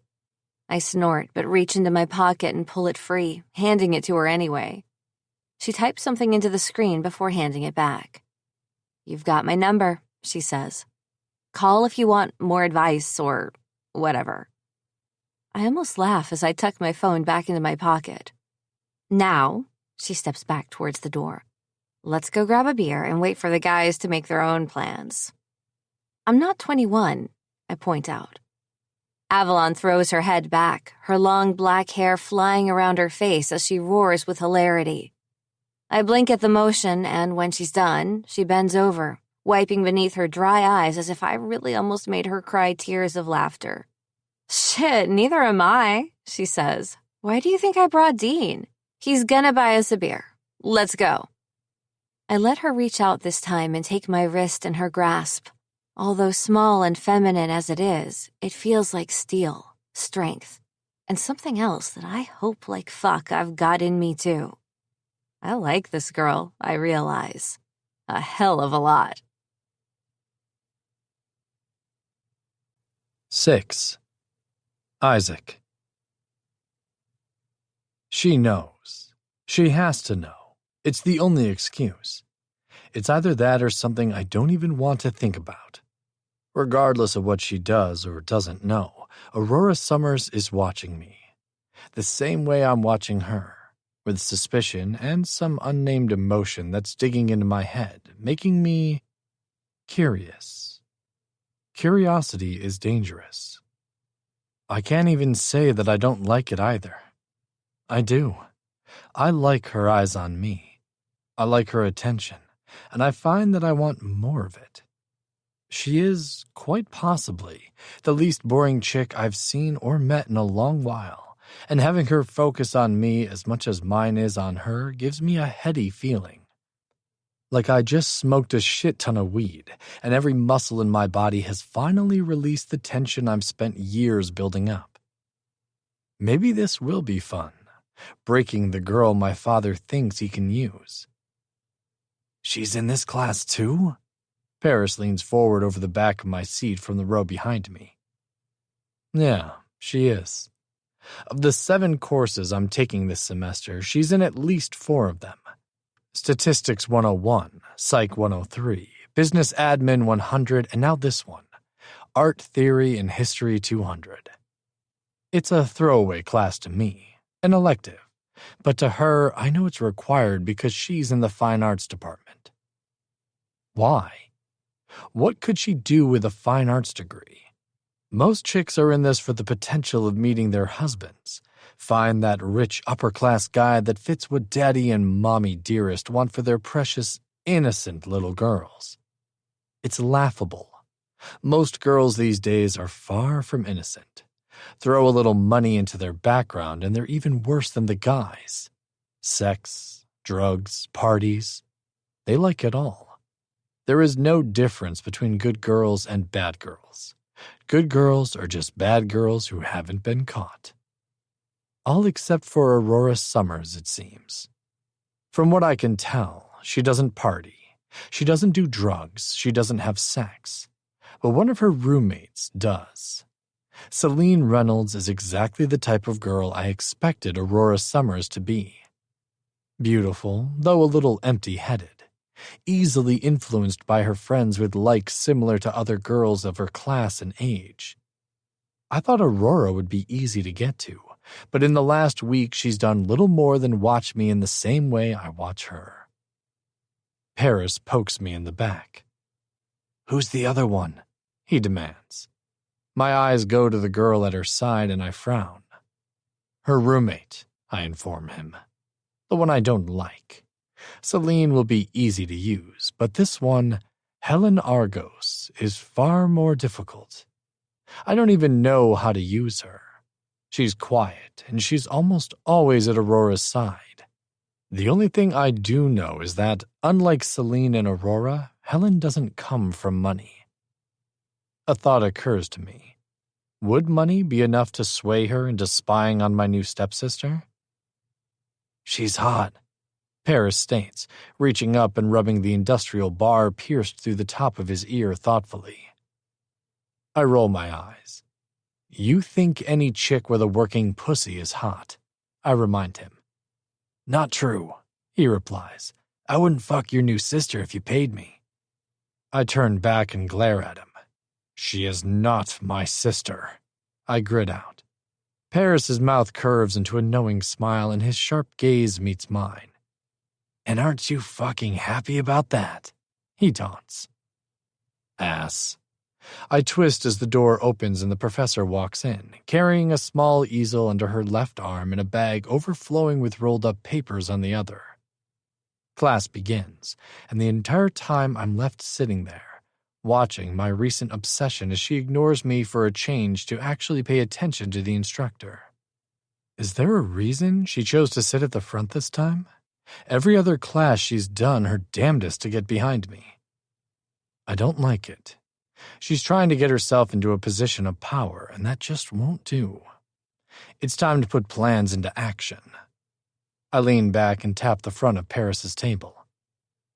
I snort, but reach into my pocket and pull it free, handing it to her anyway. She types something into the screen before handing it back. You've got my number, she says. Call if you want more advice or whatever. I almost laugh as I tuck my phone back into my pocket. Now, she steps back towards the door. Let's go grab a beer and wait for the guys to make their own plans. I'm not 21, I point out. Avalon throws her head back, her long black hair flying around her face as she roars with hilarity. I blink at the motion, and when she's done, she bends over, wiping beneath her dry eyes as if I really almost made her cry tears of laughter. Shit, neither am I, she says. Why do you think I brought Dean? He's gonna buy us a beer. Let's go. I let her reach out this time and take my wrist in her grasp. Although small and feminine as it is, it feels like steel, strength, and something else that I hope like fuck I've got in me too. I like this girl, I realize. A hell of a lot. 6. Isaac. She knows. She has to know. It's the only excuse. It's either that or something I don't even want to think about. Regardless of what she does or doesn't know, Aurora Summers is watching me. The same way I'm watching her, with suspicion and some unnamed emotion that's digging into my head, making me curious. Curiosity is dangerous. I can't even say that I don't like it either. I do. I like her eyes on me. I like her attention, and I find that I want more of it. She is, quite possibly, the least boring chick I've seen or met in a long while, and having her focus on me as much as mine is on her gives me a heady feeling. Like I just smoked a shit ton of weed, and every muscle in my body has finally released the tension I've spent years building up. Maybe this will be fun, breaking the girl my father thinks he can use. She's in this class too? Paris leans forward over the back of my seat from the row behind me. Yeah, she is. Of the 7 courses I'm taking this semester, she's in at least 4 of them. Statistics 101, Psych 103, Business Admin 100, and now this one, Art Theory and History 200. It's a throwaway class to me, an elective, but to her, I know it's required because she's in the fine arts department. Why? What could she do with a fine arts degree? Most chicks are in this for the potential of meeting their husbands. Find that rich upper-class guy that fits what daddy and mommy dearest want for their precious, innocent little girls. It's laughable. Most girls these days are far from innocent. Throw a little money into their background and they're even worse than the guys. Sex, drugs, parties. They like it all. There is no difference between good girls and bad girls. Good girls are just bad girls who haven't been caught. All except for Aurora Summers, it seems. From what I can tell, she doesn't party. She doesn't do drugs. She doesn't have sex. But one of her roommates does. Celine Reynolds is exactly the type of girl I expected Aurora Summers to be. Beautiful, though a little empty-headed. Easily influenced by her friends with likes similar to other girls of her class and age. I thought Aurora would be easy to get to, but in the last week she's done little more than watch me in the same way I watch her. Paris pokes me in the back. "Who's the other one?" he demands. My eyes go to the girl at her side and I frown. Her roommate, I inform him. The one I don't like. Celine will be easy to use, but this one, Helen Argos, is far more difficult. I don't even know how to use her. She's quiet, and she's almost always at Aurora's side. The only thing I do know is that, unlike Celine and Aurora, Helen doesn't come from money. A thought occurs to me. Would money be enough to sway her into spying on my new stepsister? "She's hot," Paris states, reaching up and rubbing the industrial bar pierced through the top of his ear thoughtfully. I roll my eyes. "You think any chick with a working pussy is hot," I remind him. "Not true," he replies. "I wouldn't fuck your new sister if you paid me." I turn back and glare at him. "She is not my sister," I grit out. Paris's mouth curves into a knowing smile and his sharp gaze meets mine. "And aren't you fucking happy about that?" he taunts. Ass. I twist as the door opens and the professor walks in, carrying a small easel under her left arm and a bag overflowing with rolled-up papers on the other. Class begins, and the entire time I'm left sitting there, watching my recent obsession as she ignores me for a change to actually pay attention to the instructor. Is there a reason she chose to sit at the front this time? Every other class she's done her damnedest to get behind me. I don't like it. She's trying to get herself into a position of power, and that just won't do. It's time to put plans into action. I lean back and tap the front of Paris's table.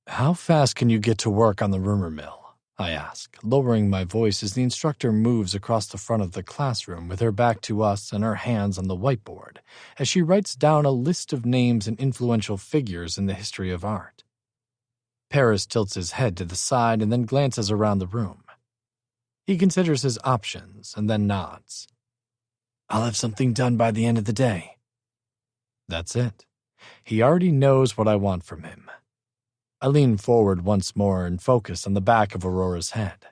"How fast can you get to work on the rumor mill?" I ask, lowering my voice as the instructor moves across the front of the classroom with her back to us and her hands on the whiteboard, as she writes down a list of names and influential figures in the history of art. Paris tilts his head to the side and then glances around the room. He considers his options and then nods. "I'll have something done by the end of the day." That's it. He already knows what I want from him. I lean forward once more and focus on the back of Aurora's head.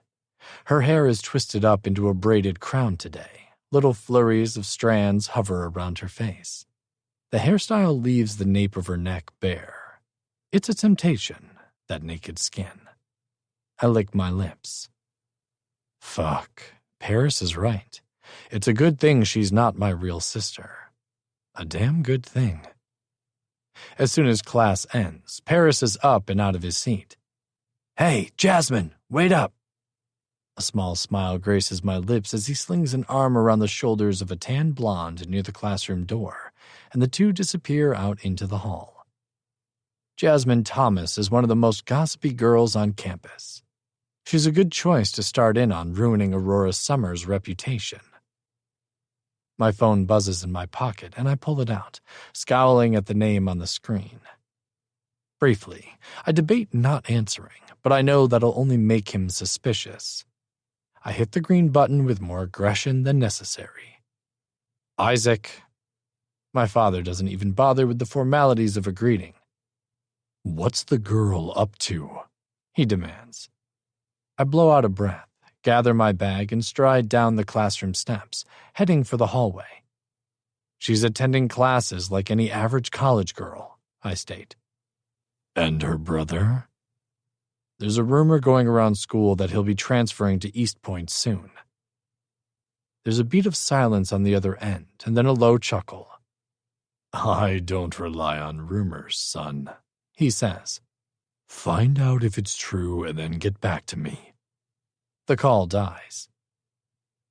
Her hair is twisted up into a braided crown today. Little flurries of strands hover around her face. The hairstyle leaves the nape of her neck bare. It's a temptation, that naked skin. I lick my lips. Fuck, Paris is right. It's a good thing she's not my real sister. A damn good thing. As soon as class ends, Paris is up and out of his seat. Hey, Jasmine, wait up! A small smile graces my lips as he slings an arm around the shoulders of a tan blonde near the classroom door, and the two disappear out into the hall. Jasmine Thomas is one of the most gossipy girls on campus. She's a good choice to start in on ruining Aurora Summer's reputation. My phone buzzes in my pocket, and I pull it out, scowling at the name on the screen. Briefly, I debate not answering, but I know that'll only make him suspicious. I hit the green button with more aggression than necessary. Isaac. My father doesn't even bother with the formalities of a greeting. What's the girl up to? He demands. I blow out a breath, gather my bag, and stride down the classroom steps, heading for the hallway. She's attending classes like any average college girl, I state. And her brother? There's a rumor going around school that he'll be transferring to East Point soon. There's a beat of silence on the other end, and then a low chuckle. I don't rely on rumors, son, he says. Find out if it's true and then get back to me. The call dies.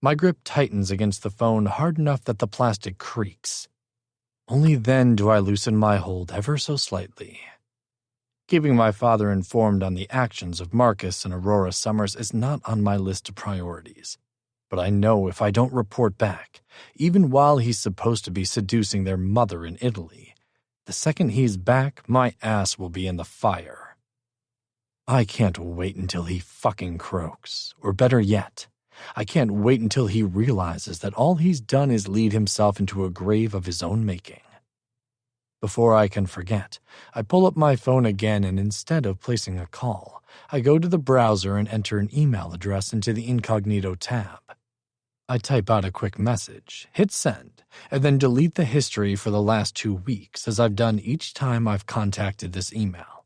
My grip tightens against the phone hard enough that the plastic creaks. Only then do I loosen my hold ever so slightly. Keeping my father informed on the actions of Marcus and Aurora Summers is not on my list of priorities. But I know if I don't report back, even while he's supposed to be seducing their mother in Italy, the second he's back, my ass will be in the fire. I can't wait until he fucking croaks, or better yet, I can't wait until he realizes that all he's done is lead himself into a grave of his own making. Before I can forget, I pull up my phone again, and instead of placing a call, I go to the browser and enter an email address into the incognito tab. I type out a quick message, hit send, and then delete the history for the last 2 weeks as I've done each time I've contacted this email.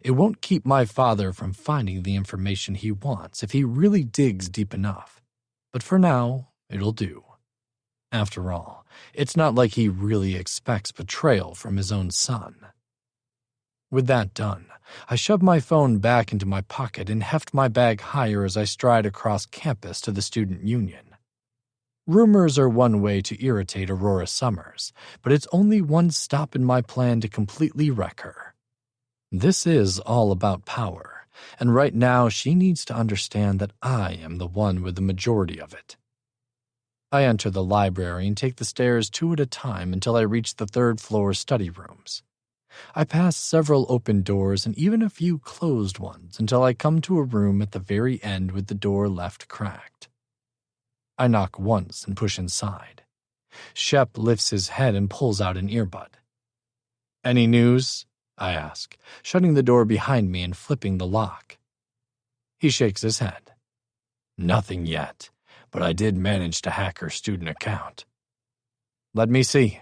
It won't keep my father from finding the information he wants if he really digs deep enough, but for now, it'll do. After all, it's not like he really expects betrayal from his own son. With that done, I shove my phone back into my pocket and heft my bag higher as I stride across campus to the student union. Rumors are one way to irritate Aurora Summers, but it's only one stop in my plan to completely wreck her. This is all about power, and right now she needs to understand that I am the one with the majority of it. I enter the library and take the stairs 2 at a time until I reach the 3rd floor study rooms. I pass several open doors and even a few closed ones until I come to a room at the very end with the door left cracked. I knock once and push inside. Shep lifts his head and pulls out an earbud. Any news? I ask, shutting the door behind me and flipping the lock. He shakes his head. Nothing yet, but I did manage to hack her student account. Let me see.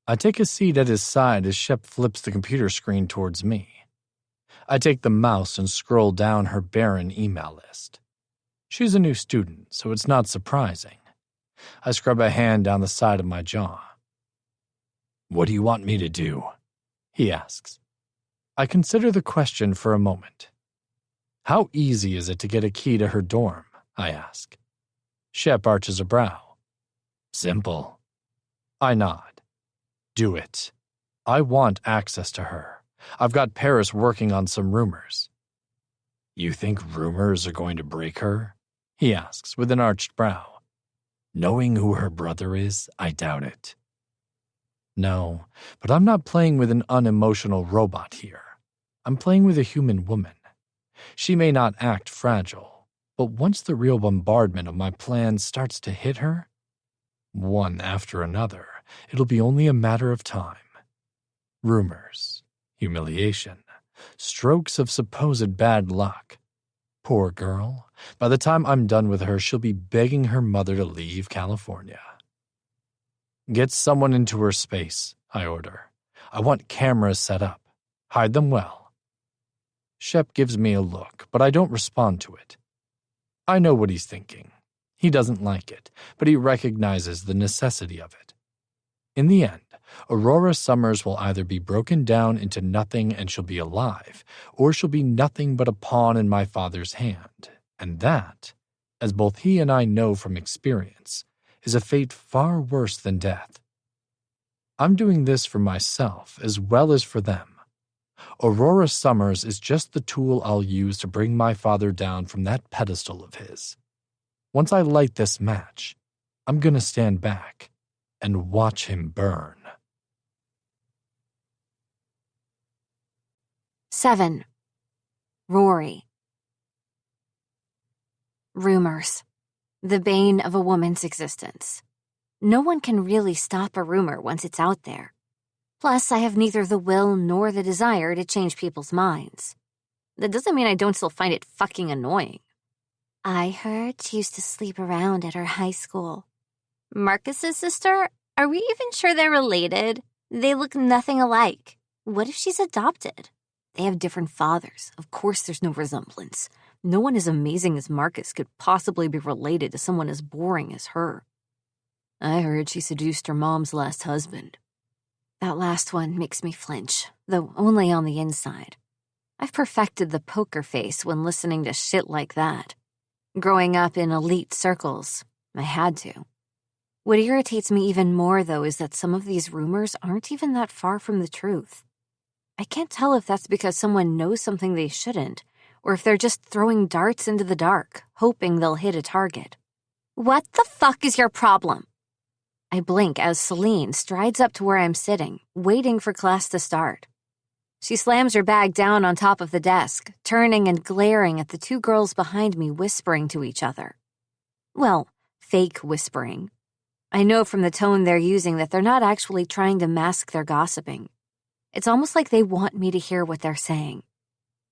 I take a seat at his side as Shep flips the computer screen towards me. I take the mouse and scroll down her barren email list. She's a new student, so it's not surprising. I scrub a hand down the side of my jaw. What do you want me to do? He asks. I consider the question for a moment. How easy is it to get a key to her dorm? I ask. Shep arches a brow. Simple. I nod. Do it. I want access to her. I've got Paris working on some rumors. You think rumors are going to break her? He asks with an arched brow. Knowing who her brother is, I doubt it. No, but I'm not playing with an unemotional robot here. I'm playing with a human woman. She may not act fragile, but once the real bombardment of my plans starts to hit her, one after another, it'll be only a matter of time. Rumors, humiliation, strokes of supposed bad luck. Poor girl. By the time I'm done with her, she'll be begging her mother to leave California. Get someone into her space, I order. I want cameras set up. Hide them well. Shep gives me a look, but I don't respond to it. I know what he's thinking. He doesn't like it, but he recognizes the necessity of it. In the end, Aurora Summers will either be broken down into nothing and she'll be alive, or she'll be nothing but a pawn in my father's hand. And that, as both he and I know from experience, is a fate far worse than death. I'm doing this for myself as well as for them. Aurora Summers is just the tool I'll use to bring my father down from that pedestal of his. Once I light this match, I'm gonna stand back and watch him burn. 7. Rory. Rumors. The bane of a woman's existence. No one can really stop a rumor once it's out there. Plus, I have neither the will nor the desire to change people's minds. That doesn't mean I don't still find it fucking annoying. I heard she used to sleep around at her high school. Marcus's sister? Are we even sure they're related? They look nothing alike. What if she's adopted? They have different fathers. Of course there's no resemblance. No one as amazing as Marcus could possibly be related to someone as boring as her. I heard she seduced her mom's last husband. That last one makes me flinch, though only on the inside. I've perfected the poker face when listening to shit like that. Growing up in elite circles, I had to. What irritates me even more, though, is that some of these rumors aren't even that far from the truth. I can't tell if that's because someone knows something they shouldn't, or if they're just throwing darts into the dark, hoping they'll hit a target. What the fuck is your problem? I blink as Celine strides up to where I'm sitting, waiting for class to start. She slams her bag down on top of the desk, turning and glaring at the two girls behind me whispering to each other. Well, fake whispering. I know from the tone they're using that they're not actually trying to mask their gossiping. It's almost like they want me to hear what they're saying.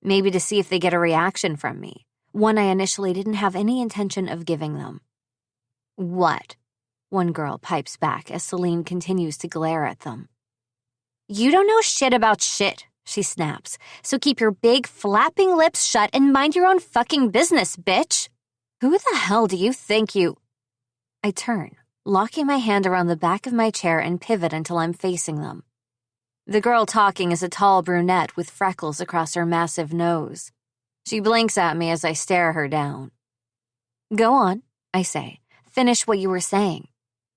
Maybe to see if they get a reaction from me, one I initially didn't have any intention of giving them. What? One girl pipes back as Celine continues to glare at them. You don't know shit about shit, she snaps, so keep your big flapping lips shut and mind your own fucking business, bitch. Who the hell do you think you... I turn, locking my hand around the back of my chair and pivot until I'm facing them. The girl talking is a tall brunette with freckles across her massive nose. She blinks at me as I stare her down. Go on, I say. Finish what you were saying.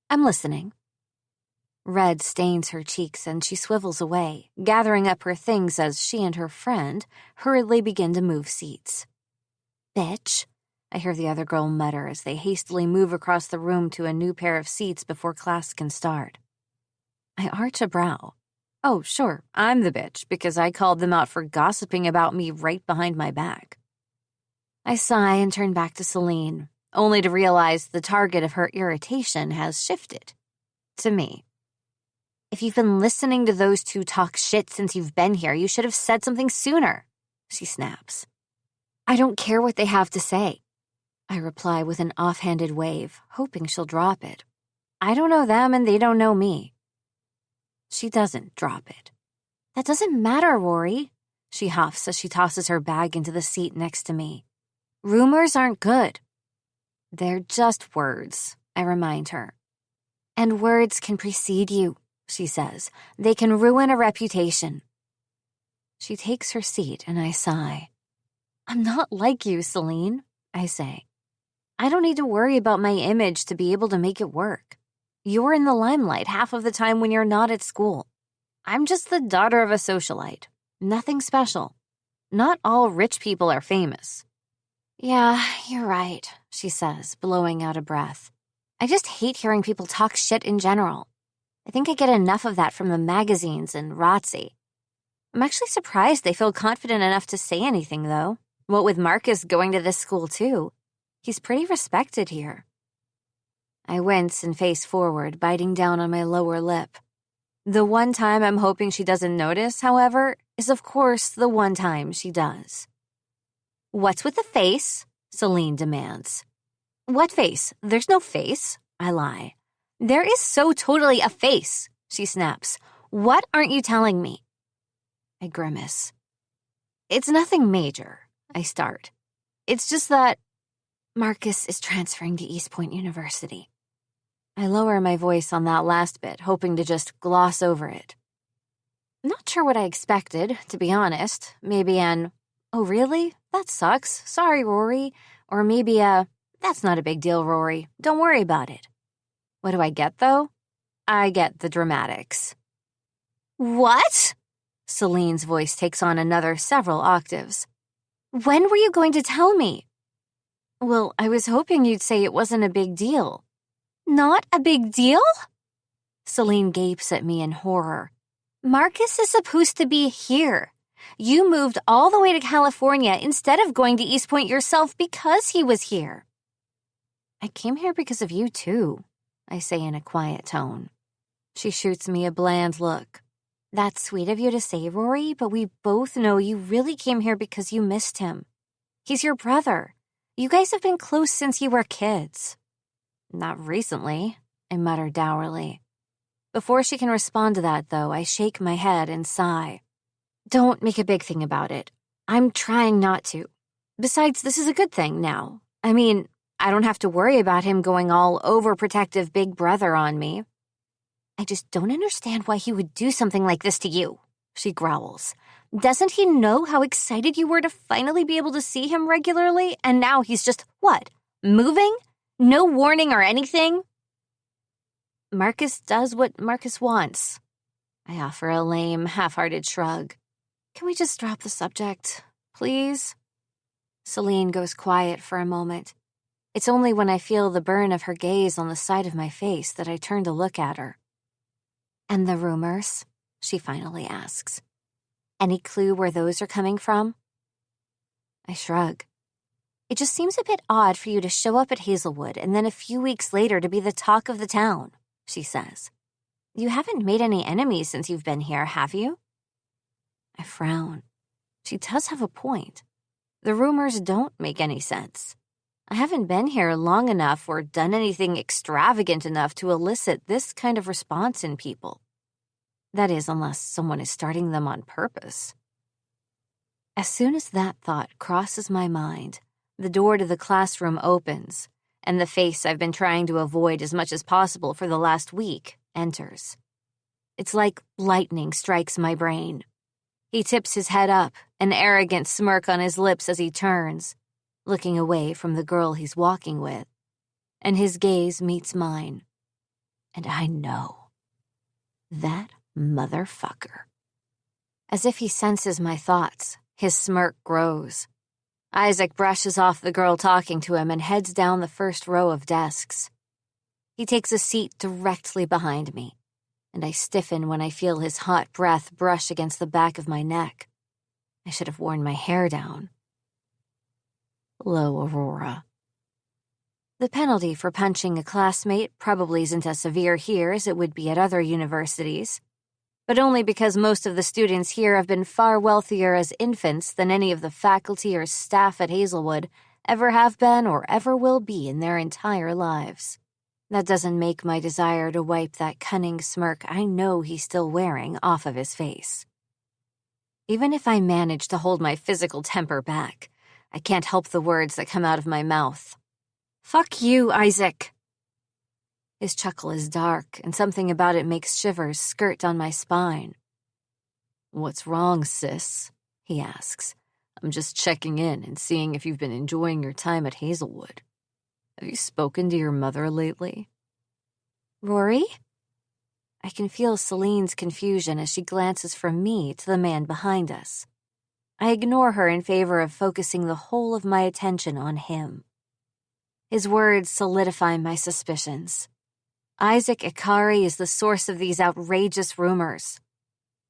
I'm listening. Red stains her cheeks and she swivels away, gathering up her things as she and her friend hurriedly begin to move seats. Bitch, I hear the other girl mutter as they hastily move across the room to a new pair of seats before class can start. I arch a brow. Oh, sure, I'm the bitch because I called them out for gossiping about me right behind my back. I sigh and turn back to Celine, only to realize the target of her irritation has shifted. To me. If you've been listening to those two talk shit since you've been here, you should have said something sooner, she snaps. I don't care what they have to say, I reply with an offhanded wave, hoping she'll drop it. I don't know them and they don't know me. She doesn't drop it. That doesn't matter, Rory, she huffs as she tosses her bag into the seat next to me. Rumors aren't good. They're just words, I remind her. And words can precede you, she says. They can ruin a reputation. She takes her seat and I sigh. I'm not like you, Celine, I say. I don't need to worry about my image to be able to make it work. You're in the limelight half of the time when you're not at school. I'm just the daughter of a socialite. Nothing special. Not all rich people are famous. Yeah, you're right, she says, blowing out a breath. I just hate hearing people talk shit in general. I think I get enough of that from the magazines and ROTC. I'm actually surprised they feel confident enough to say anything, though. What with Marcus going to this school, too. He's pretty respected here. I wince and face forward, biting down on my lower lip. The one time I'm hoping she doesn't notice, however, is of course the one time she does. What's with the face? Celine demands. What face? There's no face, I lie. There is so totally a face, she snaps. What aren't you telling me? I grimace. It's nothing major, I start. It's just that Marcus is transferring to East Point University. I lower my voice on that last bit, hoping to just gloss over it. Not sure what I expected, to be honest. Maybe an, "Oh, really? That sucks. Sorry, Rory." Or maybe a, "That's not a big deal, Rory. Don't worry about it." What do I get, though? I get the dramatics. "What?" Celine's voice takes on another several octaves. "When were you going to tell me?" "Well, I was hoping you'd say it wasn't a big deal." "Not a big deal?" Celine gapes at me in horror. "Marcus is supposed to be here. You moved all the way to California instead of going to East Point yourself because he was here." "I came here because of you, too," I say in a quiet tone. She shoots me a bland look. "That's sweet of you to say, Rory, but we both know you really came here because you missed him. He's your brother. You guys have been close since you were kids." "Not recently," I mutter dourly. Before she can respond to that, though, I shake my head and sigh. "Don't make a big thing about it. I'm trying not to. Besides, this is a good thing now. I mean, I don't have to worry about him going all overprotective big brother on me." "I just don't understand why he would do something like this to you," she growls. "Doesn't he know how excited you were to finally be able to see him regularly, and now he's just, what, moving? No warning or anything?" "Marcus does what Marcus wants." I offer a lame, half-hearted shrug. "Can we just drop the subject, please?" Celine goes quiet for a moment. It's only when I feel the burn of her gaze on the side of my face that I turn to look at her. "And the rumors?" she finally asks. "Any clue where those are coming from?" I shrug. "It just seems a bit odd for you to show up at Hazelwood and then a few weeks later to be the talk of the town," she says. "You haven't made any enemies since you've been here, have you?" I frown. She does have a point. The rumors don't make any sense. I haven't been here long enough or done anything extravagant enough to elicit this kind of response in people. That is, unless someone is starting them on purpose. As soon as that thought crosses my mind, the door to the classroom opens, and the face I've been trying to avoid as much as possible for the last week enters. It's like lightning strikes my brain. He tips his head up, an arrogant smirk on his lips as he turns, looking away from the girl he's walking with, and his gaze meets mine. And I know. That motherfucker. As if he senses my thoughts, his smirk grows. Isaac brushes off the girl talking to him and heads down the first row of desks. He takes a seat directly behind me, and I stiffen when I feel his hot breath brush against the back of my neck. I should have worn my hair down. "Hello, Aurora." The penalty for punching a classmate probably isn't as severe here as it would be at other universities, but only because most of the students here have been far wealthier as infants than any of the faculty or staff at Hazelwood ever have been or ever will be in their entire lives. That doesn't make my desire to wipe that cunning smirk I know he's still wearing off of his face. Even if I manage to hold my physical temper back, I can't help the words that come out of my mouth. "Fuck you, Isaac." His chuckle is dark, and something about it makes shivers skirt down my spine. "What's wrong, sis?" he asks. "I'm just checking in and seeing if you've been enjoying your time at Hazelwood. Have you spoken to your mother lately?" "Rory?" I can feel Celine's confusion as she glances from me to the man behind us. I ignore her in favor of focusing the whole of my attention on him. His words solidify my suspicions. Isaac Ikari is the source of these outrageous rumors.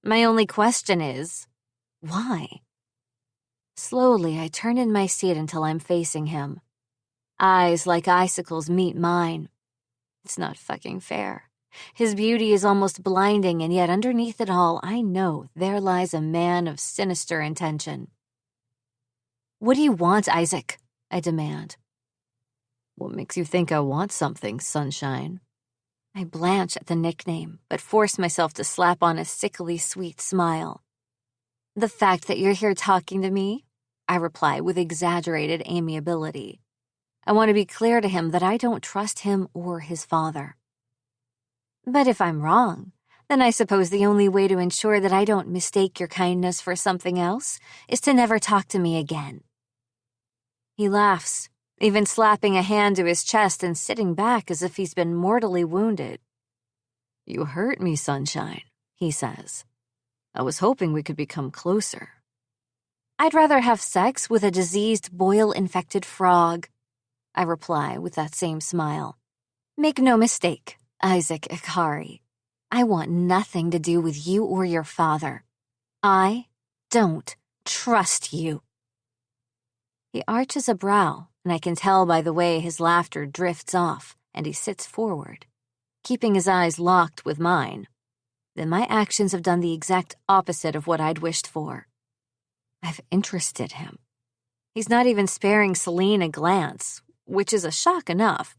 My only question is, why? Slowly, I turn in my seat until I'm facing him. Eyes like icicles meet mine. It's not fucking fair. His beauty is almost blinding, and yet underneath it all, I know there lies a man of sinister intention. "What do you want, Isaac?" I demand. "What makes you think I want something, sunshine?" I blanch at the nickname, but force myself to slap on a sickly sweet smile. "The fact that you're here talking to me," I reply with exaggerated amiability. I want to be clear to him that I don't trust him or his father. But if I'm wrong, then I suppose the only way to ensure that I don't mistake your kindness for something else is to never talk to me again. He laughs, even slapping a hand to his chest and sitting back as if he's been mortally wounded. You hurt me, sunshine, he says. I was hoping we could become closer. I'd rather have sex with a diseased, boil-infected frog, I reply with that same smile. Make no mistake, Isaac Ikari. I want nothing to do with you or your father. I don't trust you. He arches a brow, and I can tell by the way his laughter drifts off, and he sits forward, keeping his eyes locked with mine. Then my actions have done the exact opposite of what I'd wished for. I've interested him. He's not even sparing Celine a glance, which is a shock enough.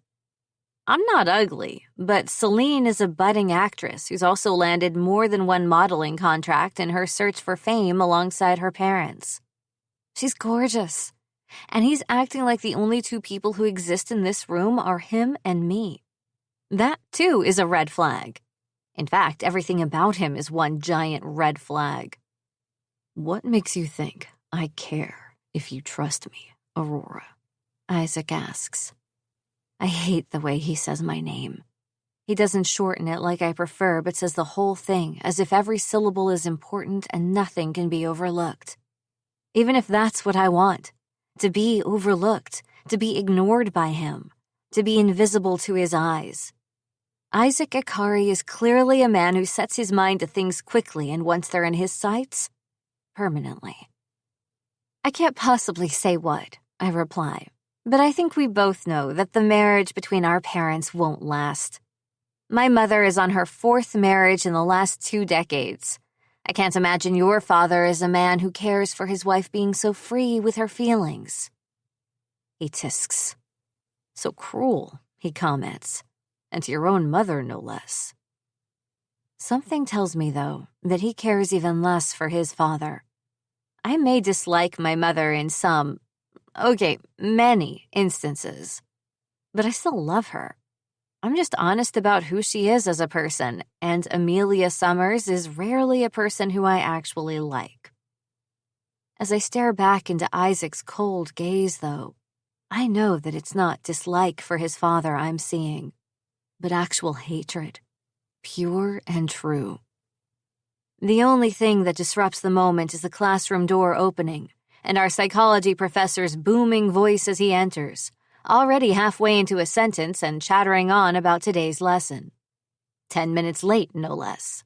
I'm not ugly, but Celine is a budding actress who's also landed more than one modeling contract in her search for fame alongside her parents. She's gorgeous, and he's acting like the only two people who exist in this room are him and me. That, too, is a red flag. In fact, everything about him is one giant red flag. What makes you think I care if you trust me, Aurora? Isaac asks. I hate the way he says my name. He doesn't shorten it like I prefer, but says the whole thing as if every syllable is important and nothing can be overlooked. Even if that's what I want, to be overlooked, to be ignored by him, to be invisible to his eyes. Isaac Ikari is clearly a man who sets his mind to things quickly and once they're in his sights, permanently. I can't possibly say what, I reply, but I think we both know that the marriage between our parents won't last. My mother is on her 4th marriage in the last 2 decades. I can't imagine your father is a man who cares for his wife being so free with her feelings. He tisks. So cruel, he comments, and to your own mother, no less. Something tells me, though, that he cares even less for his father. I may dislike my mother in many instances, but I still love her. I'm just honest about who she is as a person, and Amelia Summers is rarely a person who I actually like. As I stare back into Isaac's cold gaze, though, I know that it's not dislike for his father I'm seeing, but actual hatred, pure and true. The only thing that disrupts the moment is the classroom door opening, and our psychology professor's booming voice as he enters, already halfway into a sentence and chattering on about today's lesson. 10 minutes late, no less.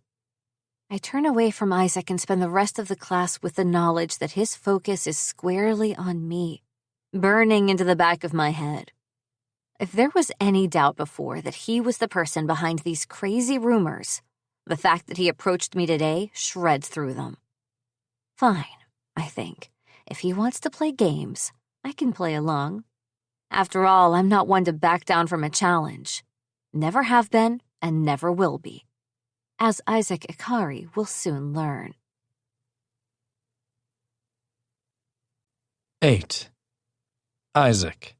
I turn away from Isaac and spend the rest of the class with the knowledge that his focus is squarely on me, burning into the back of my head. If there was any doubt before that he was the person behind these crazy rumors, the fact that he approached me today shreds through them. Fine, I think. If he wants to play games, I can play along. After all, I'm not one to back down from a challenge. Never have been and never will be. As Isaac Ikari will soon learn. 8. Isaac.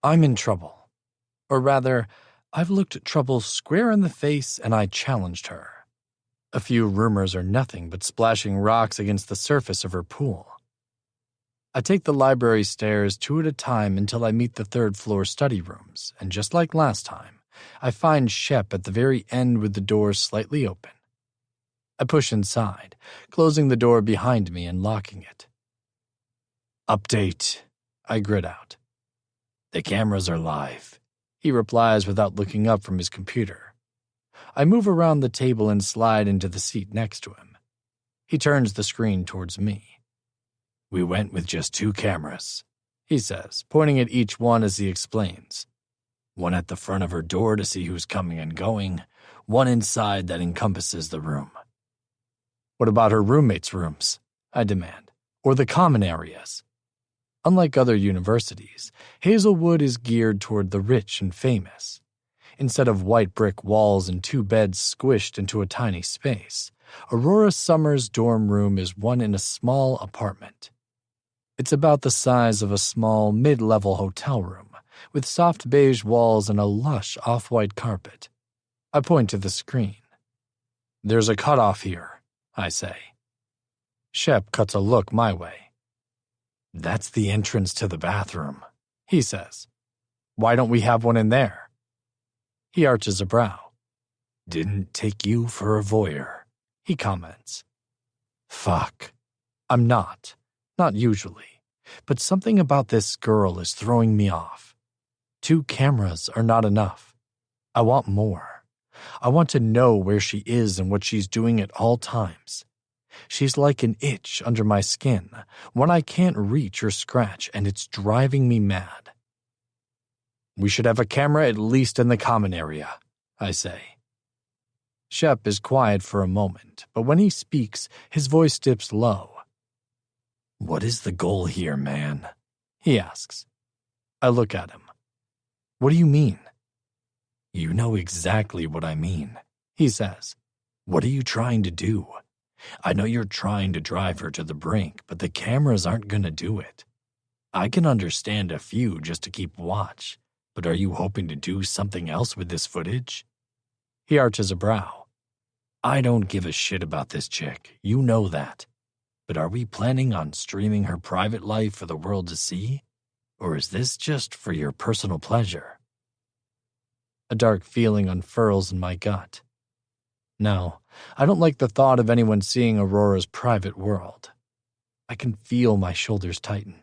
I'm in trouble. Or rather, I've looked trouble square in the face and I challenged her. A few rumors are nothing but splashing rocks against the surface of her pool. I take the library stairs 2 at a time until I meet the 3rd-floor study rooms, and just like last time, I find Shep at the very end with the door slightly open. I push inside, closing the door behind me and locking it. Update, I grit out. The cameras are live, he replies without looking up from his computer. I move around the table and slide into the seat next to him. He turns the screen towards me. We went with just 2 cameras, he says, pointing at each one as he explains. One at the front of her door to see who's coming and going, one inside that encompasses the room. What about her roommates' rooms? I demand. Or the common areas? Unlike other universities, Hazelwood is geared toward the rich and famous. Instead of white brick walls and 2 beds squished into a tiny space, Aurora Summers' dorm room is one in a small apartment. It's about the size of a small, mid-level hotel room, with soft beige walls and a lush off-white carpet. I point to the screen. "There's a cutoff here," I say. Shep cuts a look my way. "That's the entrance to the bathroom," he says. "Why don't we have one in there?" He arches a brow. "Didn't take you for a voyeur," he comments. Fuck. I'm not usually, but something about this girl is throwing me off. 2 cameras are not enough. I want more. I want to know where she is and what she's doing at all times. She's like an itch under my skin, one I can't reach or scratch, and it's driving me mad. "We should have a camera at least in the common area," I say. Shep is quiet for a moment, but when he speaks, his voice dips low. "What is the goal here, man?" he asks. I look at him. "What do you mean?" "You know exactly what I mean," he says. "What are you trying to do? I know you're trying to drive her to the brink, but the cameras aren't going to do it. I can understand a few just to keep watch, but are you hoping to do something else with this footage?" He arches a brow. "I don't give a shit about this chick, you know that. But are we planning on streaming her private life for the world to see? Or is this just for your personal pleasure?" A dark feeling unfurls in my gut. No, I don't like the thought of anyone seeing Aurora's private world. I can feel my shoulders tighten.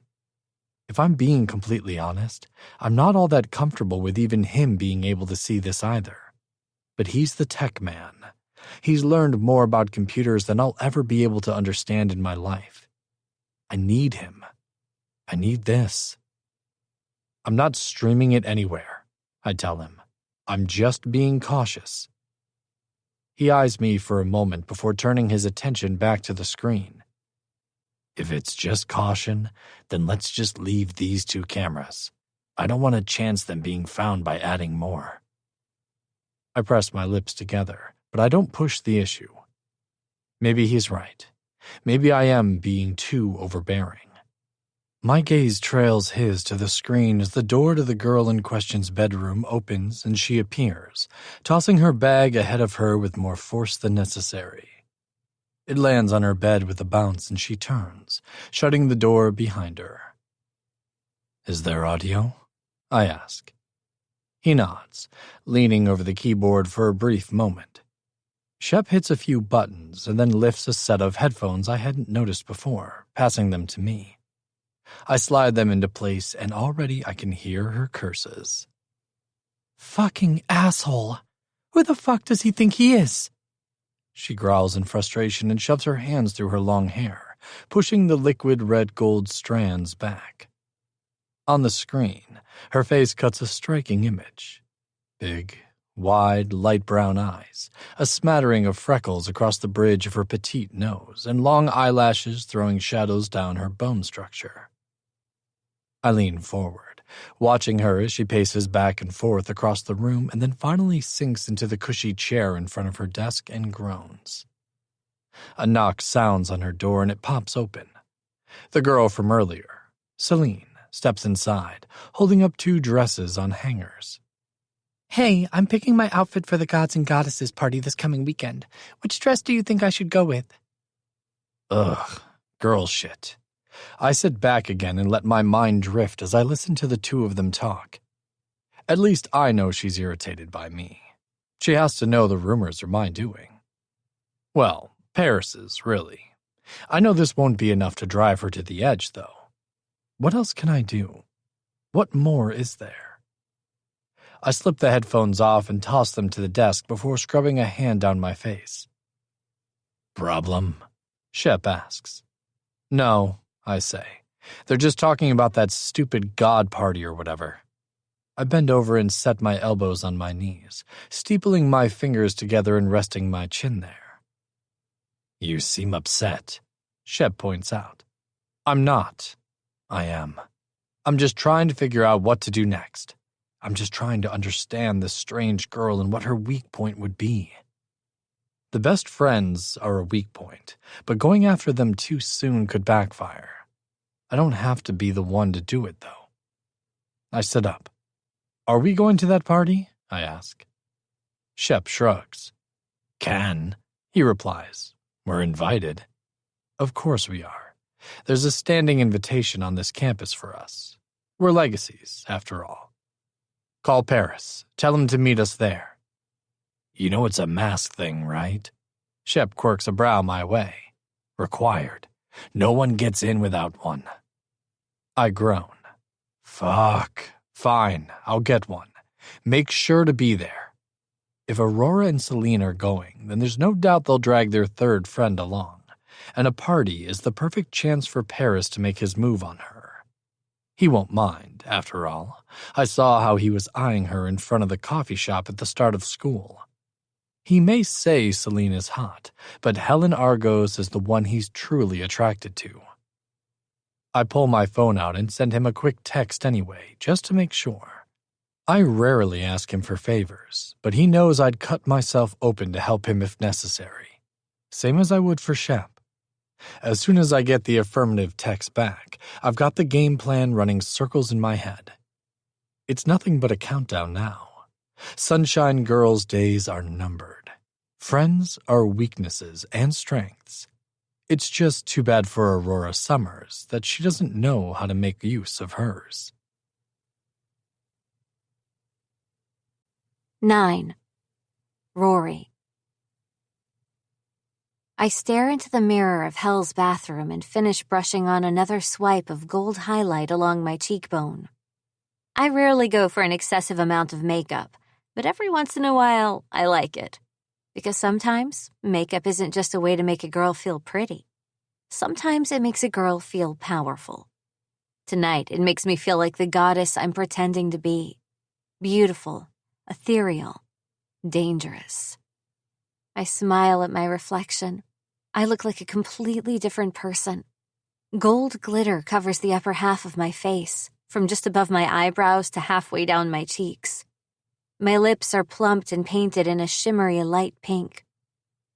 If I'm being completely honest, I'm not all that comfortable with even him being able to see this either. But he's the tech man. He's learned more about computers than I'll ever be able to understand in my life. I need him. I need this. "I'm not streaming it anywhere," I tell him. "I'm just being cautious." He eyes me for a moment before turning his attention back to the screen. "If it's just caution, then let's just leave these 2 cameras. I don't want to chance them being found by adding more." I press my lips together, but I don't push the issue. Maybe he's right. Maybe I am being too overbearing. My gaze trails his to the screen as the door to the girl in question's bedroom opens and she appears, tossing her bag ahead of her with more force than necessary. It lands on her bed with a bounce and she turns, shutting the door behind her. "Is there audio?" I ask. He nods, leaning over the keyboard for a brief moment. Shep hits a few buttons and then lifts a set of headphones I hadn't noticed before, passing them to me. I slide them into place and already I can hear her curses. "Fucking asshole! Who the fuck does he think he is?" She growls in frustration and shoves her hands through her long hair, pushing the liquid red gold strands back. On the screen, her face cuts a striking image. Big, wide, light brown eyes, a smattering of freckles across the bridge of her petite nose, and long eyelashes throwing shadows down her bone structure. I lean forward, watching her as she paces back and forth across the room and then finally sinks into the cushy chair in front of her desk and groans. A knock sounds on her door and it pops open. The girl from earlier, Celine, steps inside, holding up 2 dresses on hangers. "Hey, I'm picking my outfit for the Gods and Goddesses party this coming weekend. Which dress do you think I should go with?" Ugh, girl shit. I sit back again and let my mind drift as I listen to the 2 of them talk. At least I know she's irritated by me. She has to know the rumors are my doing. Well, Paris's, really. I know this won't be enough to drive her to the edge, though. What else can I do? What more is there? I slip the headphones off and toss them to the desk before scrubbing a hand down my face. "Problem?" Shep asks. "No," I say. "They're just talking about that stupid god party or whatever." I bend over and set my elbows on my knees, steepling my fingers together and resting my chin there. "You seem upset," Shep points out. "I'm not. I am. I'm just trying to figure out what to do next. I'm just trying to understand this strange girl and what her weak point would be. The best friends are a weak point, but going after them too soon could backfire. I don't have to be the one to do it, though. I sit up. Are we going to that party? I ask. Shep shrugs. Can, he replies. We're invited. Of course we are. There's a standing invitation on this campus for us. We're legacies, after all. Call Paris. Tell him to meet us there. You know it's a mask thing, right? Shep quirks a brow my way. Required. No one gets in without one. I groan. Fuck. Fine, I'll get one. Make sure to be there. If Aurora and Celine are going, then there's no doubt they'll drag their third friend along, and a party is the perfect chance for Paris to make his move on her. He won't mind, after all. I saw how he was eyeing her in front of the coffee shop at the start of school. He may say Celine is hot, but Helen Argos is the one he's truly attracted to. I pull my phone out and send him a quick text anyway, just to make sure. I rarely ask him for favors, but he knows I'd cut myself open to help him if necessary. Same as I would for Shep. As soon as I get the affirmative text back, I've got the game plan running circles in my head. It's nothing but a countdown now. Sunshine Girl's days are numbered. Friends are weaknesses and strengths. It's just too bad for Aurora Summers that she doesn't know how to make use of hers. 9. Rory. I stare into the mirror of Hell's bathroom and finish brushing on another swipe of gold highlight along my cheekbone. I rarely go for an excessive amount of makeup, but every once in a while, I like it. Because sometimes, makeup isn't just a way to make a girl feel pretty. Sometimes it makes a girl feel powerful. Tonight, it makes me feel like the goddess I'm pretending to be. Beautiful, ethereal, dangerous. I smile at my reflection. I look like a completely different person. Gold glitter covers the upper half of my face, from just above my eyebrows to halfway down my cheeks. My lips are plumped and painted in a shimmery light pink.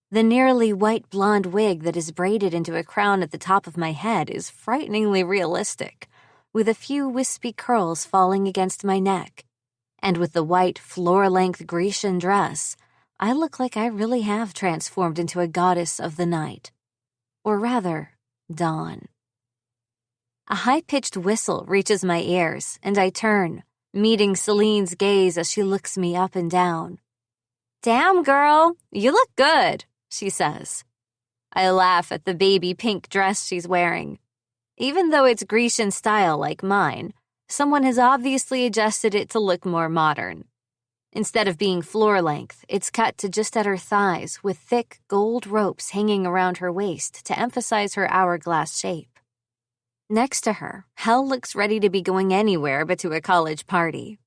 The nearly white blonde wig that is braided into a crown at the top of my head is frighteningly realistic, with a few wispy curls falling against my neck. And with the white, floor-length Grecian dress, I look like I really have transformed into a goddess of the night. Or rather, dawn. A high-pitched whistle reaches my ears, and I turn, meeting Celine's gaze as she looks me up and down. "Damn, girl, you look good," she says. I laugh at the baby pink dress she's wearing. Even though it's Grecian style like mine, someone has obviously adjusted it to look more modern. Instead of being floor-length, it's cut to just at her thighs with thick gold ropes hanging around her waist to emphasize her hourglass shape. Next to her, Hel looks ready to be going anywhere but to a college party.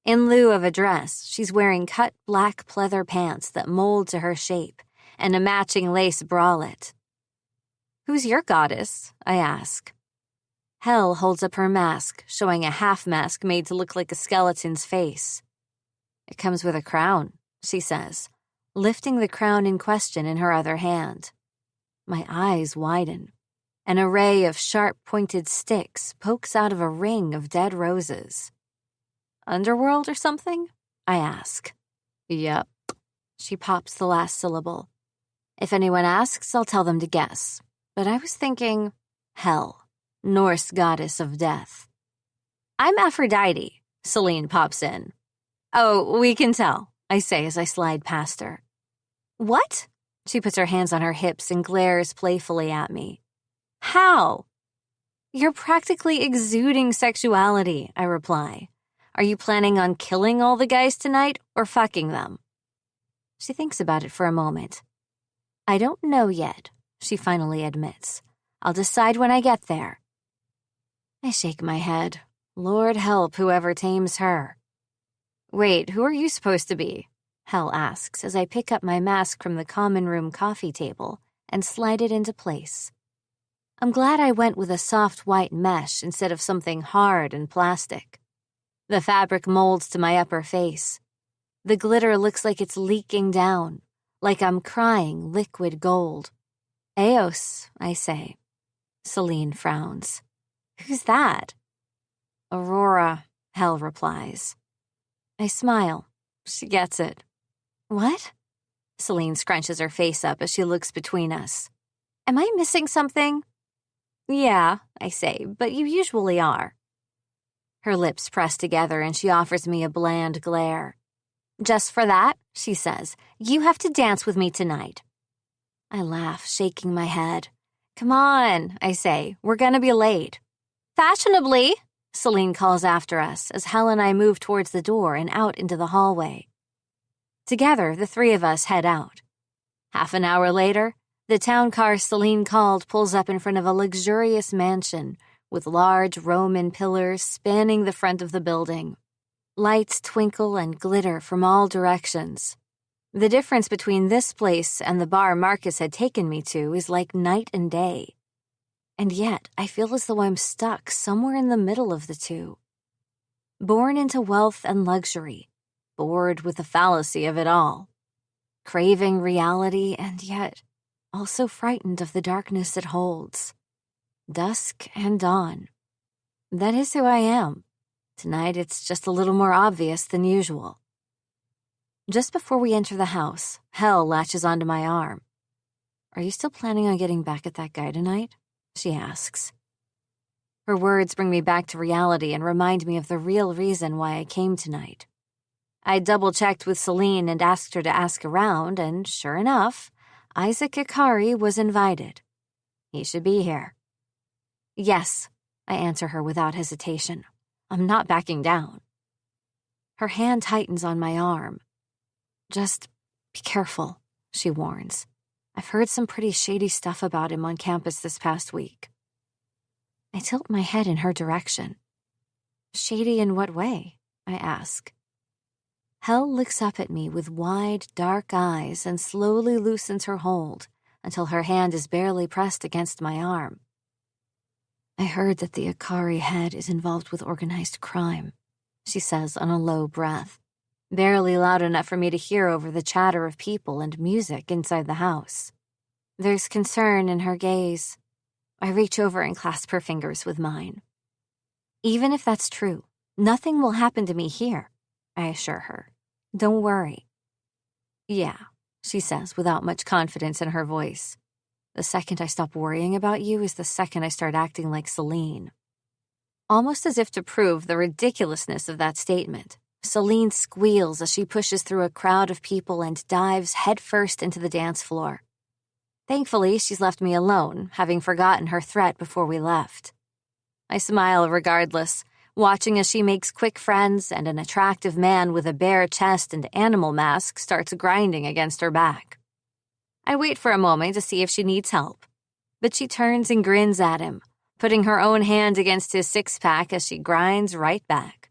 In lieu of a dress, she's wearing cut black pleather pants that mold to her shape and a matching lace bralette. "Who's your goddess?" I ask. Hel holds up her mask, showing a half mask made to look like a skeleton's face. "It comes with a crown," she says, lifting the crown in question in her other hand. My eyes widen. An array of sharp-pointed sticks pokes out of a ring of dead roses. "Underworld or something?" I ask. "Yep." She pops the last syllable. "If anyone asks, I'll tell them to guess. But I was thinking, Hel, Norse goddess of death." "I'm Aphrodite," Celine pops in. "Oh, we can tell," I say as I slide past her. "What?" She puts her hands on her hips and glares playfully at me. "How?" "You're practically exuding sexuality," I reply. "Are you planning on killing all the guys tonight or fucking them?" She thinks about it for a moment. "I don't know yet," she finally admits. "I'll decide when I get there." I shake my head. Lord help whoever tames her. "Wait, who are you supposed to be?" Hel asks as I pick up my mask from the common room coffee table and slide it into place. I'm glad I went with a soft white mesh instead of something hard and plastic. The fabric molds to my upper face. The glitter looks like it's leaking down, like I'm crying liquid gold. "Eos," I say. Celine frowns. Who's that? Aurora, Hel replies. I smile. She gets it. What? Celine scrunches her face up as she looks between us. Am I missing something? Yeah, I say, but you usually are. Her lips press together and she offers me a bland glare. Just for that, she says, you have to dance with me tonight. I laugh, shaking my head. Come on, I say, we're gonna be late. Fashionably, Celine calls after us as Hel and I move towards the door and out into the hallway. Together, the three of us head out. Half an hour later, the town car Celine called pulls up in front of a luxurious mansion with large Roman pillars spanning the front of the building. Lights twinkle and glitter from all directions. The difference between this place and the bar Marcus had taken me to is like night and day. And yet, I feel as though I'm stuck somewhere in the middle of the two. Born into wealth and luxury, bored with the fallacy of it all. Craving reality and yet also frightened of the darkness it holds. Dusk and dawn. That is who I am. Tonight it's just a little more obvious than usual. Just before we enter the house, Hel latches onto my arm. Are you still planning on getting back at that guy tonight? She asks. Her words bring me back to reality and remind me of the real reason why I came tonight. I double-checked with Celine and asked her to ask around, and sure enough, Isaac Ikari was invited. He should be here. Yes, I answer her without hesitation. I'm not backing down. Her hand tightens on my arm. Just be careful, she warns. I've heard some pretty shady stuff about him on campus this past week. I tilt my head in her direction. Shady in what way? I ask. Hel looks up at me with wide, dark eyes and slowly loosens her hold until her hand is barely pressed against my arm. I heard that the Ikari head is involved with organized crime, she says on a low breath, barely loud enough for me to hear over the chatter of people and music inside the house. There's concern in her gaze. I reach over and clasp her fingers with mine. Even if that's true, nothing will happen to me here, I assure her. Don't worry. Yeah, she says without much confidence in her voice. The second I stop worrying about you is the second I start acting like Celine. Almost as if to prove the ridiculousness of that statement, Celine squeals as she pushes through a crowd of people and dives headfirst into the dance floor. Thankfully, she's left me alone, having forgotten her threat before we left. I smile regardless, watching as she makes quick friends and an attractive man with a bare chest and animal mask starts grinding against her back. I wait for a moment to see if she needs help, but she turns and grins at him, putting her own hand against his six-pack as she grinds right back.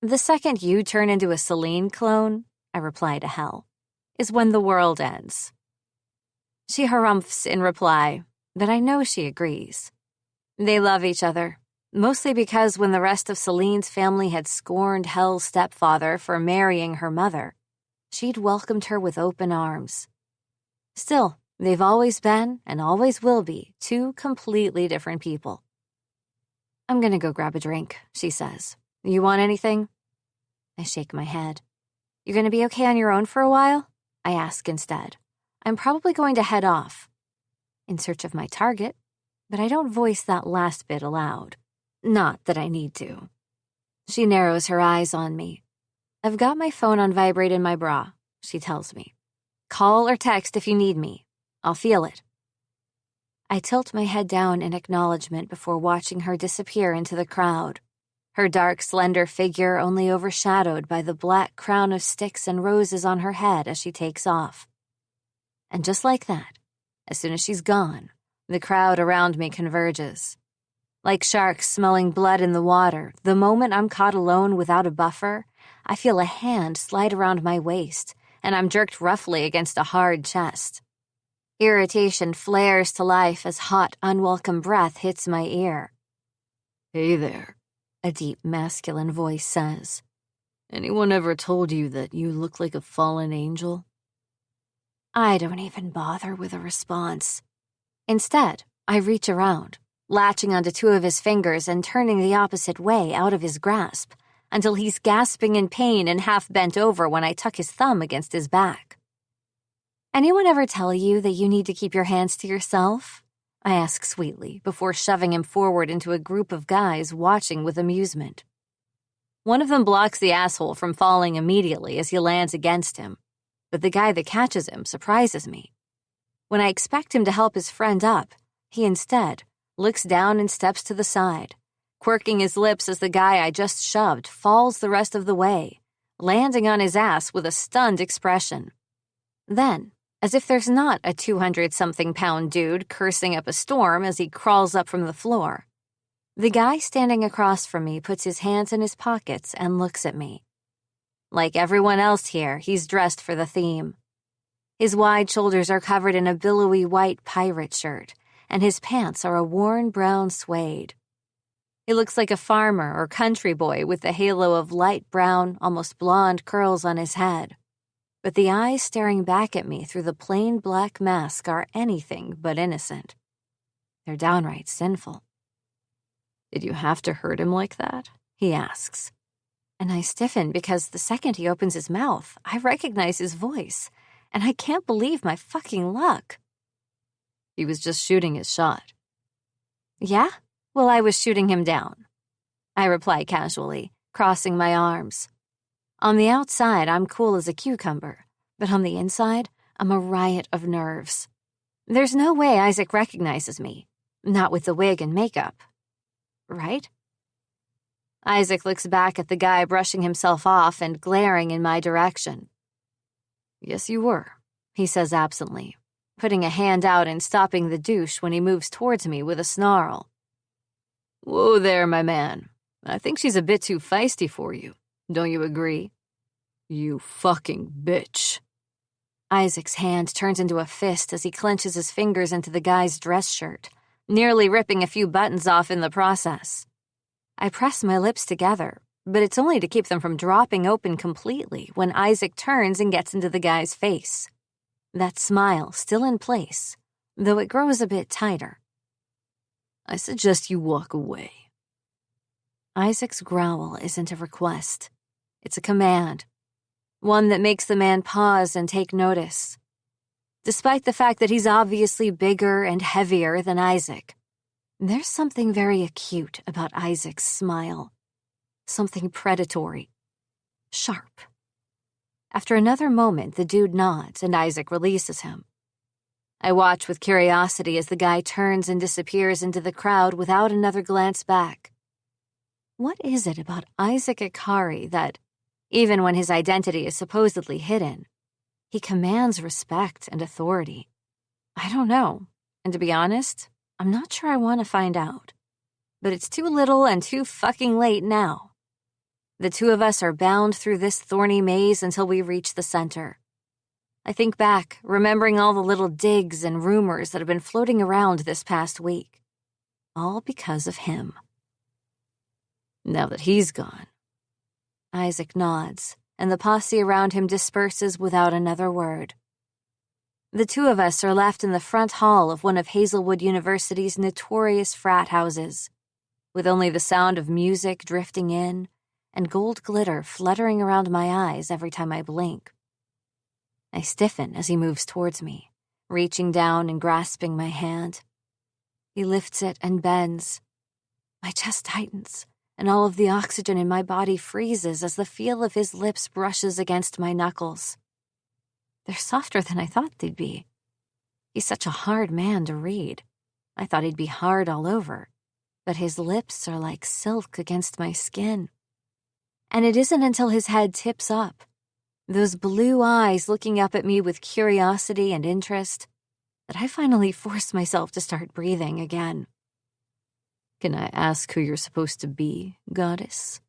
The second you turn into a Celine clone, I reply to Hel, is when the world ends. She harumphs in reply, but I know she agrees. They love each other, mostly because when the rest of Celine's family had scorned Hel's stepfather for marrying her mother, she'd welcomed her with open arms. Still, they've always been, and always will be, two completely different people. I'm gonna go grab a drink, she says. You want anything? I shake my head. You're gonna be okay on your own for a while? I ask instead. I'm probably going to head off. In search of my target, but I don't voice that last bit aloud. Not that I need to. She narrows her eyes on me. I've got my phone on vibrate in my bra, she tells me. Call or text if you need me. I'll feel it. I tilt my head down in acknowledgement before watching her disappear into the crowd, her dark, slender figure only overshadowed by the black crown of sticks and roses on her head as she takes off. And just like that, as soon as she's gone, the crowd around me converges. Like sharks smelling blood in the water, the moment I'm caught alone without a buffer, I feel a hand slide around my waist, and I'm jerked roughly against a hard chest. Irritation flares to life as hot, unwelcome breath hits my ear. Hey there, a deep, masculine voice says. Anyone ever told you that you look like a fallen angel? I don't even bother with a response. Instead, I reach around, latching onto two of his fingers and turning the opposite way out of his grasp until he's gasping in pain and half bent over when I tuck his thumb against his back. "Anyone ever tell you that you need to keep your hands to yourself?" I ask sweetly before shoving him forward into a group of guys watching with amusement. One of them blocks the asshole from falling immediately as he lands against him, but the guy that catches him surprises me. When I expect him to help his friend up, he instead looks down and steps to the side, quirking his lips as the guy I just shoved falls the rest of the way, landing on his ass with a stunned expression. Then, as if there's not a 200-something-pound dude cursing up a storm as he crawls up from the floor, the guy standing across from me puts his hands in his pockets and looks at me. Like everyone else here, he's dressed for the theme. His wide shoulders are covered in a billowy white pirate shirt, and his pants are a worn brown suede. He looks like a farmer or country boy with the halo of light brown, almost blonde curls on his head. But the eyes staring back at me through the plain black mask are anything but innocent. They're downright sinful. "Did you have to hurt him like that?" he asks. And I stiffen because the second he opens his mouth, I recognize his voice, and I can't believe my fucking luck. "He was just shooting his shot." "Yeah? Well, I was shooting him down," I reply casually, crossing my arms. On the outside, I'm cool as a cucumber, but on the inside, I'm a riot of nerves. There's no way Isaac recognizes me, not with the wig and makeup. Right? Isaac looks back at the guy brushing himself off and glaring in my direction. "Yes, you were," he says absently, putting a hand out and stopping the douche when he moves towards me with a snarl. "Whoa there, my man. I think she's a bit too feisty for you. Don't you agree?" "You fucking bitch." Isaac's hand turns into a fist as he clenches his fingers into the guy's dress shirt, nearly ripping a few buttons off in the process. I press my lips together, but it's only to keep them from dropping open completely when Isaac turns and gets into the guy's face. That smile still in place, though it grows a bit tighter. "I suggest you walk away." Isaac's growl isn't a request. It's a command. One that makes the man pause and take notice. Despite the fact that he's obviously bigger and heavier than Isaac, there's something very acute about Isaac's smile. Something predatory. Sharp. After another moment, the dude nods and Isaac releases him. I watch with curiosity as the guy turns and disappears into the crowd without another glance back. What is it about Isaac Ikari that, even when his identity is supposedly hidden, he commands respect and authority? I don't know, and to be honest, I'm not sure I want to find out. But it's too little and too fucking late now. The two of us are bound through this thorny maze until we reach the center. I think back, remembering all the little digs and rumors that have been floating around this past week. All because of him. Now that he's gone. Isaac nods, and the posse around him disperses without another word. The two of us are left in the front hall of one of Hazelwood University's notorious frat houses, with only the sound of music drifting in and gold glitter fluttering around my eyes every time I blink. I stiffen as he moves towards me, reaching down and grasping my hand. He lifts it and bends. My chest tightens, and all of the oxygen in my body freezes as the feel of his lips brushes against my knuckles. They're softer than I thought they'd be. He's such a hard man to read. I thought he'd be hard all over, but his lips are like silk against my skin. And it isn't until his head tips up, those blue eyes looking up at me with curiosity and interest, that I finally force myself to start breathing again. "Can I ask who you're supposed to be, goddess?"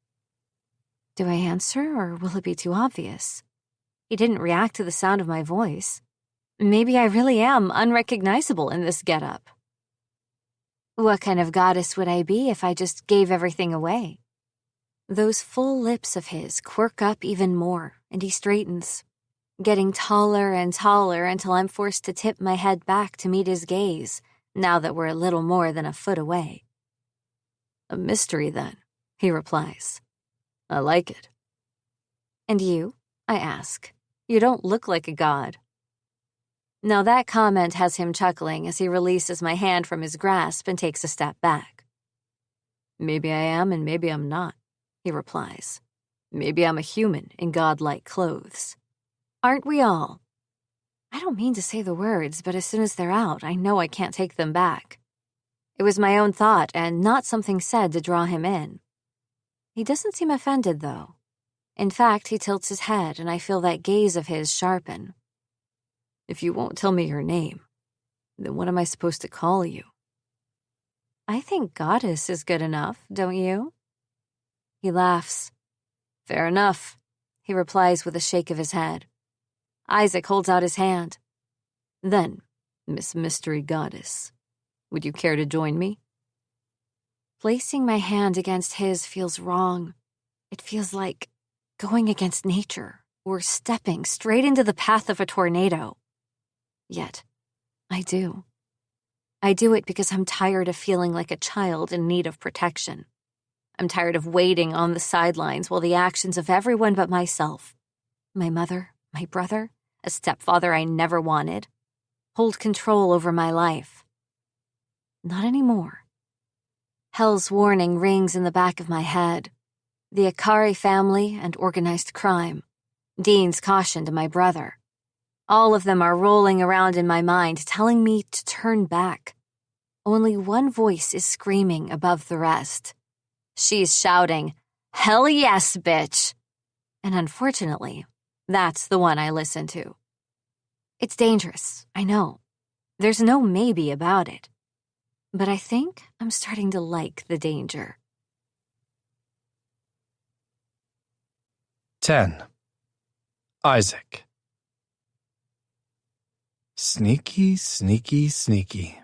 Do I answer, or will it be too obvious? He didn't react to the sound of my voice. Maybe I really am unrecognizable in this getup. What kind of goddess would I be if I just gave everything away? Those full lips of his quirk up even more, and he straightens, getting taller and taller until I'm forced to tip my head back to meet his gaze now that we're a little more than a foot away. "A mystery, then," he replies. "I like it." "And you?" I ask. "You don't look like a god." Now that comment has him chuckling as he releases my hand from his grasp and takes a step back. "Maybe I am and maybe I'm not," he replies. "Maybe I'm a human in godlike clothes. Aren't we all?" I don't mean to say the words, but as soon as they're out, I know I can't take them back. It was my own thought and not something said to draw him in. He doesn't seem offended, though. In fact, he tilts his head and I feel that gaze of his sharpen. "If you won't tell me your name, then what am I supposed to call you?" "I think goddess is good enough, don't you?" He laughs. "Fair enough," he replies with a shake of his head. Isaac holds out his hand. "Then, Miss Mystery Goddess, would you care to join me?" Placing my hand against his feels wrong. It feels like going against nature or stepping straight into the path of a tornado. Yet, I do. I do it because I'm tired of feeling like a child in need of protection. I'm tired of waiting on the sidelines while the actions of everyone but myself, my mother, my brother, a stepfather I never wanted, hold control over my life. Not anymore. Hell's warning rings in the back of my head. The Akari family and organized crime. Dean's caution to my brother. All of them are rolling around in my mind, telling me to turn back. Only one voice is screaming above the rest. She's shouting, "Hell yes, bitch!" And unfortunately, that's the one I listen to. It's dangerous, I know. There's no maybe about it. But I think I'm starting to like the danger. 10. Isaac. Sneaky, sneaky, sneaky.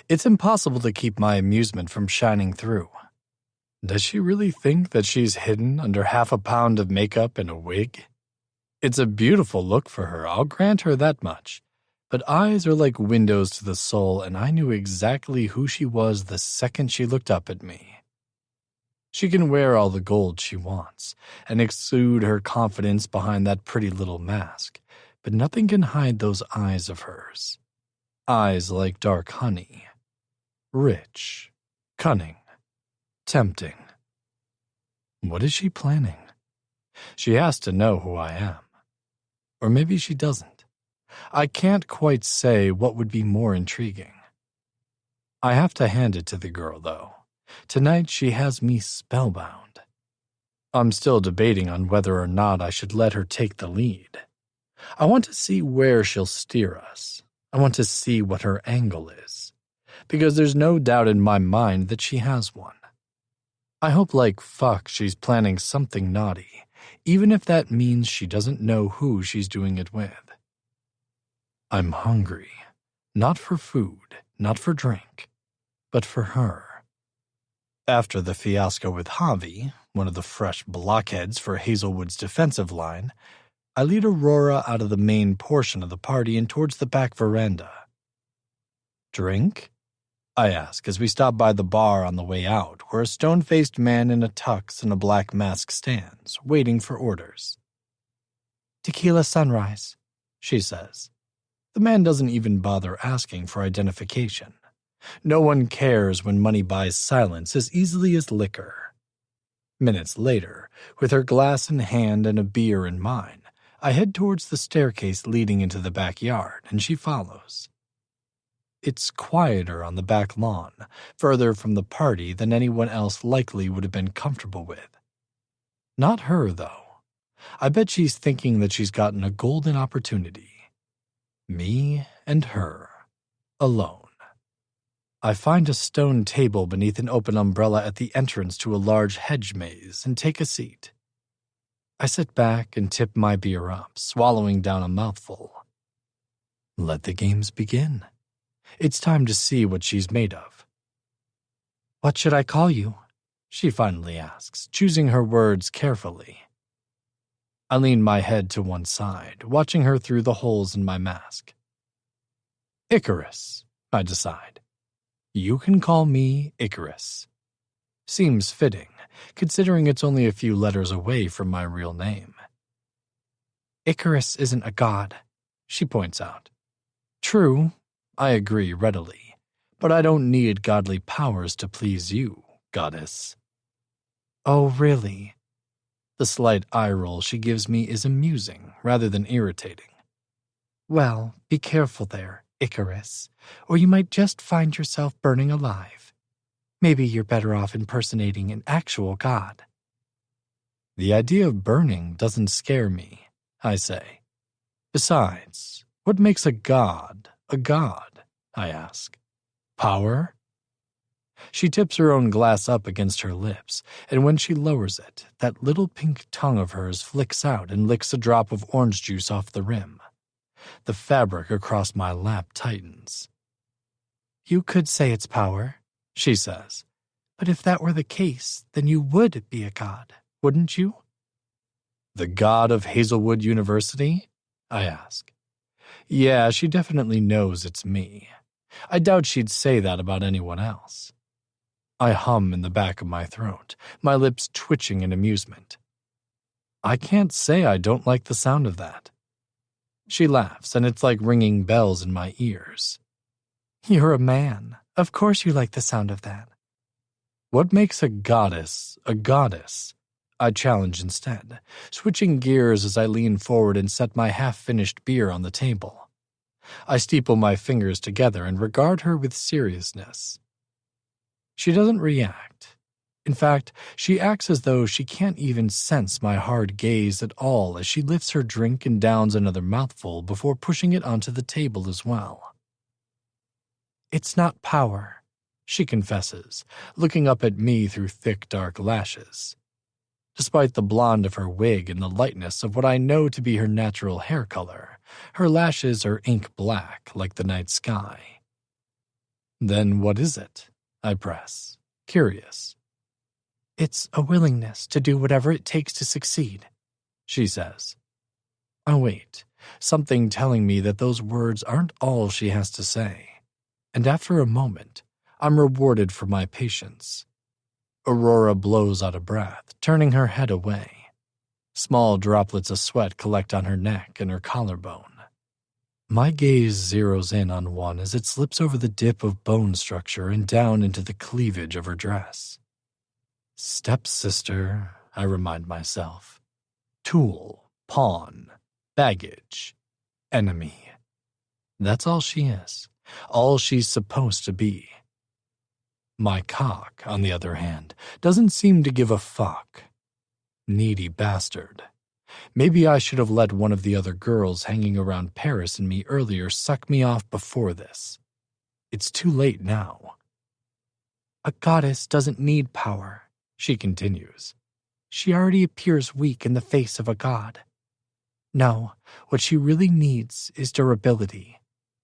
It's impossible to keep my amusement from shining through. Does she really think that she's hidden under half a pound of makeup and a wig? It's a beautiful look for her, I'll grant her that much. But eyes are like windows to the soul, and I knew exactly who she was the second she looked up at me. She can wear all the gold she wants, and exude her confidence behind that pretty little mask, but nothing can hide those eyes of hers. Eyes like dark honey. Rich. Cunning. Tempting. What is she planning? She has to know who I am. Or maybe she doesn't. I can't quite say what would be more intriguing. I have to hand it to the girl, though. Tonight she has me spellbound. I'm still debating on whether or not I should let her take the lead. I want to see where she'll steer us. I want to see what her angle is. Because there's no doubt in my mind that she has one. I hope like fuck she's planning something naughty, even if that means she doesn't know who she's doing it with. I'm hungry. Not for food, not for drink, but for her. After the fiasco with Javi, one of the fresh blockheads for Hazelwood's defensive line, I lead Aurora out of the main portion of the party and towards the back veranda. "Drink?" I ask as we stop by the bar on the way out, where a stone-faced man in a tux and a black mask stands, waiting for orders. "Tequila sunrise," she says. The man doesn't even bother asking for identification. No one cares when money buys silence as easily as liquor. Minutes later, with her glass in hand and a beer in mine, I head towards the staircase leading into the backyard, and she follows. It's quieter on the back lawn, further from the party than anyone else likely would have been comfortable with. Not her, though. I bet she's thinking that she's gotten a golden opportunity. Me and her, alone. I find a stone table beneath an open umbrella at the entrance to a large hedge maze and take a seat. I sit back and tip my beer up, swallowing down a mouthful. Let the games begin. It's time to see what she's made of. "What should I call you?" she finally asks, choosing her words carefully. I lean my head to one side, watching her through the holes in my mask. "Icarus," I decide. You can call me Icarus. Seems fitting, considering it's only a few letters away from my real name. Icarus isn't a god, she points out. True, I agree readily, but I don't need godly powers to please you, goddess. Oh, really? The slight eye roll she gives me is amusing rather than irritating. Well, be careful there, Icarus, or you might just find yourself burning alive. Maybe you're better off impersonating an actual god. The idea of burning doesn't scare me, I say. Besides, what makes a god, I ask. Power? She tips her own glass up against her lips, and when she lowers it, that little pink tongue of hers flicks out and licks a drop of orange juice off the rim. The fabric across my lap tightens. You could say it's power, she says, but if that were the case, then you would be a god, wouldn't you? The god of Hazelwood University? I ask. Yeah, she definitely knows it's me. I doubt she'd say that about anyone else. I hum in the back of my throat, my lips twitching in amusement. I can't say I don't like the sound of that. She laughs, and it's like ringing bells in my ears. You're a man. Of course you like the sound of that. What makes a goddess a goddess? I challenge instead, switching gears as I lean forward and set my half-finished beer on the table. I steeple my fingers together and regard her with seriousness. She doesn't react. In fact, she acts as though she can't even sense my hard gaze at all as she lifts her drink and downs another mouthful before pushing it onto the table as well. It's not power, she confesses, looking up at me through thick, dark lashes. Despite the blonde of her wig and the lightness of what I know to be her natural hair color, her lashes are ink black like the night sky. Then what is it? I press, curious. It's a willingness to do whatever it takes to succeed, she says. I wait, something telling me that those words aren't all she has to say, and after a moment, I'm rewarded for my patience. Aurora blows out a breath, turning her head away. Small droplets of sweat collect on her neck and her collarbone. My gaze zeroes in on one as it slips over the dip of bone structure and down into the cleavage of her dress. Stepsister, I remind myself. Tool, pawn, baggage, enemy. That's all she is, all she's supposed to be. My cock, on the other hand, doesn't seem to give a fuck. Needy bastard. Maybe I should have let one of the other girls hanging around Paris and me earlier suck me off before this. It's too late now. A goddess doesn't need power, she continues. She already appears weak in the face of a god. No, what she really needs is durability,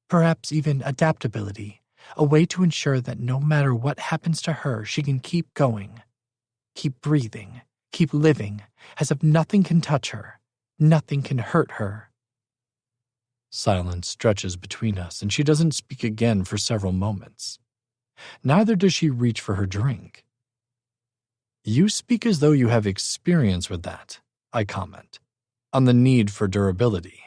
perhaps even adaptability, a way to ensure that no matter what happens to her, she can keep going, keep breathing, keep living, as if nothing can touch her, nothing can hurt her. Silence stretches between us, and she doesn't speak again for several moments. Neither does she reach for her drink. You speak as though you have experience with that, I comment, on the need for durability.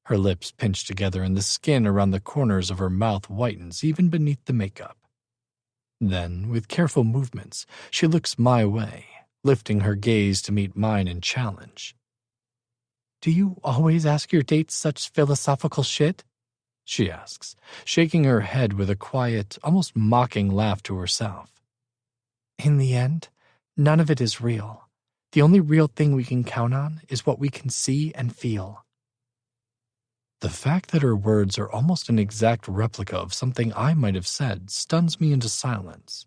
Her lips pinch together and the skin around the corners of her mouth whitens even beneath the makeup. Then, with careful movements, she looks my way, lifting her gaze to meet mine in challenge. Do you always ask your dates such philosophical shit? She asks, shaking her head with a quiet, almost mocking laugh to herself. In the end, none of it is real. The only real thing we can count on is what we can see and feel. The fact that her words are almost an exact replica of something I might have said stuns me into silence.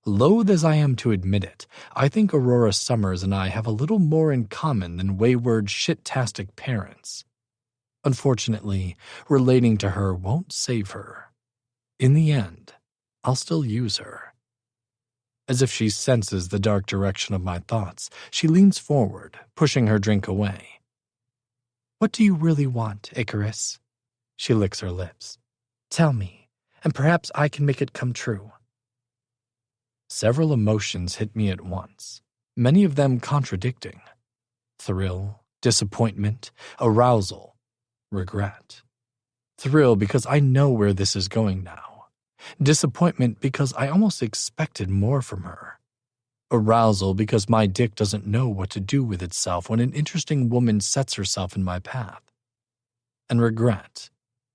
Loath as I am to admit it, I think Aurora Summers and I have a little more in common than wayward, shit-tastic parents. Unfortunately, relating to her won't save her. In the end, I'll still use her. As if she senses the dark direction of my thoughts, she leans forward, pushing her drink away. What do you really want, Icarus? She licks her lips. Tell me, and perhaps I can make it come true. Several emotions hit me at once, many of them contradicting. Thrill, disappointment, arousal, regret. Thrill because I know where this is going now. Disappointment because I almost expected more from her. Arousal because my dick doesn't know what to do with itself when an interesting woman sets herself in my path. And regret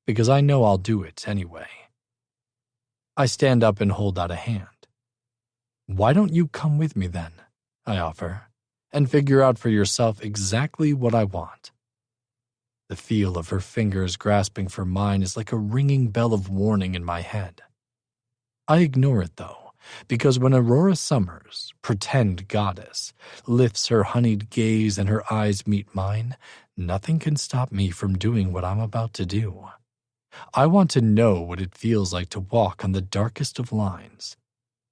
because I know I'll do it anyway. I stand up and hold out a hand. Why don't you come with me then, I offer, and figure out for yourself exactly what I want. The feel of her fingers grasping for mine is like a ringing bell of warning in my head. I ignore it though, because when Aurora Summers, pretend goddess, lifts her honeyed gaze and her eyes meet mine, nothing can stop me from doing what I'm about to do. I want to know what it feels like to walk on the darkest of lines,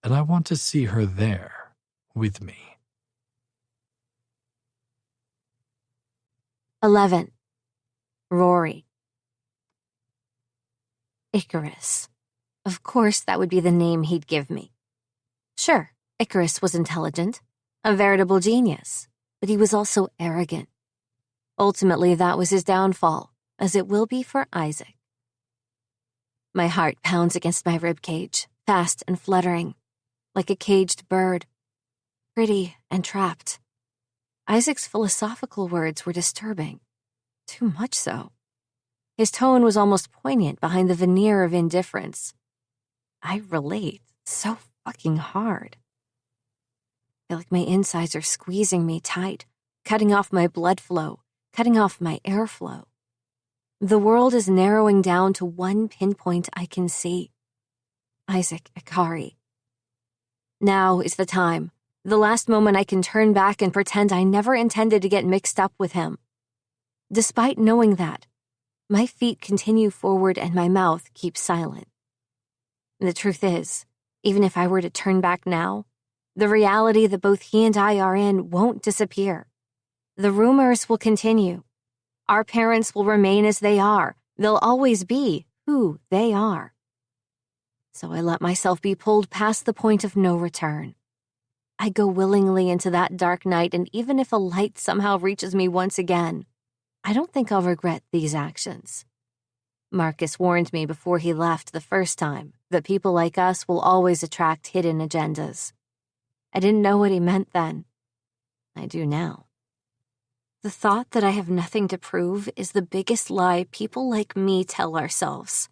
and I want to see her there with me. 11. Rory. Icarus. Of course, that would be the name he'd give me. Sure, Icarus was intelligent, a veritable genius, but he was also arrogant. Ultimately, that was his downfall, as it will be for Isaac. My heart pounds against my ribcage, fast and fluttering, like a caged bird, pretty and trapped. Isaac's philosophical words were disturbing, too much so. His tone was almost poignant behind the veneer of indifference. I relate so fucking hard. I feel like my insides are squeezing me tight, cutting off my blood flow, cutting off my airflow. The world is narrowing down to one pinpoint I can see. Isaac Ikari. Now is the time, the last moment I can turn back and pretend I never intended to get mixed up with him. Despite knowing that, my feet continue forward and my mouth keeps silent. The truth is, even if I were to turn back now, the reality that both he and I are in won't disappear. The rumors will continue. Our parents will remain as they are. They'll always be who they are. So I let myself be pulled past the point of no return. I go willingly into that dark night, and even if a light somehow reaches me once again, I don't think I'll regret these actions. Marcus warned me before he left the first time that people like us will always attract hidden agendas. I didn't know what he meant then. I do now. The thought that I have nothing to prove is the biggest lie people like me tell ourselves.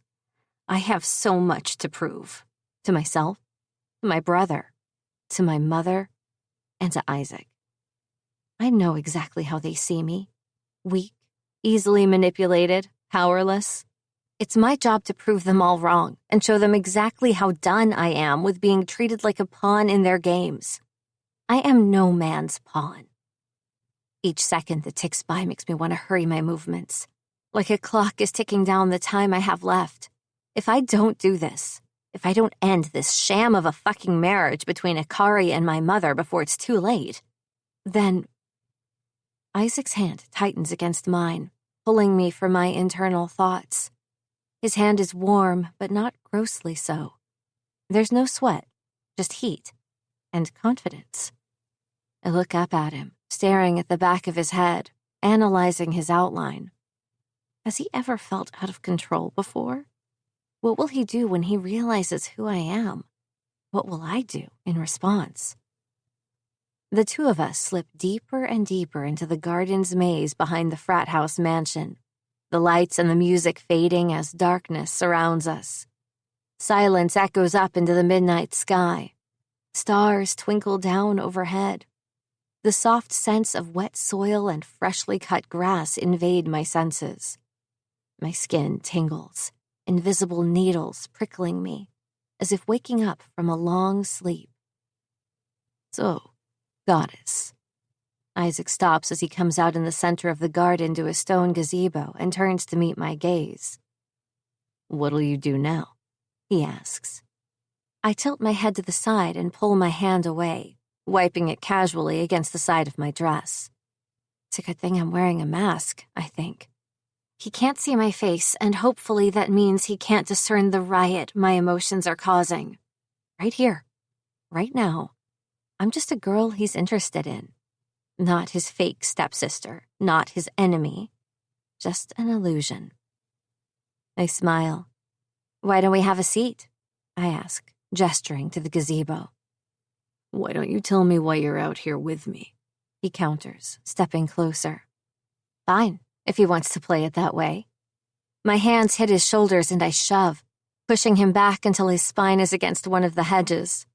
I have so much to prove. To myself, to my brother, to my mother, and to Isaac. I know exactly how they see me. Weak, easily manipulated, powerless. It's my job to prove them all wrong and show them exactly how done I am with being treated like a pawn in their games. I am no man's pawn. Each second that ticks by makes me want to hurry my movements, like a clock is ticking down the time I have left. If I don't do this, if I don't end this sham of a fucking marriage between Ikari and my mother before it's too late, then... Isaac's hand tightens against mine, pulling me from my internal thoughts. His hand is warm, but not grossly so. There's no sweat, just heat and confidence. I look up at him, staring at the back of his head, analyzing his outline. Has he ever felt out of control before? What will he do when he realizes who I am? What will I do in response? The two of us slip deeper and deeper into the garden's maze behind the frat house mansion, the lights and the music fading as darkness surrounds us. Silence echoes up into the midnight sky. Stars twinkle down overhead. The soft scents of wet soil and freshly cut grass invade my senses. My skin tingles, invisible needles prickling me, as if waking up from a long sleep. So, goddess. Isaac stops as he comes out in the center of the garden to a stone gazebo and turns to meet my gaze. "What'll you do now?" he asks. I tilt my head to the side and pull my hand away, wiping it casually against the side of my dress. It's a good thing I'm wearing a mask, I think. He can't see my face, and hopefully that means he can't discern the riot my emotions are causing. Right here, right now, I'm just a girl he's interested in. Not his fake stepsister, not his enemy. Just an illusion. I smile. Why don't we have a seat? I ask, gesturing to the gazebo. Why don't you tell me why you're out here with me? He counters, stepping closer. Fine, if he wants to play it that way. My hands hit his shoulders and I shove, pushing him back until his spine is against one of the hedges.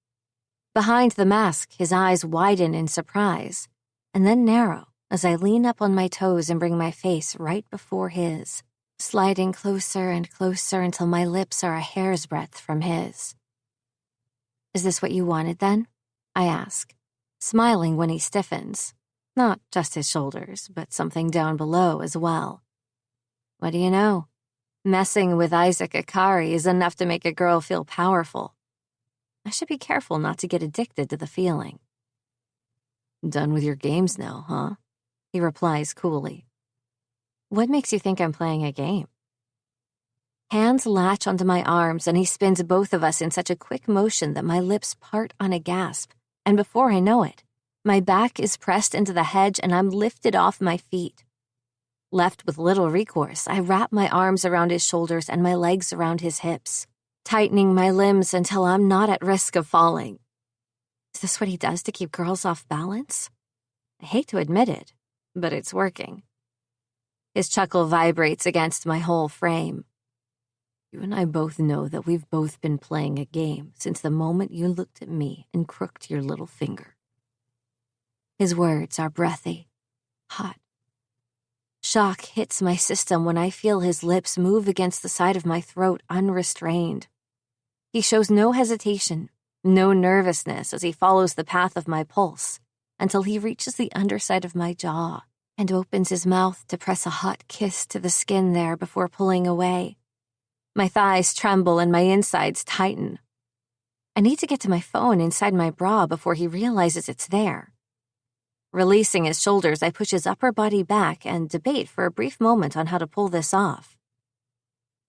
Behind the mask, his eyes widen in surprise, and then narrow as I lean up on my toes and bring my face right before his, sliding closer and closer until my lips are a hair's breadth from his. Is this what you wanted then? I ask, smiling when he stiffens. Not just his shoulders, but something down below as well. What do you know? Messing with Isaac Ikari is enough to make a girl feel powerful. I should be careful not to get addicted to the feeling. Done with your games now, huh? He replies coolly. What makes you think I'm playing a game? Hands latch onto my arms and he spins both of us in such a quick motion that my lips part on a gasp, and before I know it, my back is pressed into the hedge and I'm lifted off my feet. Left with little recourse, I wrap my arms around his shoulders and my legs around his hips, tightening my limbs until I'm not at risk of falling. Is this what he does to keep girls off balance? I hate to admit it, but it's working. His chuckle vibrates against my whole frame. You and I both know that we've both been playing a game since the moment you looked at me and crooked your little finger. His words are breathy, hot. Shock hits my system when I feel his lips move against the side of my throat unrestrained. He shows no hesitation, no nervousness as he follows the path of my pulse until he reaches the underside of my jaw and opens his mouth to press a hot kiss to the skin there before pulling away. My thighs tremble and my insides tighten. I need to get to my phone inside my bra before he realizes it's there. Releasing his shoulders, I push his upper body back and debate for a brief moment on how to pull this off.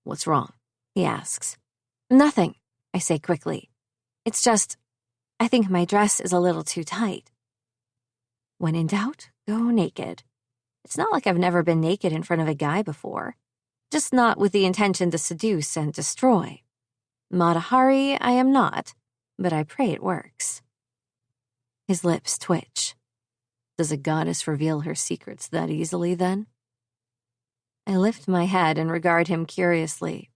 What's wrong? He asks. Nothing, I say quickly. It's just, I think my dress is a little too tight. When in doubt, go naked. It's not like I've never been naked in front of a guy before. Just not with the intention to seduce and destroy. Matahari, I am not, but I pray it works. His lips twitch. Does a goddess reveal her secrets that easily, then? I lift my head and regard him curiously.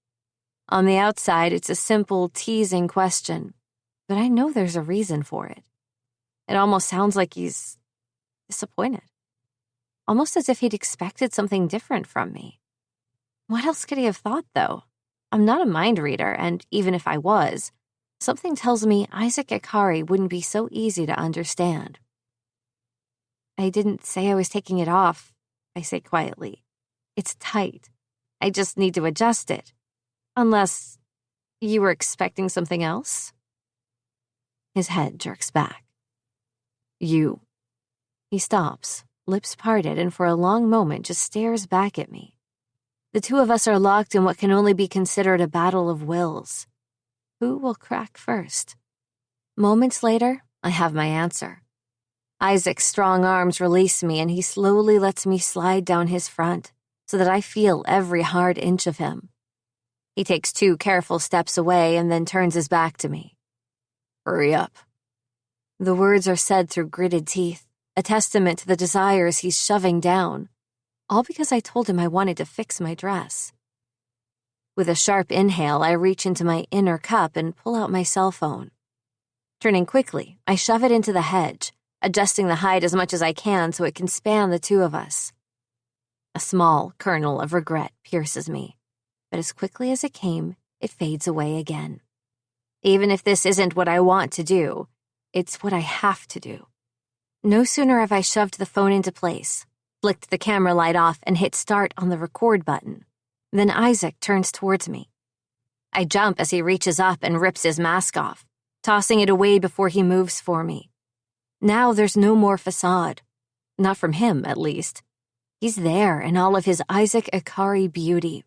On the outside, it's a simple, teasing question, but I know there's a reason for it. It almost sounds like he's disappointed. Almost as if he'd expected something different from me. What else could he have thought, though? I'm not a mind reader, and even if I was, something tells me Isaac Ikari wouldn't be so easy to understand. I didn't say I was taking it off, I say quietly. It's tight. I just need to adjust it. Unless you were expecting something else? His head jerks back. You. He stops, lips parted, and for a long moment just stares back at me. The two of us are locked in what can only be considered a battle of wills. Who will crack first? Moments later, I have my answer. Isaac's strong arms release me and he slowly lets me slide down his front so that I feel every hard inch of him. He takes 2 careful steps away and then turns his back to me. Hurry up. The words are said through gritted teeth, a testament to the desires he's shoving down, all because I told him I wanted to fix my dress. With a sharp inhale, I reach into my inner cup and pull out my cell phone. Turning quickly, I shove it into the hedge, adjusting the height as much as I can so it can span the two of us. A small kernel of regret pierces me, but as quickly as it came, it fades away again. Even if this isn't what I want to do, it's what I have to do. No sooner have I shoved the phone into place, flicked the camera light off, and hit start on the record button, than Isaac turns towards me. I jump as he reaches up and rips his mask off, tossing it away before he moves for me. Now there's no more facade. Not from him, at least. He's there in all of his Isaac Ikari beauty.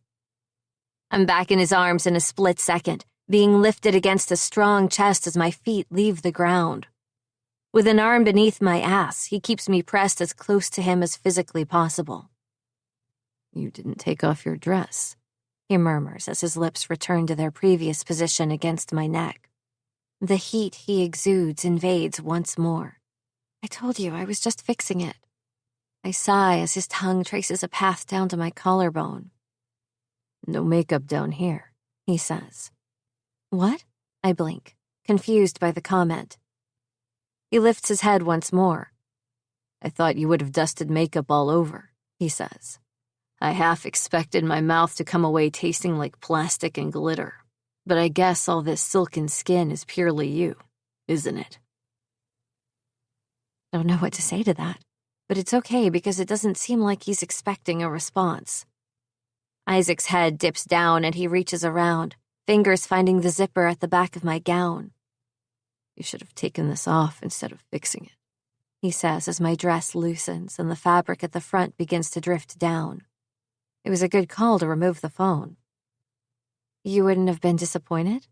I'm back in his arms in a split second, being lifted against a strong chest as my feet leave the ground. With an arm beneath my ass, he keeps me pressed as close to him as physically possible. "You didn't take off your dress," he murmurs as his lips return to their previous position against my neck. The heat he exudes invades once more. "I told you I was just fixing it." I sigh as his tongue traces a path down to my collarbone. "No makeup down here," he says. "What?" I blink, confused by the comment. He lifts his head once more. "I thought you would have dusted makeup all over," he says. "I half expected my mouth to come away tasting like plastic and glitter, but I guess all this silken skin is purely you, isn't it?" Don't know what to say to that, but it's okay because it doesn't seem like he's expecting a response. Isaac's head dips down and he reaches around, fingers finding the zipper at the back of my gown. "You should have taken this off instead of fixing it," he says as my dress loosens and the fabric at the front begins to drift down. It was a good call to remove the phone. "You wouldn't have been disappointed?"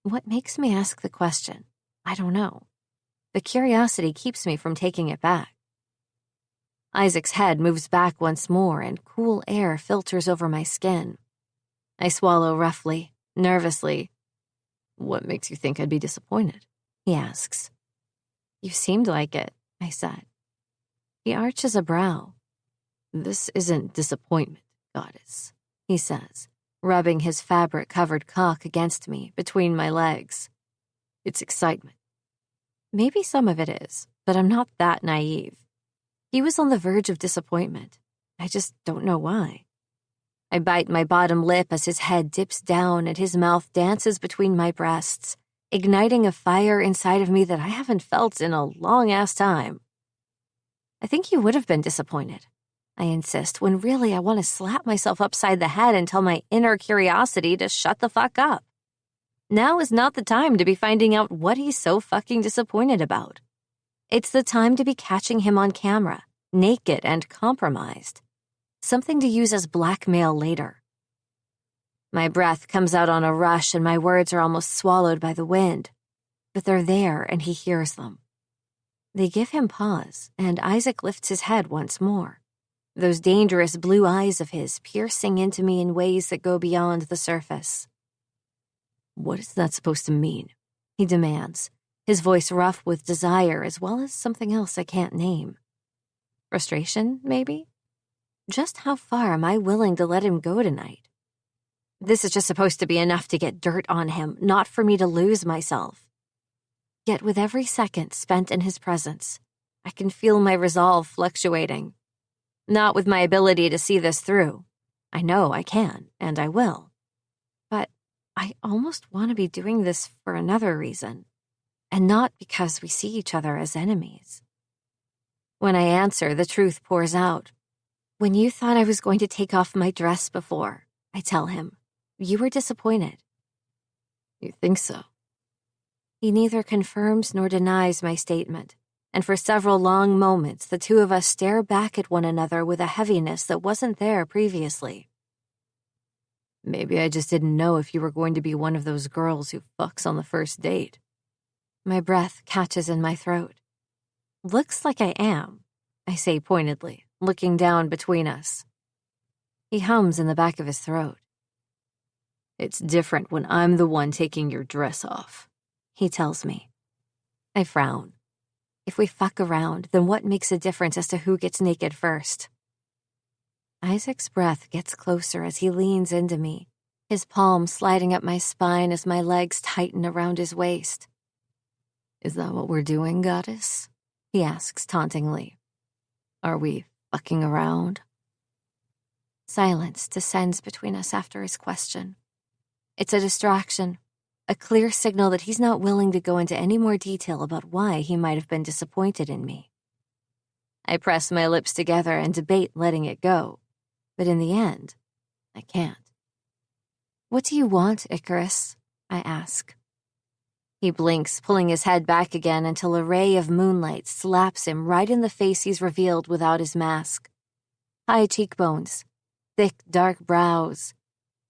What makes me ask the question? I don't know. The curiosity keeps me from taking it back. Isaac's head moves back once more and cool air filters over my skin. I swallow roughly, nervously. "What makes you think I'd be disappointed?" he asks. "You seemed like it," I said. He arches a brow. "This isn't disappointment, goddess," he says, rubbing his fabric-covered cock against me between my legs. "It's excitement." Maybe some of it is, but I'm not that naive. He was on the verge of disappointment. I just don't know why. I bite my bottom lip as his head dips down and his mouth dances between my breasts, igniting a fire inside of me that I haven't felt in a long-ass time. "I think you would have been disappointed," I insist, when really I want to slap myself upside the head and tell my inner curiosity to shut the fuck up. Now is not the time to be finding out what he's so fucking disappointed about. It's the time to be catching him on camera, naked and compromised. Something to use as blackmail later. My breath comes out on a rush and my words are almost swallowed by the wind. But they're there and he hears them. They give him pause, and Isaac lifts his head once more. Those dangerous blue eyes of his piercing into me in ways that go beyond the surface. "What is that supposed to mean?" he demands, his voice rough with desire as well as something else I can't name. Frustration, maybe? Just how far am I willing to let him go tonight? This is just supposed to be enough to get dirt on him, not for me to lose myself. Yet with every second spent in his presence, I can feel my resolve fluctuating. Not with my ability to see this through. I know I can, and I will. But I almost want to be doing this for another reason, and not because we see each other as enemies. When I answer, the truth pours out. "When you thought I was going to take off my dress before," I tell him, "you were disappointed." "You think so?" He neither confirms nor denies my statement, and for several long moments the two of us stare back at one another with a heaviness that wasn't there previously. "Maybe I just didn't know if you were going to be one of those girls who fucks on the first date." My breath catches in my throat. "Looks like I am," I say pointedly, looking down between us. He hums in the back of his throat. "It's different when I'm the one taking your dress off," he tells me. I frown. If we fuck around, then what makes a difference as to who gets naked first? Isaac's breath gets closer as he leans into me, his palm sliding up my spine as my legs tighten around his waist. "Is that what we're doing, goddess?" he asks tauntingly. "Are we fucking around?" Silence descends between us after his question. It's a distraction, a clear signal that he's not willing to go into any more detail about why he might have been disappointed in me. I press my lips together and debate letting it go, but in the end, I can't. "What do you want, Icarus?" I ask. He blinks, pulling his head back again until a ray of moonlight slaps him right in the face he's revealed without his mask. High cheekbones, thick dark brows,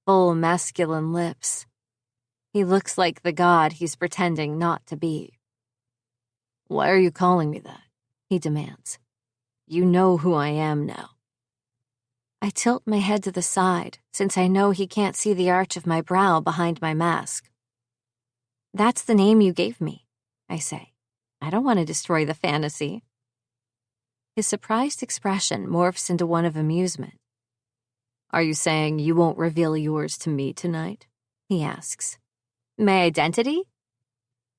full masculine lips. He looks like the god he's pretending not to be. "Why are you calling me that?" he demands. "You know who I am now." I tilt my head to the side, since I know he can't see the arch of my brow behind my mask. "That's the name you gave me," I say. "I don't want to destroy the fantasy." His surprised expression morphs into one of amusement. "Are you saying you won't reveal yours to me tonight?" he asks. "My identity?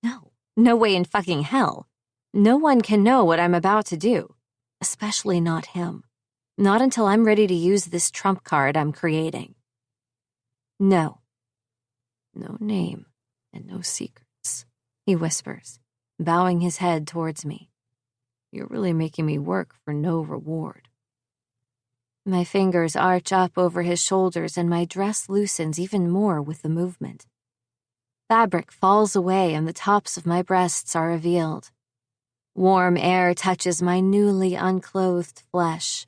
No. No way in fucking hell. No one can know what I'm about to do, especially not him. Not until I'm ready to use this trump card I'm creating. No. No name and no secrets," he whispers, bowing his head towards me. "You're really making me work for no reward." My fingers arch up over his shoulders and my dress loosens even more with the movement. Fabric falls away and the tops of my breasts are revealed. Warm air touches my newly unclothed flesh.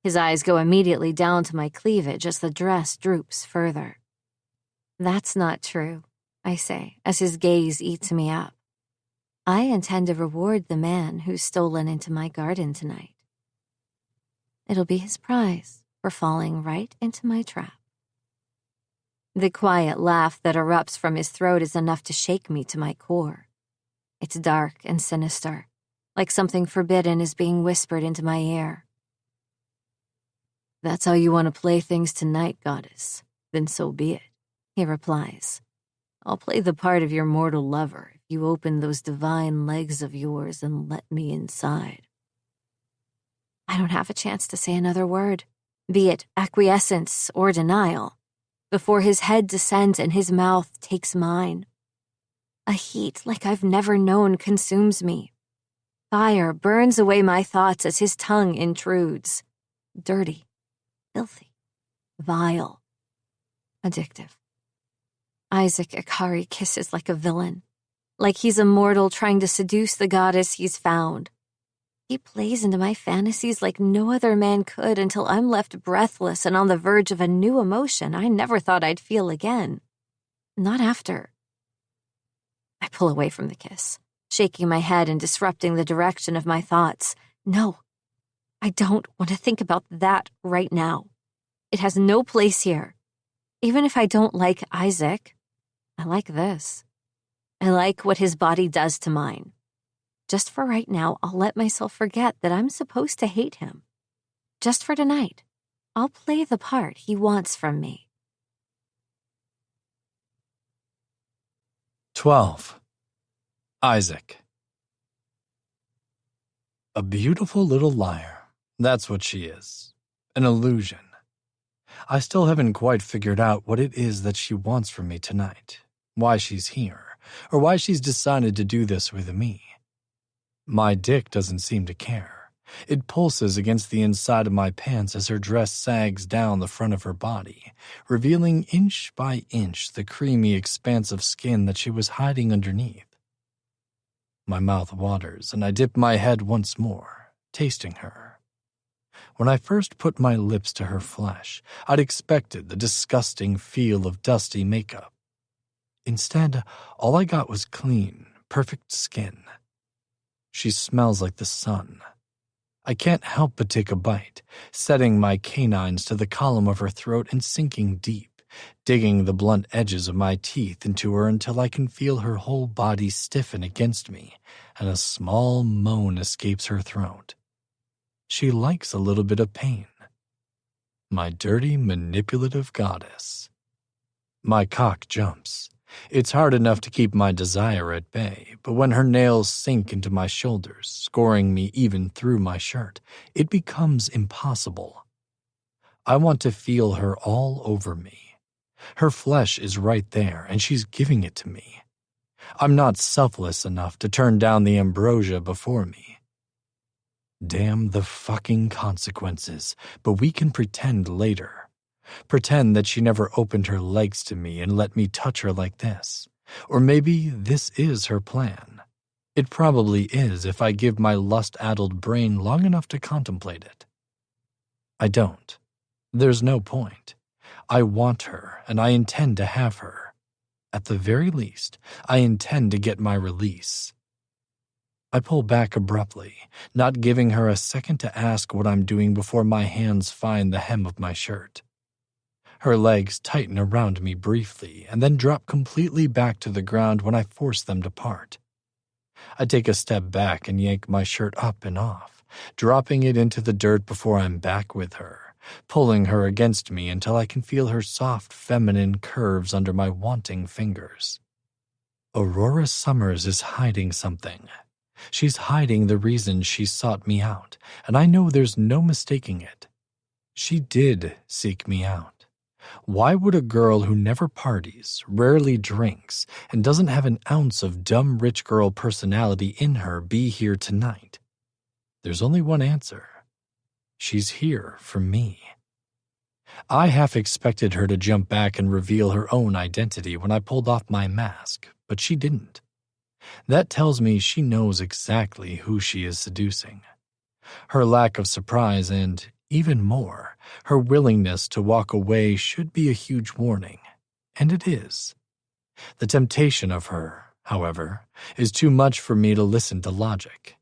His eyes go immediately down to my cleavage as the dress droops further. "That's not true," I say, as his gaze eats me up. "I intend to reward the man who's stolen into my garden tonight. It'll be his prize for falling right into my trap." The quiet laugh that erupts from his throat is enough to shake me to my core. It's dark and sinister, like something forbidden is being whispered into my ear. "That's how you want to play things tonight, goddess. Then so be it," he replies. "I'll play the part of your mortal lover if you open those divine legs of yours and let me inside." I don't have a chance to say another word, be it acquiescence or denial, before his head descends and his mouth takes mine. A heat like I've never known consumes me. Fire burns away my thoughts as his tongue intrudes. Dirty, filthy, vile, addictive. Isaac Ikari kisses like a villain, like he's a mortal trying to seduce the goddess he's found. He plays into my fantasies like no other man could until I'm left breathless and on the verge of a new emotion I never thought I'd feel again. Not after. I pull away from the kiss, shaking my head and disrupting the direction of my thoughts. No, I don't want to think about that right now. It has no place here. Even if I don't like Isaac, I like this. I like what his body does to mine. Just for right now, I'll let myself forget that I'm supposed to hate him. Just for tonight, I'll play the part he wants from me. 12. Isaac. A beautiful little liar. That's what she is. An illusion. I still haven't quite figured out what it is that she wants from me tonight, why she's here, or why she's decided to do this with me. My dick doesn't seem to care. It pulses against the inside of my pants as her dress sags down the front of her body, revealing inch by inch the creamy expanse of skin that she was hiding underneath. My mouth waters, and I dip my head once more, tasting her. When I first put my lips to her flesh, I'd expected the disgusting feel of dusty makeup. Instead, all I got was clean, perfect skin. She smells like the sun. I can't help but take a bite, setting my canines to the column of her throat and sinking deep, digging the blunt edges of my teeth into her until I can feel her whole body stiffen against me, and a small moan escapes her throat. She likes a little bit of pain. My dirty, manipulative goddess. My cock jumps. It's hard enough to keep my desire at bay, but when her nails sink into my shoulders, scoring me even through my shirt, it becomes impossible. I want to feel her all over me. Her flesh is right there, and she's giving it to me. I'm not selfless enough to turn down the ambrosia before me. Damn the fucking consequences, but we can pretend later. Pretend that she never opened her legs to me and let me touch her like this. Or maybe this is her plan. It probably is if I give my lust-addled brain long enough to contemplate it. I don't. There's no point. I want her, and I intend to have her. At the very least, I intend to get my release. I pull back abruptly, not giving her a second to ask what I'm doing before my hands find the hem of my shirt. Her legs tighten around me briefly and then drop completely back to the ground when I force them to part. I take a step back and yank my shirt up and off, dropping it into the dirt before I'm back with her, pulling her against me until I can feel her soft feminine curves under my wanting fingers. Aurora Summers is hiding something. She's hiding the reason she sought me out, and I know there's no mistaking it. She did seek me out. Why would a girl who never parties, rarely drinks, and doesn't have an ounce of dumb rich girl personality in her be here tonight? There's only one answer. She's here for me. I half expected her to jump back and reveal her own identity when I pulled off my mask, but she didn't. That tells me she knows exactly who she is seducing. Her lack of surprise and, even more, her willingness to walk away should be a huge warning, and it is. The temptation of her, however, is too much for me to listen to logic.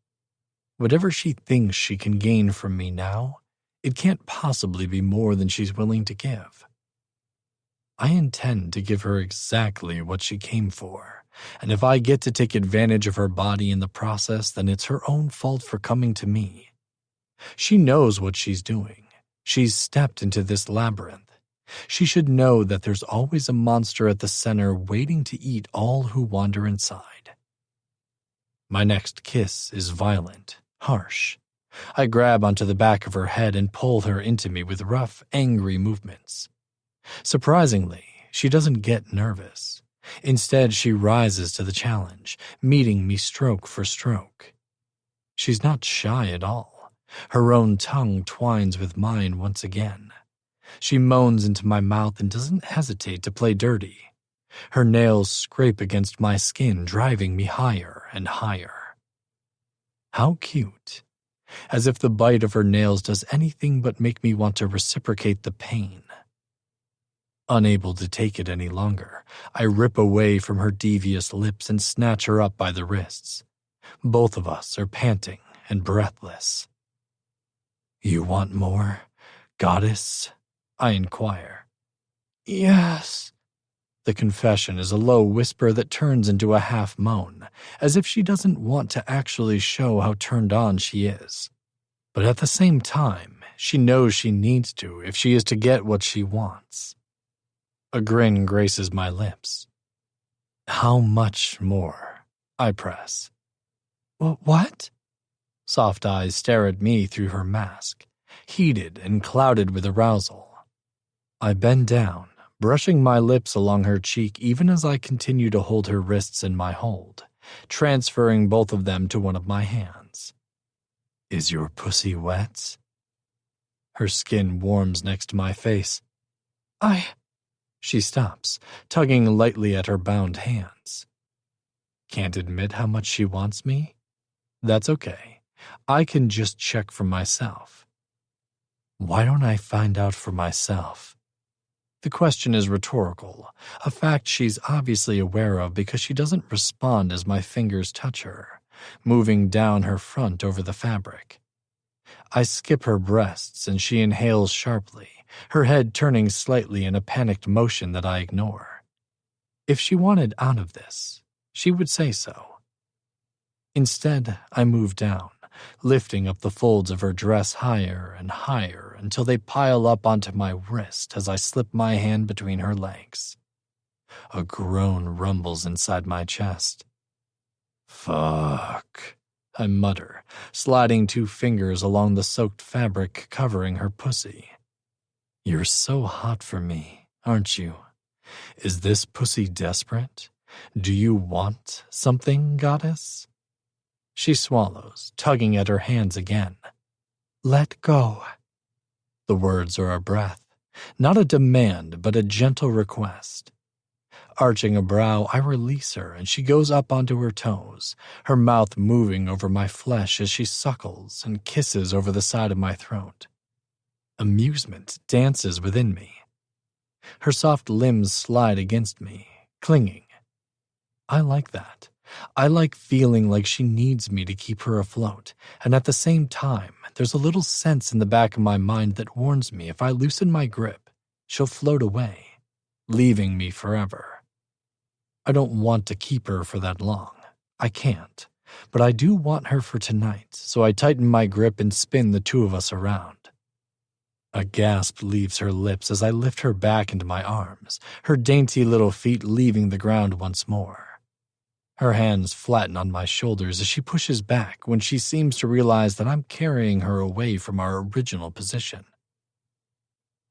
Whatever she thinks she can gain from me now, it can't possibly be more than she's willing to give. I intend to give her exactly what she came for, and if I get to take advantage of her body in the process, then it's her own fault for coming to me. She knows what she's doing. She's stepped into this labyrinth. She should know that there's always a monster at the center waiting to eat all who wander inside. My next kiss is violent, harsh. I grab onto the back of her head and pull her into me with rough, angry movements. Surprisingly, she doesn't get nervous. Instead, she rises to the challenge, meeting me stroke for stroke. She's not shy at all. Her own tongue twines with mine once again. She moans into my mouth and doesn't hesitate to play dirty. Her nails scrape against my skin, driving me higher and higher. How cute. As if the bite of her nails does anything but make me want to reciprocate the pain. Unable to take it any longer, I rip away from her devious lips and snatch her up by the wrists. Both of us are panting and breathless. "You want more, goddess?" I inquire. "Yes." The confession is a low whisper that turns into a half moan, as if she doesn't want to actually show how turned on she is. But at the same time, she knows she needs to if she is to get what she wants. A grin graces my lips. "How much more?" I press. "What?" Soft eyes stare at me through her mask, heated and clouded with arousal. I bend down, brushing my lips along her cheek even as I continue to hold her wrists in my hold, transferring both of them to one of my hands. "Is your pussy wet?" Her skin warms next to my face. She stops, tugging lightly at her bound hands. Can't admit how much she wants me? That's okay. I can just check for myself. Why don't I find out for myself? The question is rhetorical, a fact she's obviously aware of because she doesn't respond as my fingers touch her, moving down her front over the fabric. I skip her breasts and she inhales sharply, her head turning slightly in a panicked motion that I ignore. If she wanted out of this, she would say so. Instead, I move down, lifting up the folds of her dress higher and higher until they pile up onto my wrist as I slip my hand between her legs. A groan rumbles inside my chest. "Fuck," I mutter, sliding 2 fingers along the soaked fabric covering her pussy. "You're so hot for me, aren't you? Is this pussy desperate? Do you want something, goddess?" She swallows, tugging at her hands again. "Let go." The words are a breath, not a demand, but a gentle request. Arching a brow, I release her and she goes up onto her toes, her mouth moving over my flesh as she suckles and kisses over the side of my throat. Amusement dances within me. Her soft limbs slide against me, clinging. I like that. I like feeling like she needs me to keep her afloat, and at the same time, there's a little sense in the back of my mind that warns me if I loosen my grip, she'll float away, leaving me forever. I don't want to keep her for that long. I can't. But I do want her for tonight, so I tighten my grip and spin the two of us around. A gasp leaves her lips as I lift her back into my arms, her dainty little feet leaving the ground once more. Her hands flatten on my shoulders as she pushes back when she seems to realize that I'm carrying her away from our original position.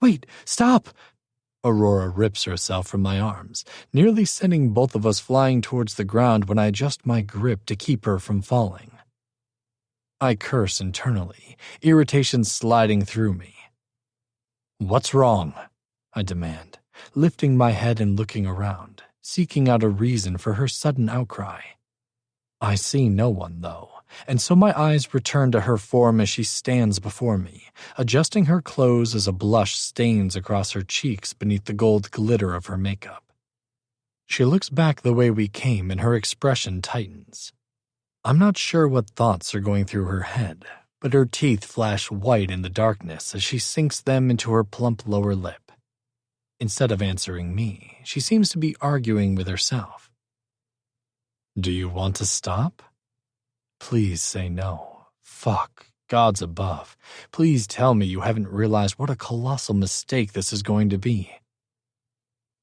"Wait, stop!" Aurora rips herself from my arms, nearly sending both of us flying towards the ground when I adjust my grip to keep her from falling. I curse internally, irritation sliding through me. "What's wrong?" I demand, lifting my head and looking around, seeking out a reason for her sudden outcry. I see no one, though, and so my eyes return to her form as she stands before me, adjusting her clothes as a blush stains across her cheeks beneath the gold glitter of her makeup. She looks back the way we came and her expression tightens. I'm not sure what thoughts are going through her head, but her teeth flash white in the darkness as she sinks them into her plump lower lip. Instead of answering me, she seems to be arguing with herself. "Do you want to stop? Please say no. Fuck, God's above. Please tell me you haven't realized what a colossal mistake this is going to be."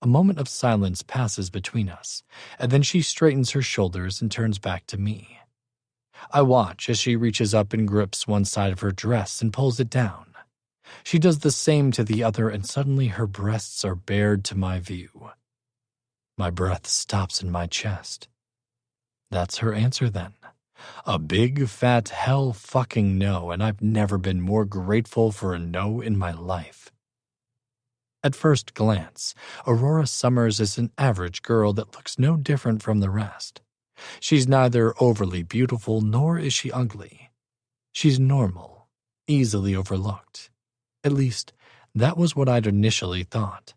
A moment of silence passes between us, and then she straightens her shoulders and turns back to me. I watch as she reaches up and grips one side of her dress and pulls it down. She does the same to the other, and suddenly her breasts are bared to my view. My breath stops in my chest. That's her answer then. A big, fat hell fucking no, and I've never been more grateful for a no in my life. At first glance, Aurora Summers is an average girl that looks no different from the rest. She's neither overly beautiful nor is she ugly. She's normal, easily overlooked. At least, that was what I'd initially thought.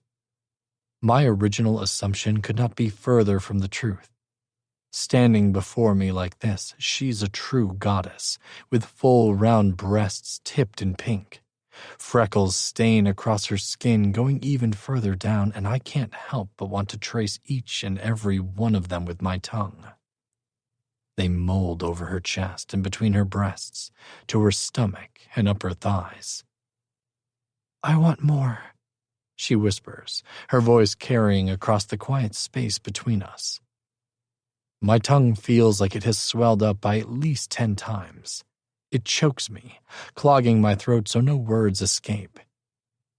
My original assumption could not be further from the truth. Standing before me like this, she's a true goddess, with full round breasts tipped in pink. Freckles stain across her skin going even further down, and I can't help but want to trace each and every one of them with my tongue. They mold over her chest and between her breasts, to her stomach and upper thighs. "I want more," she whispers, her voice carrying across the quiet space between us. My tongue feels like it has swelled up by at least 10 times. It chokes me, clogging my throat so no words escape.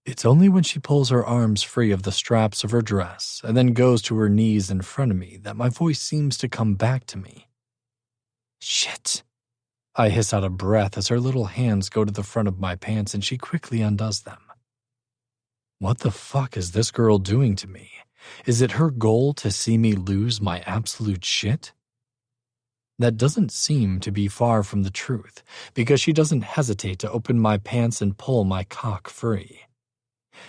It's only when she pulls her arms free of the straps of her dress and then goes to her knees in front of me that my voice seems to come back to me. "Shit." I hiss out a breath as her little hands go to the front of my pants and she quickly undoes them. What the fuck is this girl doing to me? Is it her goal to see me lose my absolute shit? That doesn't seem to be far from the truth, because she doesn't hesitate to open my pants and pull my cock free.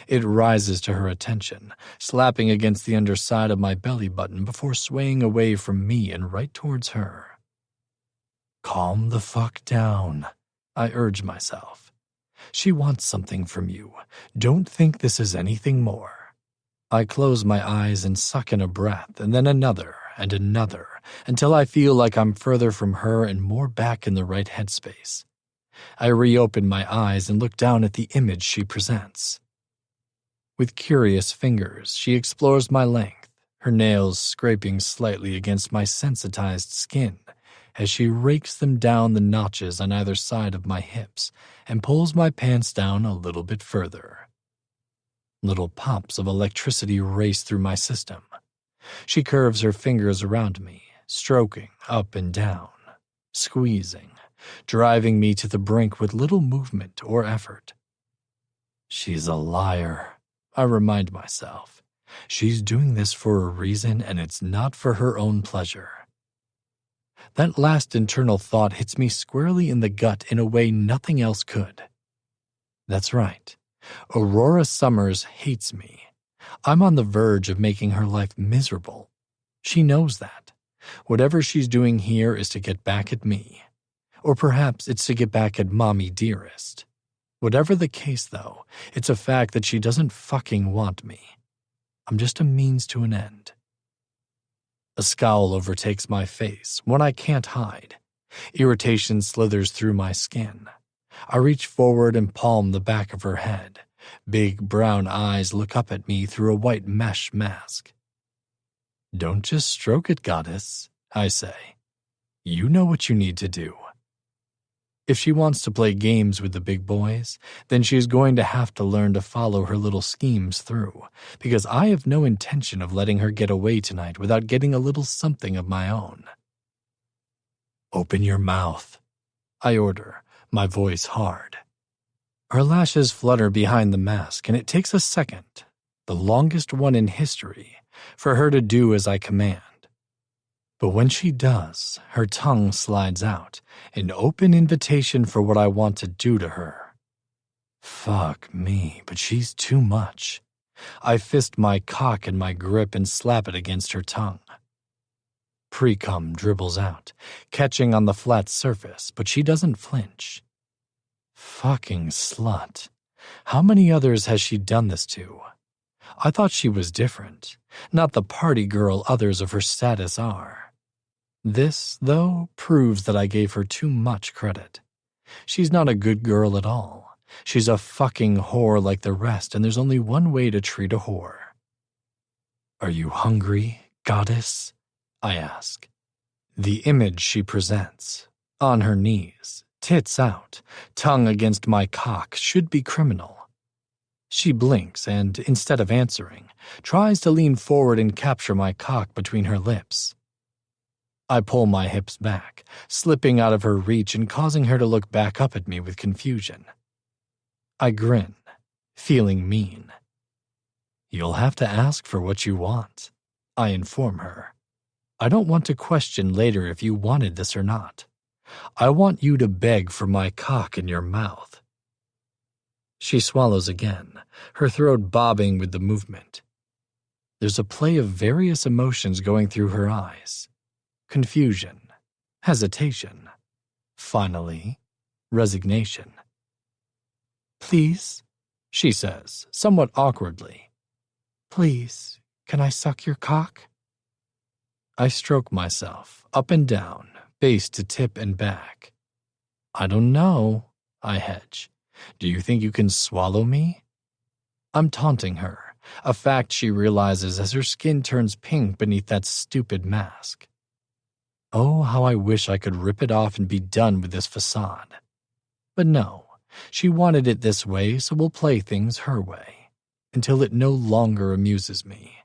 It rises to her attention, slapping against the underside of my belly button before swaying away from me and right towards her. Calm the fuck down, I urge myself. She wants something from you. Don't think this is anything more. I close my eyes and suck in a breath, and then another, and another, until I feel like I'm further from her and more back in the right headspace. I reopen my eyes and look down at the image she presents. With curious fingers, she explores my length, her nails scraping slightly against my sensitized skin as she rakes them down the notches on either side of my hips and pulls my pants down a little bit further. Little pops of electricity race through my system. She curves her fingers around me, stroking up and down, squeezing, driving me to the brink with little movement or effort. She's a liar, I remind myself. She's doing this for a reason, and it's not for her own pleasure. That last internal thought hits me squarely in the gut in a way nothing else could. That's right. Aurora Summers hates me. I'm on the verge of making her life miserable. She knows that. Whatever she's doing here is to get back at me. Or perhaps it's to get back at Mommy Dearest. Whatever the case, though, it's a fact that she doesn't fucking want me. I'm just a means to an end. A scowl overtakes my face, one I can't hide. Irritation slithers through my skin. I reach forward and palm the back of her head. Big brown eyes look up at me through a white mesh mask. "Don't just stroke it, goddess," I say. "You know what you need to do." If she wants to play games with the big boys, then she is going to have to learn to follow her little schemes through, because I have no intention of letting her get away tonight without getting a little something of my own. "Open your mouth," I order, my voice hard. Her lashes flutter behind the mask, and it takes a second, the longest one in history, for her to do as I command. But when she does, her tongue slides out, an open invitation for what I want to do to her. Fuck me, but she's too much. I fist my cock in my grip and slap it against her tongue. Pre-cum dribbles out, catching on the flat surface, but she doesn't flinch. Fucking slut. How many others has she done this to? I thought she was different, not the party girl others of her status are. This, though, proves that I gave her too much credit. She's not a good girl at all. She's a fucking whore like the rest, and there's only one way to treat a whore. "Are you hungry, goddess?" I ask. The image she presents, on her knees, tits out, tongue against my cock, should be criminal. She blinks and, instead of answering, tries to lean forward and capture my cock between her lips. I pull my hips back, slipping out of her reach and causing her to look back up at me with confusion. I grin, feeling mean. "You'll have to ask for what you want," I inform her. "I don't want to question later if you wanted this or not. I want you to beg for my cock in your mouth." She swallows again, her throat bobbing with the movement. There's a play of various emotions going through her eyes. Confusion, hesitation, finally, resignation. "Please," she says, somewhat awkwardly. "Please, can I suck your cock?" I stroke myself, up and down, base to tip and back. "I don't know," I hedge. "Do you think you can swallow me?" I'm taunting her, a fact she realizes as her skin turns pink beneath that stupid mask. Oh, how I wish I could rip it off and be done with this facade. But no, she wanted it this way, so we'll play things her way, until it no longer amuses me.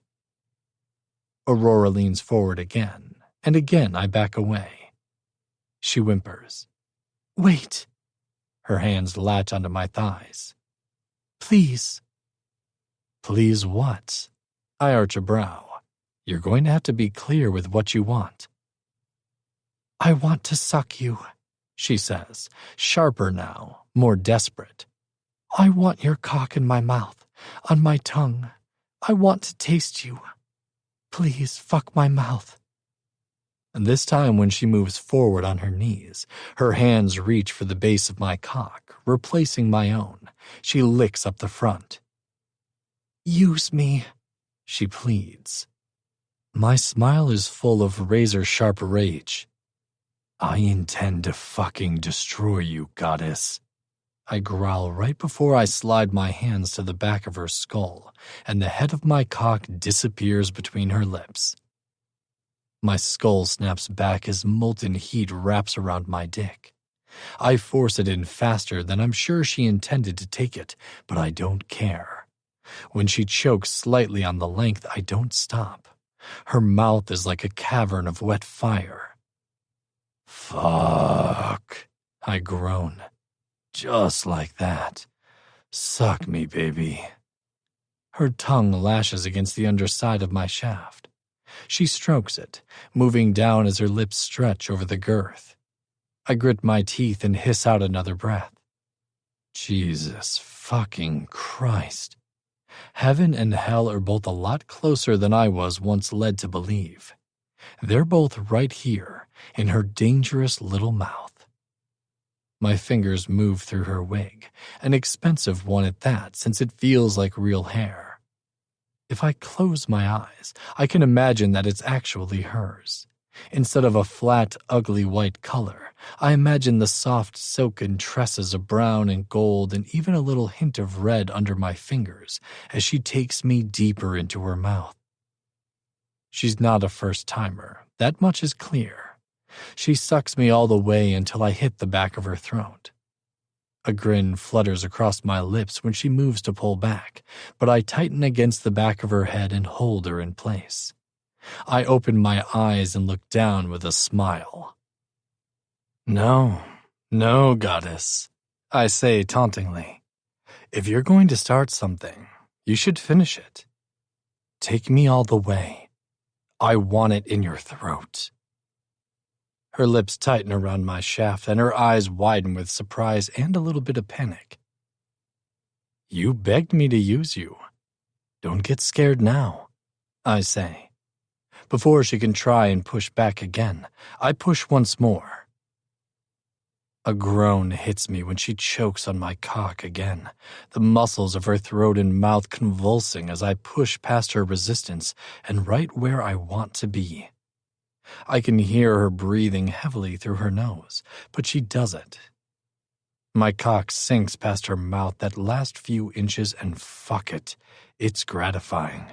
Aurora leans forward again, and again I back away. She whimpers. "Wait." Her hands latch onto my thighs. "Please." "Please what?" I arch a brow. "You're going to have to be clear with what you want." "I want to suck you," she says, sharper now, more desperate. "I want your cock in my mouth, on my tongue. I want to taste you. Please fuck my mouth." And this time when she moves forward on her knees, her hands reach for the base of my cock, replacing my own. She licks up the front. "Use me," she pleads. My smile is full of razor-sharp rage. "I intend to fucking destroy you, goddess." I growl right before I slide my hands to the back of her skull, and the head of my cock disappears between her lips. My skull snaps back as molten heat wraps around my dick. I force it in faster than I'm sure she intended to take it, but I don't care. When she chokes slightly on the length, I don't stop. Her mouth is like a cavern of wet fire. "Fuck," I groan. "Just like that. Suck me, baby." Her tongue lashes against the underside of my shaft. She strokes it, moving down as her lips stretch over the girth. I grit my teeth and hiss out another breath. Jesus fucking Christ. Heaven and hell are both a lot closer than I was once led to believe. They're both right here in her dangerous little mouth. My fingers move through her wig, an expensive one at that since it feels like real hair. If I close my eyes, I can imagine that it's actually hers. Instead of a flat, ugly white color, I imagine the soft silken tresses of brown and gold and even a little hint of red under my fingers as she takes me deeper into her mouth. She's not a first-timer, that much is clear. She sucks me all the way until I hit the back of her throat. A grin flutters across my lips when she moves to pull back, but I tighten against the back of her head and hold her in place. I open my eyes and look down with a smile. No, goddess, I say tauntingly. If you're going to start something, you should finish it. Take me all the way. I want it in your throat. Her lips tighten around my shaft and her eyes widen with surprise and a little bit of panic. You begged me to use you. Don't get scared now, I say. Before she can try and push back again, I push once more. A groan hits me when she chokes on my cock again, the muscles of her throat and mouth convulsing as I push past her resistance and right where I want to be. I can hear her breathing heavily through her nose, but she doesn't. My cock sinks past her mouth that last few inches and fuck it, it's gratifying.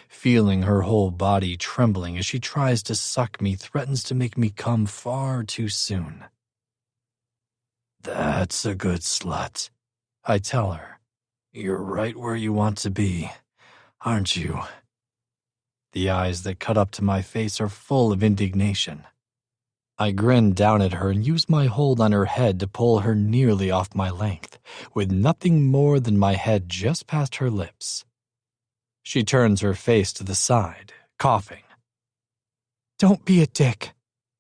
Feeling her whole body trembling as she tries to suck me threatens to make me come far too soon. That's a good slut, I tell her. You're right where you want to be, aren't you? The eyes that cut up to my face are full of indignation. I grin down at her and use my hold on her head to pull her nearly off my length, with nothing more than my head just past her lips. She turns her face to the side, coughing. Don't be a dick,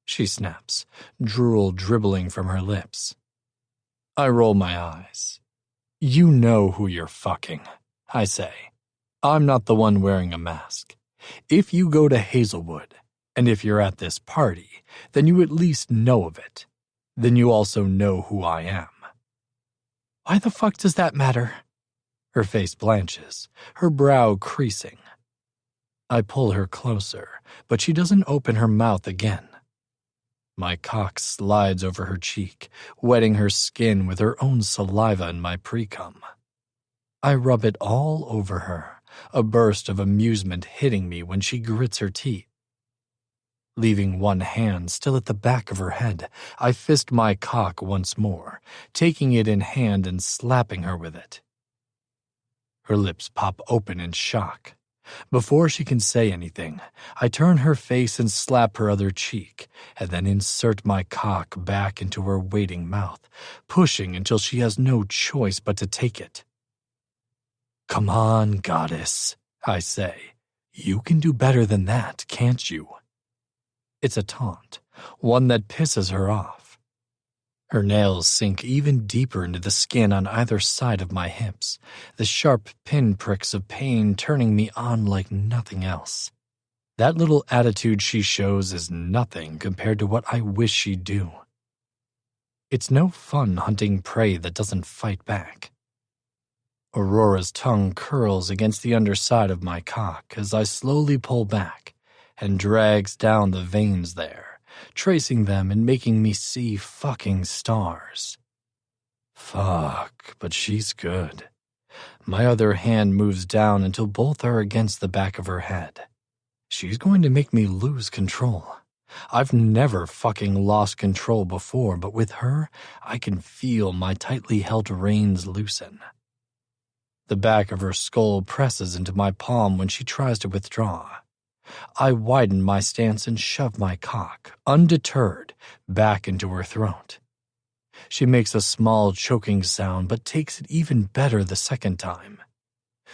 she snaps, drool dribbling from her lips. I roll my eyes. You know who you're fucking, I say. I'm not the one wearing a mask. If you go to Hazelwood, and if you're at this party, then you at least know of it. Then you also know who I am. Why the fuck does that matter? Her face blanches, her brow creasing. I pull her closer, but she doesn't open her mouth again. My cock slides over her cheek, wetting her skin with her own saliva in my pre-cum. I rub it all over her, a burst of amusement hitting me when she grits her teeth. Leaving one hand still at the back of her head, I fist my cock once more, taking it in hand and slapping her with it. Her lips pop open in shock. Before she can say anything, I turn her face and slap her other cheek, and then insert my cock back into her waiting mouth, pushing until she has no choice but to take it. Come on, goddess, I say. You can do better than that, can't you? It's a taunt, one that pisses her off. Her nails sink even deeper into the skin on either side of my hips, the sharp pinpricks of pain turning me on like nothing else. That little attitude she shows is nothing compared to what I wish she'd do. It's no fun hunting prey that doesn't fight back. Aurora's tongue curls against the underside of my cock as I slowly pull back and drags down the veins there, tracing them and making me see fucking stars. Fuck, but she's good. My other hand moves down until both are against the back of her head. She's going to make me lose control. I've never fucking lost control before, but with her, I can feel my tightly held reins loosen. The back of her skull presses into my palm when she tries to withdraw. I widen my stance and shove my cock, undeterred, back into her throat. She makes a small choking sound but takes it even better the second time.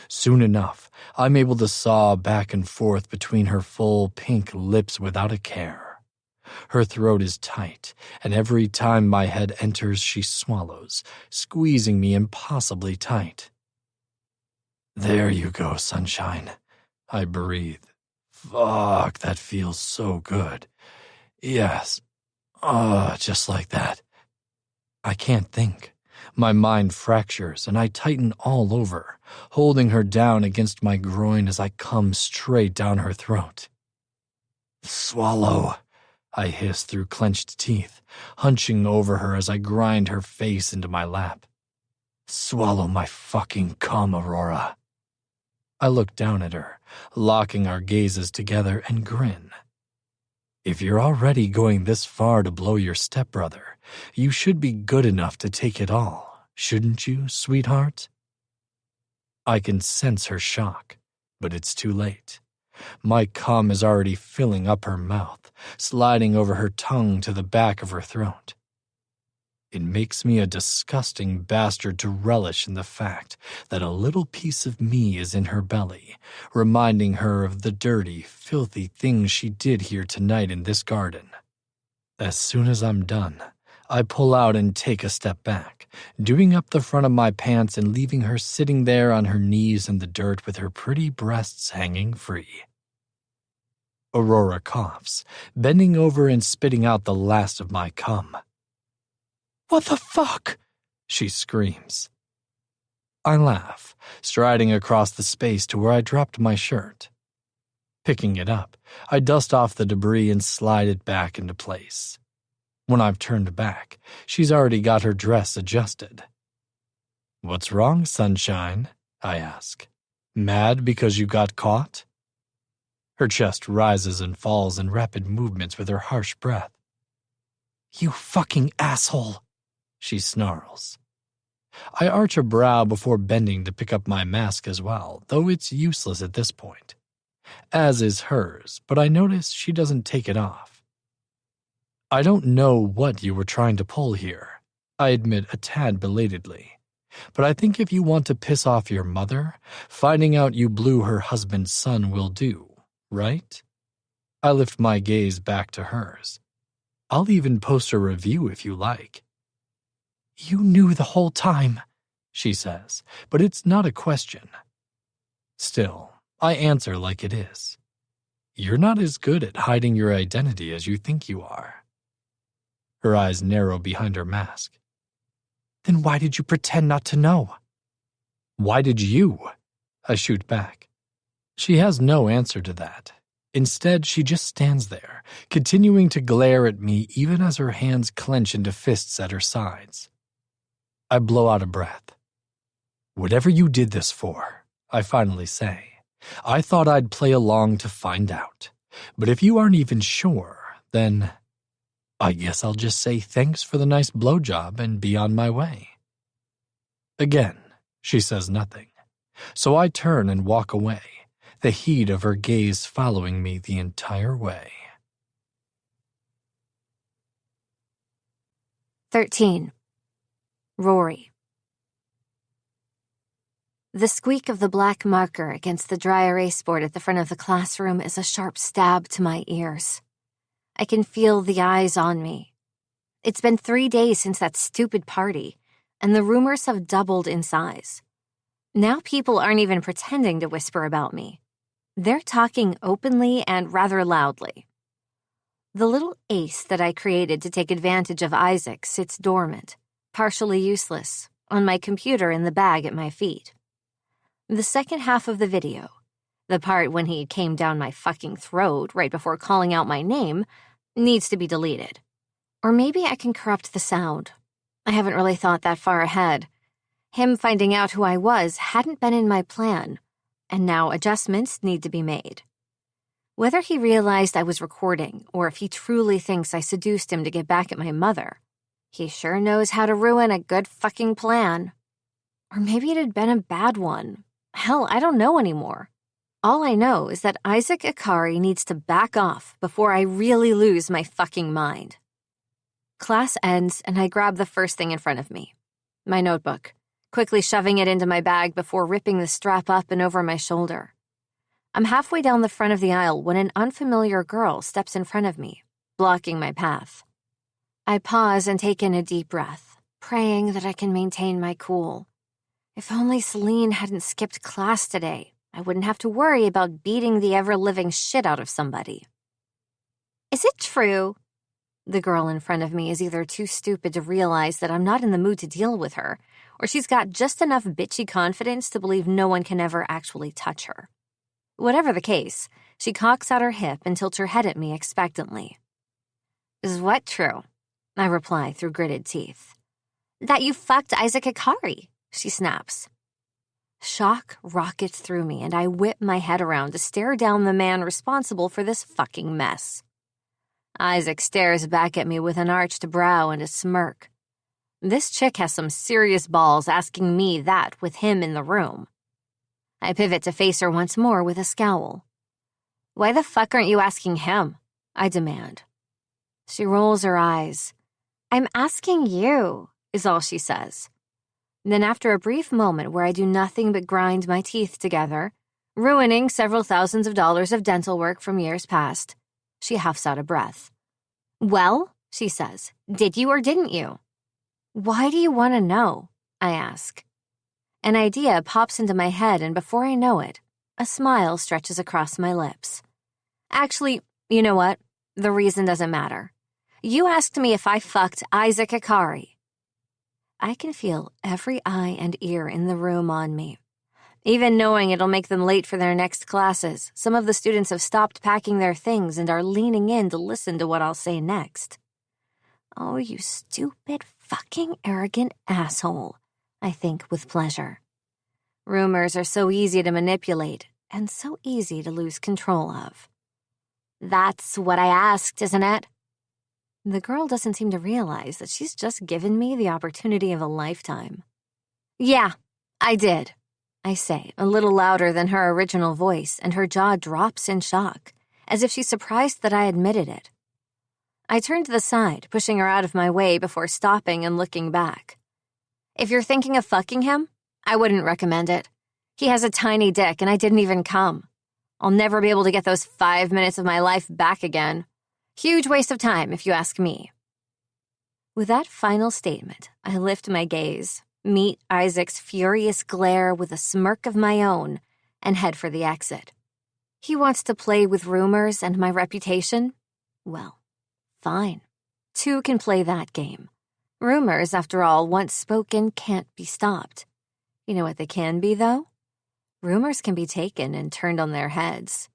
Soon enough, I'm able to saw back and forth between her full pink lips without a care. Her throat is tight, and every time my head enters, she swallows, squeezing me impossibly tight. There you go, sunshine. I breathe. Fuck, that feels so good. Yes. Just like that. I can't think. My mind fractures, and I tighten all over, holding her down against my groin as I come straight down her throat. Swallow, I hiss through clenched teeth, hunching over her as I grind her face into my lap. Swallow my fucking cum, Aurora. I look down at her, locking our gazes together, and grin. If you're already going this far to blow your stepbrother, you should be good enough to take it all, shouldn't you, sweetheart? I can sense her shock, but it's too late. My cum is already filling up her mouth, sliding over her tongue to the back of her throat. It makes me a disgusting bastard to relish in the fact that a little piece of me is in her belly, reminding her of the dirty, filthy things she did here tonight in this garden. As soon as I'm done, I pull out and take a step back, doing up the front of my pants and leaving her sitting there on her knees in the dirt with her pretty breasts hanging free. Aurora coughs, bending over and spitting out the last of my cum. What the fuck? She screams. I laugh, striding across the space to where I dropped my shirt. Picking it up, I dust off the debris and slide it back into place. When I've turned back, she's already got her dress adjusted. What's wrong, sunshine? I ask. Mad because you got caught? Her chest rises and falls in rapid movements with her harsh breath. You fucking asshole! She snarls. I arch a brow before bending to pick up my mask as well, though it's useless at this point. As is hers, but I notice she doesn't take it off. I don't know what you were trying to pull here, I admit a tad belatedly. But I think if you want to piss off your mother, finding out you blew her husband's son will do, right? I lift my gaze back to hers. I'll even post a review if you like. You knew the whole time, she says, but it's not a question. Still, I answer like it is. You're not as good at hiding your identity as you think you are. Her eyes narrow behind her mask. Then why did you pretend not to know? Why did you? I shoot back. She has no answer to that. Instead, she just stands there, continuing to glare at me even as her hands clench into fists at her sides. I blow out a breath. Whatever you did this for, I finally say. I thought I'd play along to find out. But if you aren't even sure, then I guess I'll just say thanks for the nice blowjob and be on my way. Again, she says nothing. So I turn and walk away, the heat of her gaze following me the entire way. 13. Rory. The squeak of the black marker against the dry erase board at the front of the classroom is a sharp stab to my ears. I can feel the eyes on me. It's been 3 days since that stupid party, and the rumors have doubled in size. Now people aren't even pretending to whisper about me. They're talking openly and rather loudly. The little ace that I created to take advantage of Isaac sits dormant, partially useless, on my computer in the bag at my feet. The second half of the video, the part when he came down my fucking throat right before calling out my name, needs to be deleted. Or maybe I can corrupt the sound. I haven't really thought that far ahead. Him finding out who I was hadn't been in my plan, and now adjustments need to be made. Whether he realized I was recording or if he truly thinks I seduced him to get back at my mother, he sure knows how to ruin a good fucking plan. Or maybe it had been a bad one. Hell, I don't know anymore. All I know is that Isaac Ikari needs to back off before I really lose my fucking mind. Class ends and I grab the first thing in front of me, my notebook, quickly shoving it into my bag before ripping the strap up and over my shoulder. I'm halfway down the front of the aisle when an unfamiliar girl steps in front of me, blocking my path. I pause and take in a deep breath, praying that I can maintain my cool. If only Celine hadn't skipped class today, I wouldn't have to worry about beating the ever-living shit out of somebody. Is it true? The girl in front of me is either too stupid to realize that I'm not in the mood to deal with her, or she's got just enough bitchy confidence to believe no one can ever actually touch her. Whatever the case, she cocks out her hip and tilts her head at me expectantly. Is what true? I reply through gritted teeth. That you fucked Isaac Ikari, she snaps. Shock rockets through me, and I whip my head around to stare down the man responsible for this fucking mess. Isaac stares back at me with an arched brow and a smirk. This chick has some serious balls asking me that with him in the room. I pivot to face her once more with a scowl. Why the fuck aren't you asking him? I demand. She rolls her eyes. I'm asking you, is all she says. Then after a brief moment where I do nothing but grind my teeth together, ruining several thousands of dollars of dental work from years past, she huffs out a breath. Well, she says, did you or didn't you? Why do you want to know? I ask. An idea pops into my head, and before I know it, a smile stretches across my lips. Actually, you know what? The reason doesn't matter. You asked me if I fucked Isaac Ikari. I can feel every eye and ear in the room on me. Even knowing it'll make them late for their next classes, some of the students have stopped packing their things and are leaning in to listen to what I'll say next. Oh, you stupid, fucking arrogant asshole, I think with pleasure. Rumors are so easy to manipulate and so easy to lose control of. That's what I asked, isn't it? The girl doesn't seem to realize that she's just given me the opportunity of a lifetime. Yeah, I did, I say, a little louder than her original voice, and her jaw drops in shock, as if she's surprised that I admitted it. I turn to the side, pushing her out of my way before stopping and looking back. If you're thinking of fucking him, I wouldn't recommend it. He has a tiny dick, and I didn't even come. I'll never be able to get those 5 minutes of my life back again. Huge waste of time, if you ask me. With that final statement, I lift my gaze, meet Isaac's furious glare with a smirk of my own, and head for the exit. He wants to play with rumors and my reputation? Well, fine. Two can play that game. Rumors, after all, once spoken, can't be stopped. You know what they can be, though? Rumors can be taken and turned on their heads.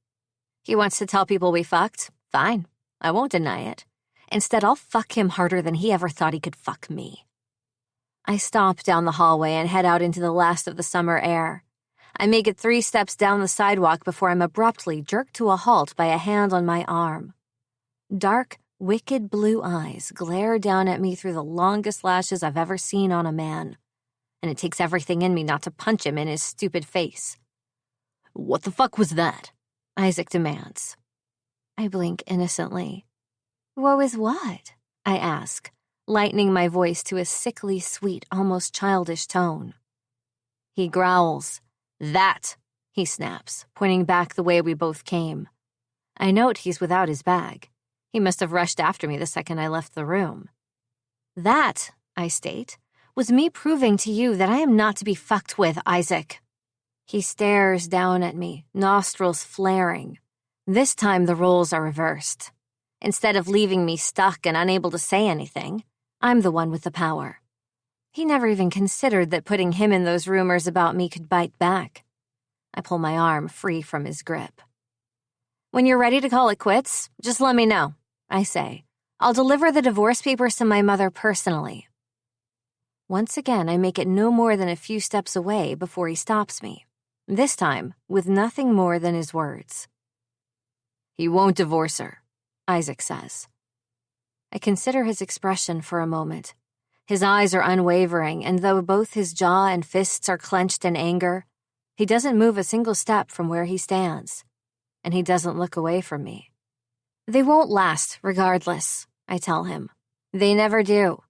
He wants to tell people we fucked? Fine. I won't deny it. Instead, I'll fuck him harder than he ever thought he could fuck me. I stomp down the hallway and head out into the last of the summer air. I make it 3 steps down the sidewalk before I'm abruptly jerked to a halt by a hand on my arm. Dark, wicked blue eyes glare down at me through the longest lashes I've ever seen on a man, and it takes everything in me not to punch him in his stupid face. What the fuck was that? Isaac demands. I blink innocently. What was what? I ask, lightening my voice to a sickly sweet, almost childish tone. He growls. That, he snaps, pointing back the way we both came. I note he's without his bag. He must have rushed after me the second I left the room. That, I state, was me proving to you that I am not to be fucked with, Isaac. He stares down at me, nostrils flaring. This time the roles are reversed. Instead of leaving me stuck and unable to say anything, I'm the one with the power. He never even considered that putting him in those rumors about me could bite back. I pull my arm free from his grip. When you're ready to call it quits, just let me know, I say. I'll deliver the divorce papers to my mother personally. Once again, I make it no more than a few steps away before he stops me, this time with nothing more than his words. He won't divorce her, Isaac says. I consider his expression for a moment. His eyes are unwavering, and though both his jaw and fists are clenched in anger, he doesn't move a single step from where he stands, and he doesn't look away from me. They won't last, regardless, I tell him. They never do.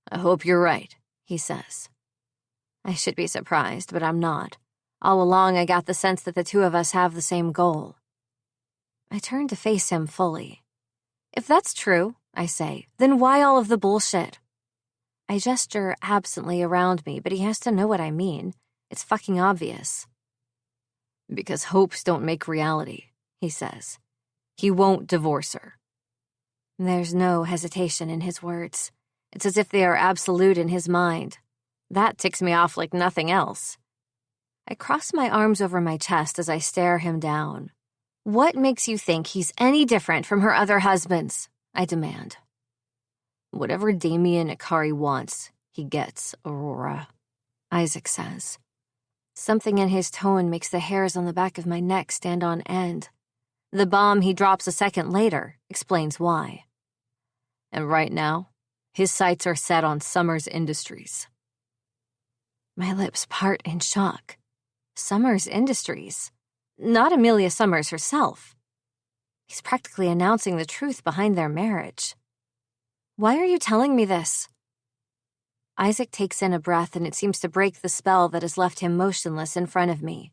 I hope you're right, he says. I should be surprised, but I'm not. All along, I got the sense that the two of us have the same goal. I turn to face him fully. If that's true, I say, then why all of the bullshit? I gesture absently around me, but he has to know what I mean. It's fucking obvious. Because hopes don't make reality, he says. He won't divorce her. There's no hesitation in his words. It's as if they are absolute in his mind. That ticks me off like nothing else. I cross my arms over my chest as I stare him down. What makes you think he's any different from her other husbands? I demand. Whatever Damien Ikari wants, he gets, Aurora, Isaac says. Something in his tone makes the hairs on the back of my neck stand on end. The bomb he drops a second later explains why. And right now, his sights are set on Summers Industries. My lips part in shock. Summers Industries? Not Amelia Summers herself. He's practically announcing the truth behind their marriage. Why are you telling me this? Isaac takes in a breath, and it seems to break the spell that has left him motionless in front of me.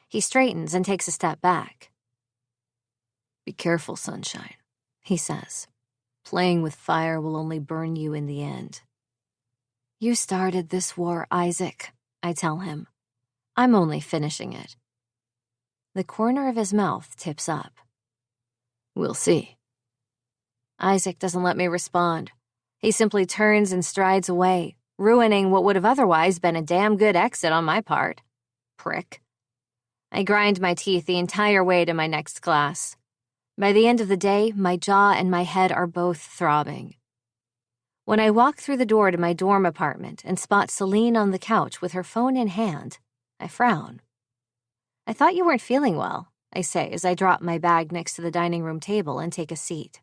He straightens and takes a step back. Be careful, sunshine, he says. Playing with fire will only burn you in the end. You started this war, Isaac, I tell him. I'm only finishing it. The corner of his mouth tips up. We'll see. Isaac doesn't let me respond. He simply turns and strides away, ruining what would have otherwise been a damn good exit on my part. Prick. I grind my teeth the entire way to my next class. By the end of the day, my jaw and my head are both throbbing. When I walk through the door to my dorm apartment and spot Celine on the couch with her phone in hand, I frown. I thought you weren't feeling well, I say as I drop my bag next to the dining room table and take a seat.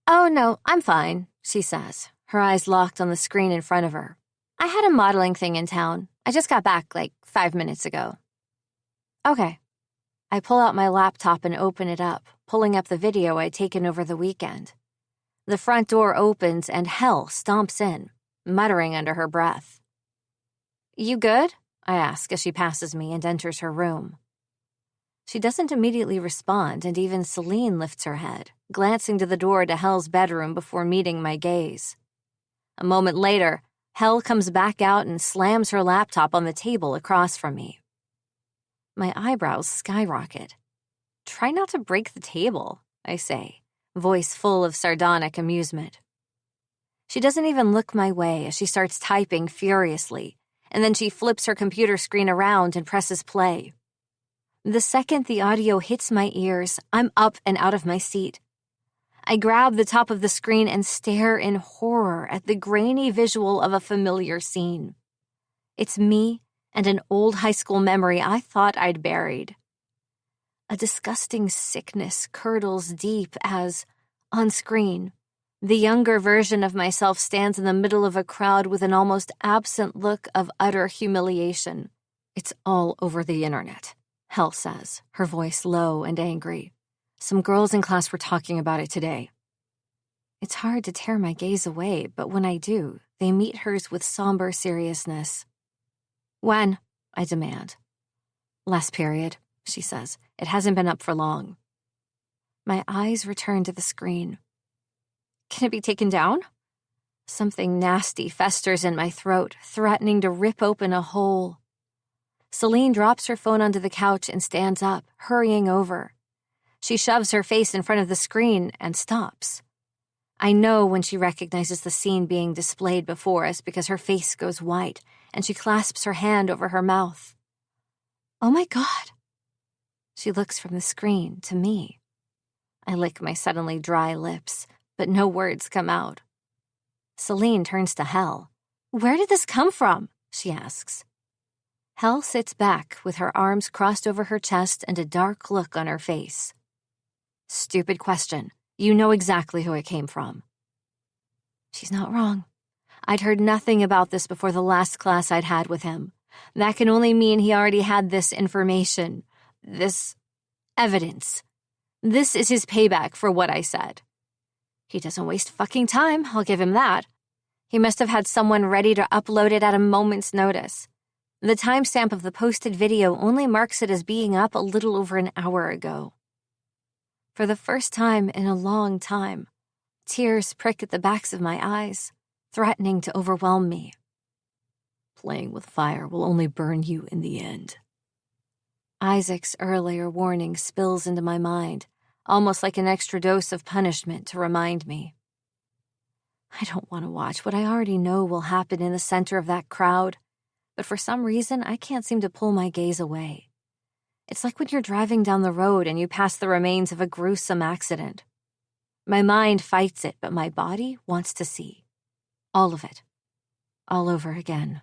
Oh, no, I'm fine, she says, her eyes locked on the screen in front of her. I had a modeling thing in town. I just got back like 5 minutes ago. Okay. I pull out my laptop and open it up, pulling up the video I'd taken over the weekend. The front door opens and Hell stomps in, muttering under her breath. You good? I ask as she passes me and enters her room. She doesn't immediately respond, and even Celine lifts her head, glancing to the door to Hell's bedroom before meeting my gaze. A moment later, Hell comes back out and slams her laptop on the table across from me. My eyebrows skyrocket. Try not to break the table, I say, voice full of sardonic amusement. She doesn't even look my way as she starts typing furiously, and then she flips her computer screen around and presses play. The second the audio hits my ears, I'm up and out of my seat. I grab the top of the screen and stare in horror at the grainy visual of a familiar scene. It's me and an old high school memory I thought I'd buried. A disgusting sickness curdles deep as, on screen, the younger version of myself stands in the middle of a crowd with an almost absent look of utter humiliation. It's all over the internet, Hell says, her voice low and angry. Some girls in class were talking about it today. It's hard to tear my gaze away, but when I do, they meet hers with somber seriousness. When? I demand. Last period, she says. It hasn't been up for long. My eyes return to the screen. Can it be taken down? Something nasty festers in my throat, threatening to rip open a hole. Celine drops her phone onto the couch and stands up, hurrying over. She shoves her face in front of the screen and stops. I know when she recognizes the scene being displayed before us because her face goes white and she clasps her hand over her mouth. Oh my God. She looks from the screen to me. I lick my suddenly dry lips, but no words come out. Celine turns to Hell. Where did this come from? She asks. Hell sits back with her arms crossed over her chest and a dark look on her face. Stupid question. You know exactly who it came from. She's not wrong. I'd heard nothing about this before the last class I'd had with him. That can only mean he already had this information, this evidence. This is his payback for what I said. He doesn't waste fucking time, I'll give him that. He must have had someone ready to upload it at a moment's notice. The timestamp of the posted video only marks it as being up a little over an hour ago. For the first time in a long time, Tears prick at the backs of my eyes, threatening to overwhelm me. Playing with fire will only burn you in the end. Isaac's earlier warning spills into my mind, almost like an extra dose of punishment to remind me. I don't want to watch what I already know will happen in the center of that crowd, but for some reason I can't seem to pull my gaze away. It's like when you're driving down the road and you pass the remains of a gruesome accident. My mind fights it, but my body wants to see. All of it. All over again.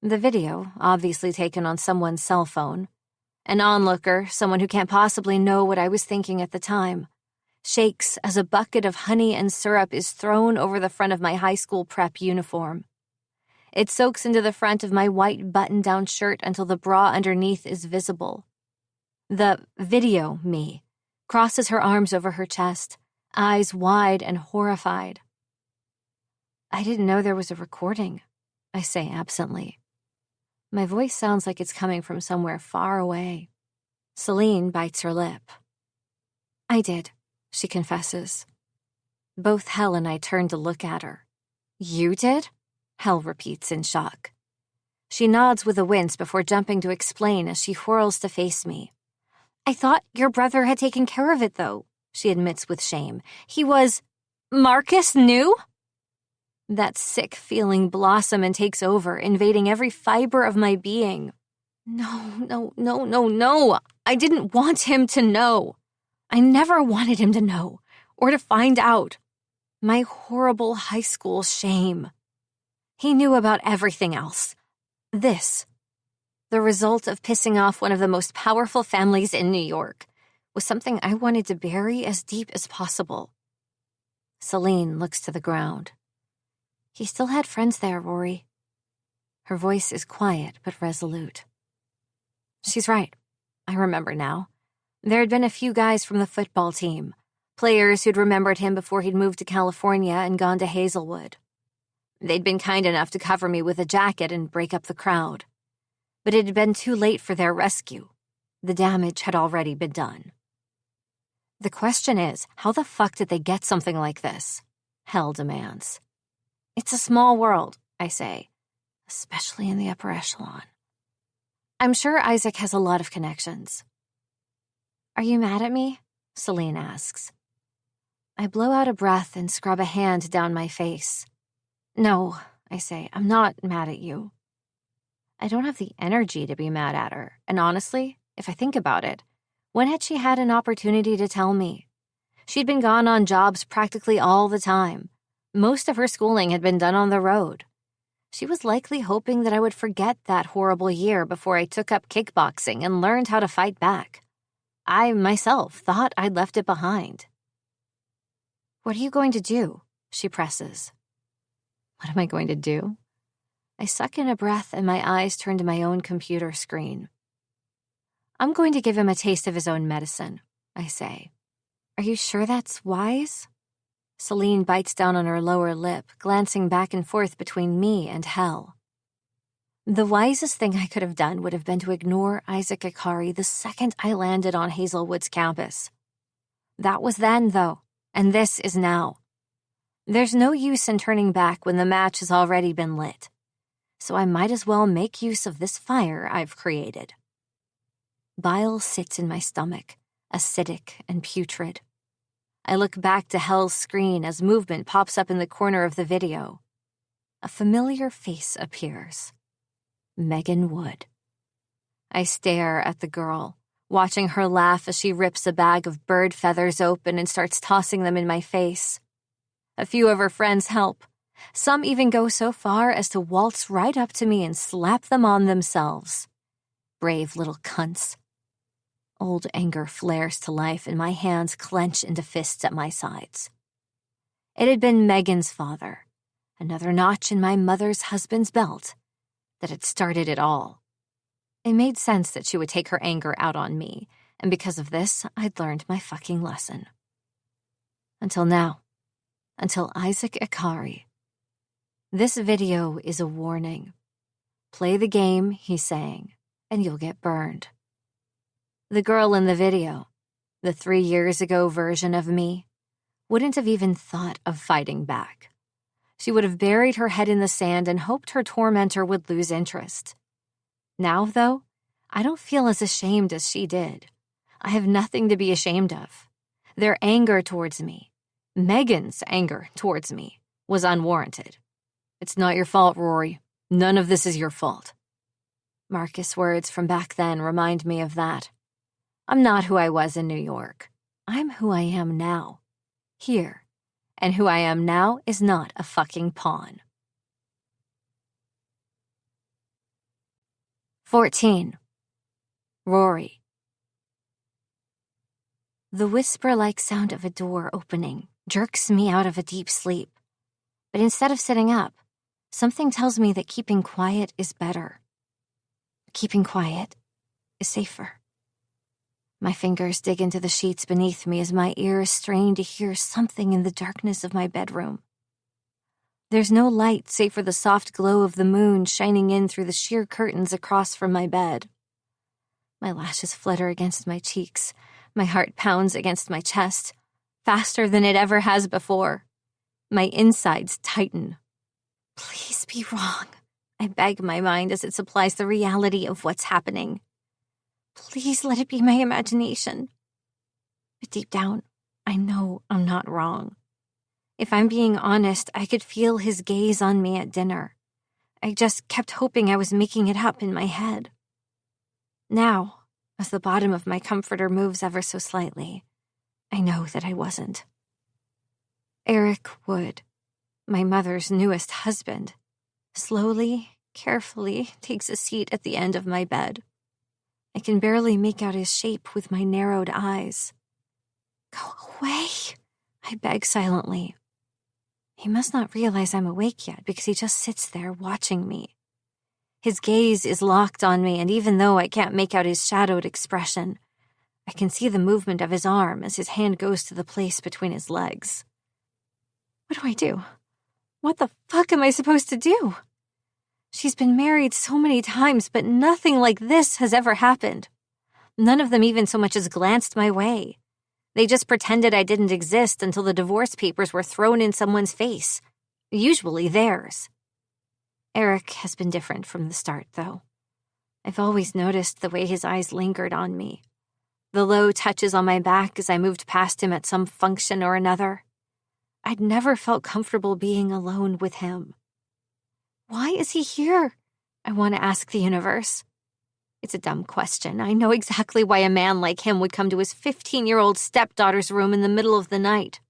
The video, obviously taken on someone's cell phone. An onlooker, someone who can't possibly know what I was thinking at the time, shakes as a bucket of honey and syrup is thrown over the front of my high school prep uniform. It soaks into the front of my white button-down shirt until the bra underneath is visible. The video me crosses her arms over her chest, eyes wide and horrified. I didn't know there was a recording, I say absently. My voice sounds like it's coming from somewhere far away. Celine bites her lip. I did, she confesses. Both Hel and I turn to look at her. You did? Hel repeats in shock. She nods with a wince before jumping to explain as she whirls to face me. I thought your brother had taken care of it, though, she admits with shame. He was... Marcus knew? That sick feeling blossoms and takes over, invading every fiber of my being. No. I didn't want him to know. I never wanted him to know, or to find out. My horrible high school shame. He knew about everything else. This, the result of pissing off one of the most powerful families in New York, was something I wanted to bury as deep as possible. Celine looks to the ground. He still had friends there, Rory. Her voice is quiet but resolute. She's right. I remember now. There had been a few guys from the football team, players who'd remembered him before he'd moved to California and gone to Hazelwood. They'd been kind enough to cover me with a jacket and break up the crowd. But it had been too late for their rescue. The damage had already been done. The question is, how the fuck did they get something like this? Hel demands. It's a small world, I say, especially in the upper echelon. I'm sure Isaac has a lot of connections. Are you mad at me? Celine asks. I blow out a breath and scrub a hand down my face. No, I say, I'm not mad at you. I don't have the energy to be mad at her, and honestly, if I think about it, when had she had an opportunity to tell me? She'd been gone on jobs practically all the time. Most of her schooling had been done on the road. She was likely hoping that I would forget that horrible year before I took up kickboxing and learned how to fight back. I, myself, thought I'd left it behind. What are you going to do? She presses. What am I going to do? I suck in a breath and my eyes turn to my own computer screen. I'm going to give him a taste of his own medicine, I say. Are you sure that's wise? Celine bites down on her lower lip, glancing back and forth between me and Hel. The wisest thing I could have done would have been to ignore Isaac Ikari the second I landed on Hazelwood's campus. That was then, though, and this is now. There's no use in turning back when the match has already been lit, so I might as well make use of this fire I've created. Bile sits in my stomach, acidic and putrid. I look back to Hel's screen as movement pops up in the corner of the video. A familiar face appears. Megan Wood. I stare at the girl, watching her laugh as she rips a bag of bird feathers open and starts tossing them in my face. A few of her friends help. Some even go so far as to waltz right up to me and slap them on themselves. Brave little cunts. Old anger flares to life and my hands clench into fists at my sides. It had been Megan's father, another notch in my mother's husband's belt, that had started it all. It made sense that she would take her anger out on me, and because of this, I'd learned my fucking lesson. Until now. Until Isaac Ikari. This video is a warning. Play the game, he's saying, and you'll get burned. The girl in the video, the 3 years ago version of me, wouldn't have even thought of fighting back. She would have buried her head in the sand and hoped her tormentor would lose interest. Now, though, I don't feel as ashamed as she did. I have nothing to be ashamed of. Their anger towards me, Megan's anger towards me, was unwarranted. "It's not your fault, Rory. None of this is your fault." Marcus' words from back then remind me of that. I'm not who I was in New York. I'm who I am now. Here. And who I am now is not a fucking pawn. 14. Rory. The whisper-like sound of a door opening jerks me out of a deep sleep. But instead of sitting up, something tells me that keeping quiet is better. Keeping quiet is safer. My fingers dig into the sheets beneath me as my ears strain to hear something in the darkness of my bedroom. There's no light save for the soft glow of the moon shining in through the sheer curtains across from my bed. My lashes flutter against my cheeks. My heart pounds against my chest, faster than it ever has before. My insides tighten. Please be wrong, I beg my mind as it supplies the reality of what's happening. Please let it be my imagination. But deep down, I know I'm not wrong. If I'm being honest, I could feel his gaze on me at dinner. I just kept hoping I was making it up in my head. Now, as the bottom of my comforter moves ever so slightly, I know that I wasn't. Eric Wood, my mother's newest husband, slowly, carefully takes a seat at the end of my bed. I can barely make out his shape with my narrowed eyes. Go away, I beg silently. He must not realize I'm awake yet because he just sits there watching me. His gaze is locked on me, and even though I can't make out his shadowed expression, I can see the movement of his arm as his hand goes to the place between his legs. What do I do? What the fuck am I supposed to do? She's been married so many times, but nothing like this has ever happened. None of them even so much as glanced my way. They just pretended I didn't exist until the divorce papers were thrown in someone's face, usually theirs. Eric has been different from the start, though. I've always noticed the way his eyes lingered on me. The low touches on my back as I moved past him at some function or another. I'd never felt comfortable being alone with him. Why is he here? I want to ask the universe. It's a dumb question. I know exactly why a man like him would come to his 15-year-old stepdaughter's room in the middle of the night.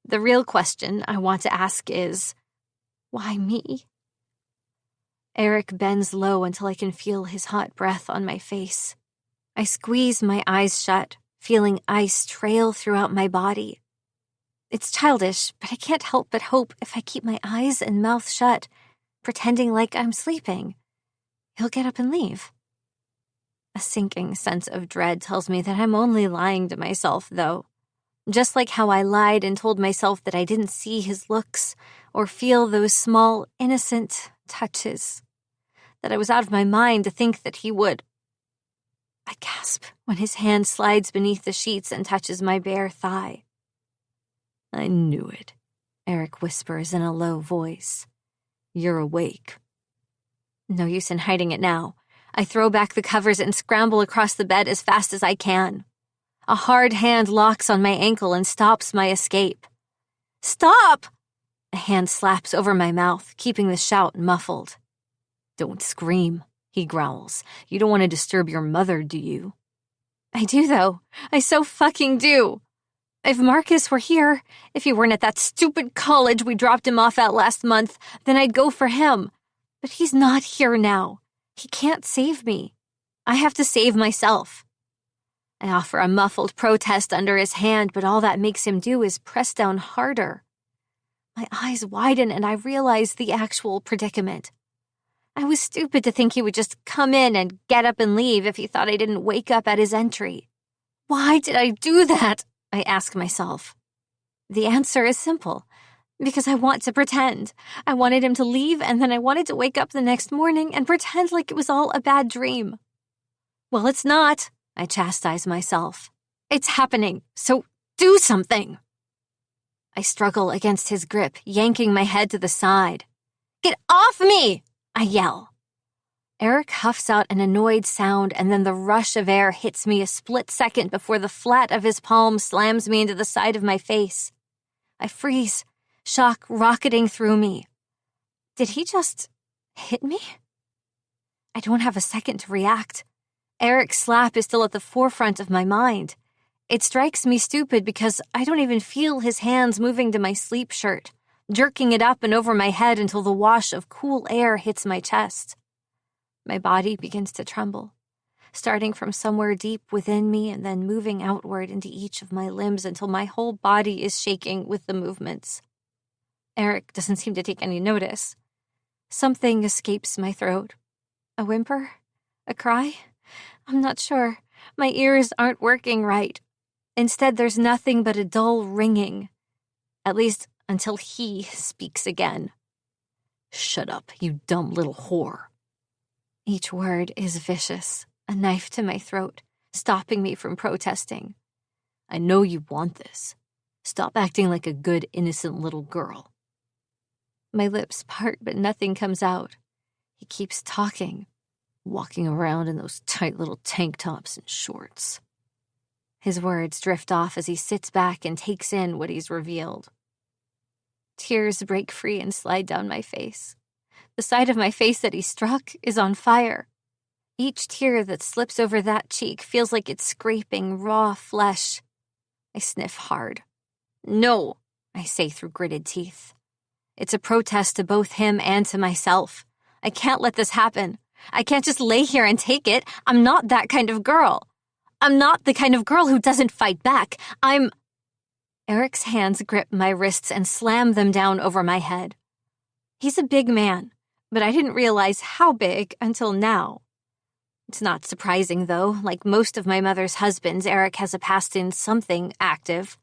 The real question I want to ask is, why me? Eric bends low until I can feel his hot breath on my face. I squeeze my eyes shut, feeling ice trail throughout my body. It's childish, but I can't help but hope if I keep my eyes and mouth shut, pretending like I'm sleeping, he'll get up and leave. A sinking sense of dread tells me that I'm only lying to myself, though. Just like how I lied and told myself that I didn't see his looks or feel those small, innocent touches. That I was out of my mind to think that he would. I gasp when his hand slides beneath the sheets and touches my bare thigh. I knew it, Eric whispers in a low voice. You're awake. No use in hiding it now. I throw back the covers and scramble across the bed as fast as I can. A hard hand locks on my ankle and stops my escape. Stop! A hand slaps over my mouth, keeping the shout muffled. Don't scream, he growls. You don't want to disturb your mother, do you? I do, though. I so fucking do. If Marcus were here, if he weren't at that stupid college we dropped him off at last month, then I'd go for him. But he's not here now. He can't save me. I have to save myself. I offer a muffled protest under his hand, but all that makes him do is press down harder. My eyes widen and I realize the actual predicament. I was stupid to think he would just come in and get up and leave if he thought I didn't wake up at his entry. Why did I do that? I ask myself. The answer is simple. Because I want to pretend. I wanted him to leave, and then I wanted to wake up the next morning and pretend like it was all a bad dream. Well, it's not, I chastise myself. It's happening, so do something. I struggle against his grip, yanking my head to the side. "Get off me!" I yell. Eric huffs out an annoyed sound, and then the rush of air hits me a split second before the flat of his palm slams me into the side of my face. I freeze, shock rocketing through me. Did he just hit me? I don't have a second to react. Eric's slap is still at the forefront of my mind. It strikes me stupid because I don't even feel his hands moving to my sleep shirt, jerking it up and over my head until the wash of cool air hits my chest. My body begins to tremble, starting from somewhere deep within me and then moving outward into each of my limbs until my whole body is shaking with the movements. Eric doesn't seem to take any notice. Something escapes my throat. A whimper? A cry? I'm not sure. My ears aren't working right. Instead, there's nothing but a dull ringing. At least until he speaks again. "Shut up, you dumb little whore." Each word is vicious, a knife to my throat, stopping me from protesting. "I know you want this. Stop acting like a good, innocent little girl." My lips part, but nothing comes out. He keeps talking, walking around in those tight little tank tops and shorts. His words drift off as he sits back and takes in what he's revealed. Tears break free and slide down my face. The side of my face that he struck is on fire. Each tear that slips over that cheek feels like it's scraping raw flesh. I sniff hard. "No," I say through gritted teeth. It's a protest to both him and to myself. I can't let this happen. I can't just lay here and take it. I'm not that kind of girl. I'm not the kind of girl who doesn't fight back. Eric's hands grip my wrists and slam them down over my head. He's a big man, but I didn't realize how big until now. It's not surprising, though. Like most of my mother's husbands, Eric has a past in something active.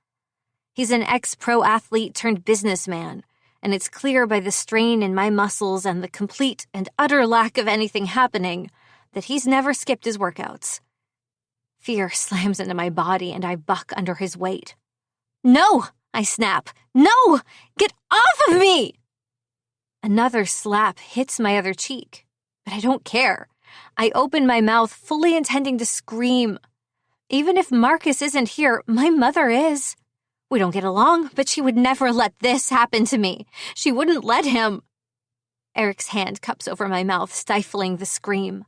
He's an ex-pro athlete turned businessman, and it's clear by the strain in my muscles and the complete and utter lack of anything happening that he's never skipped his workouts. Fear slams into my body, and I buck under his weight. "No!" I snap. "No! Get off of me!" Another slap hits my other cheek, but I don't care. I open my mouth, fully intending to scream. Even if Marcus isn't here, my mother is. We don't get along, but she would never let this happen to me. She wouldn't let him. Eric's hand cups over my mouth, stifling the scream.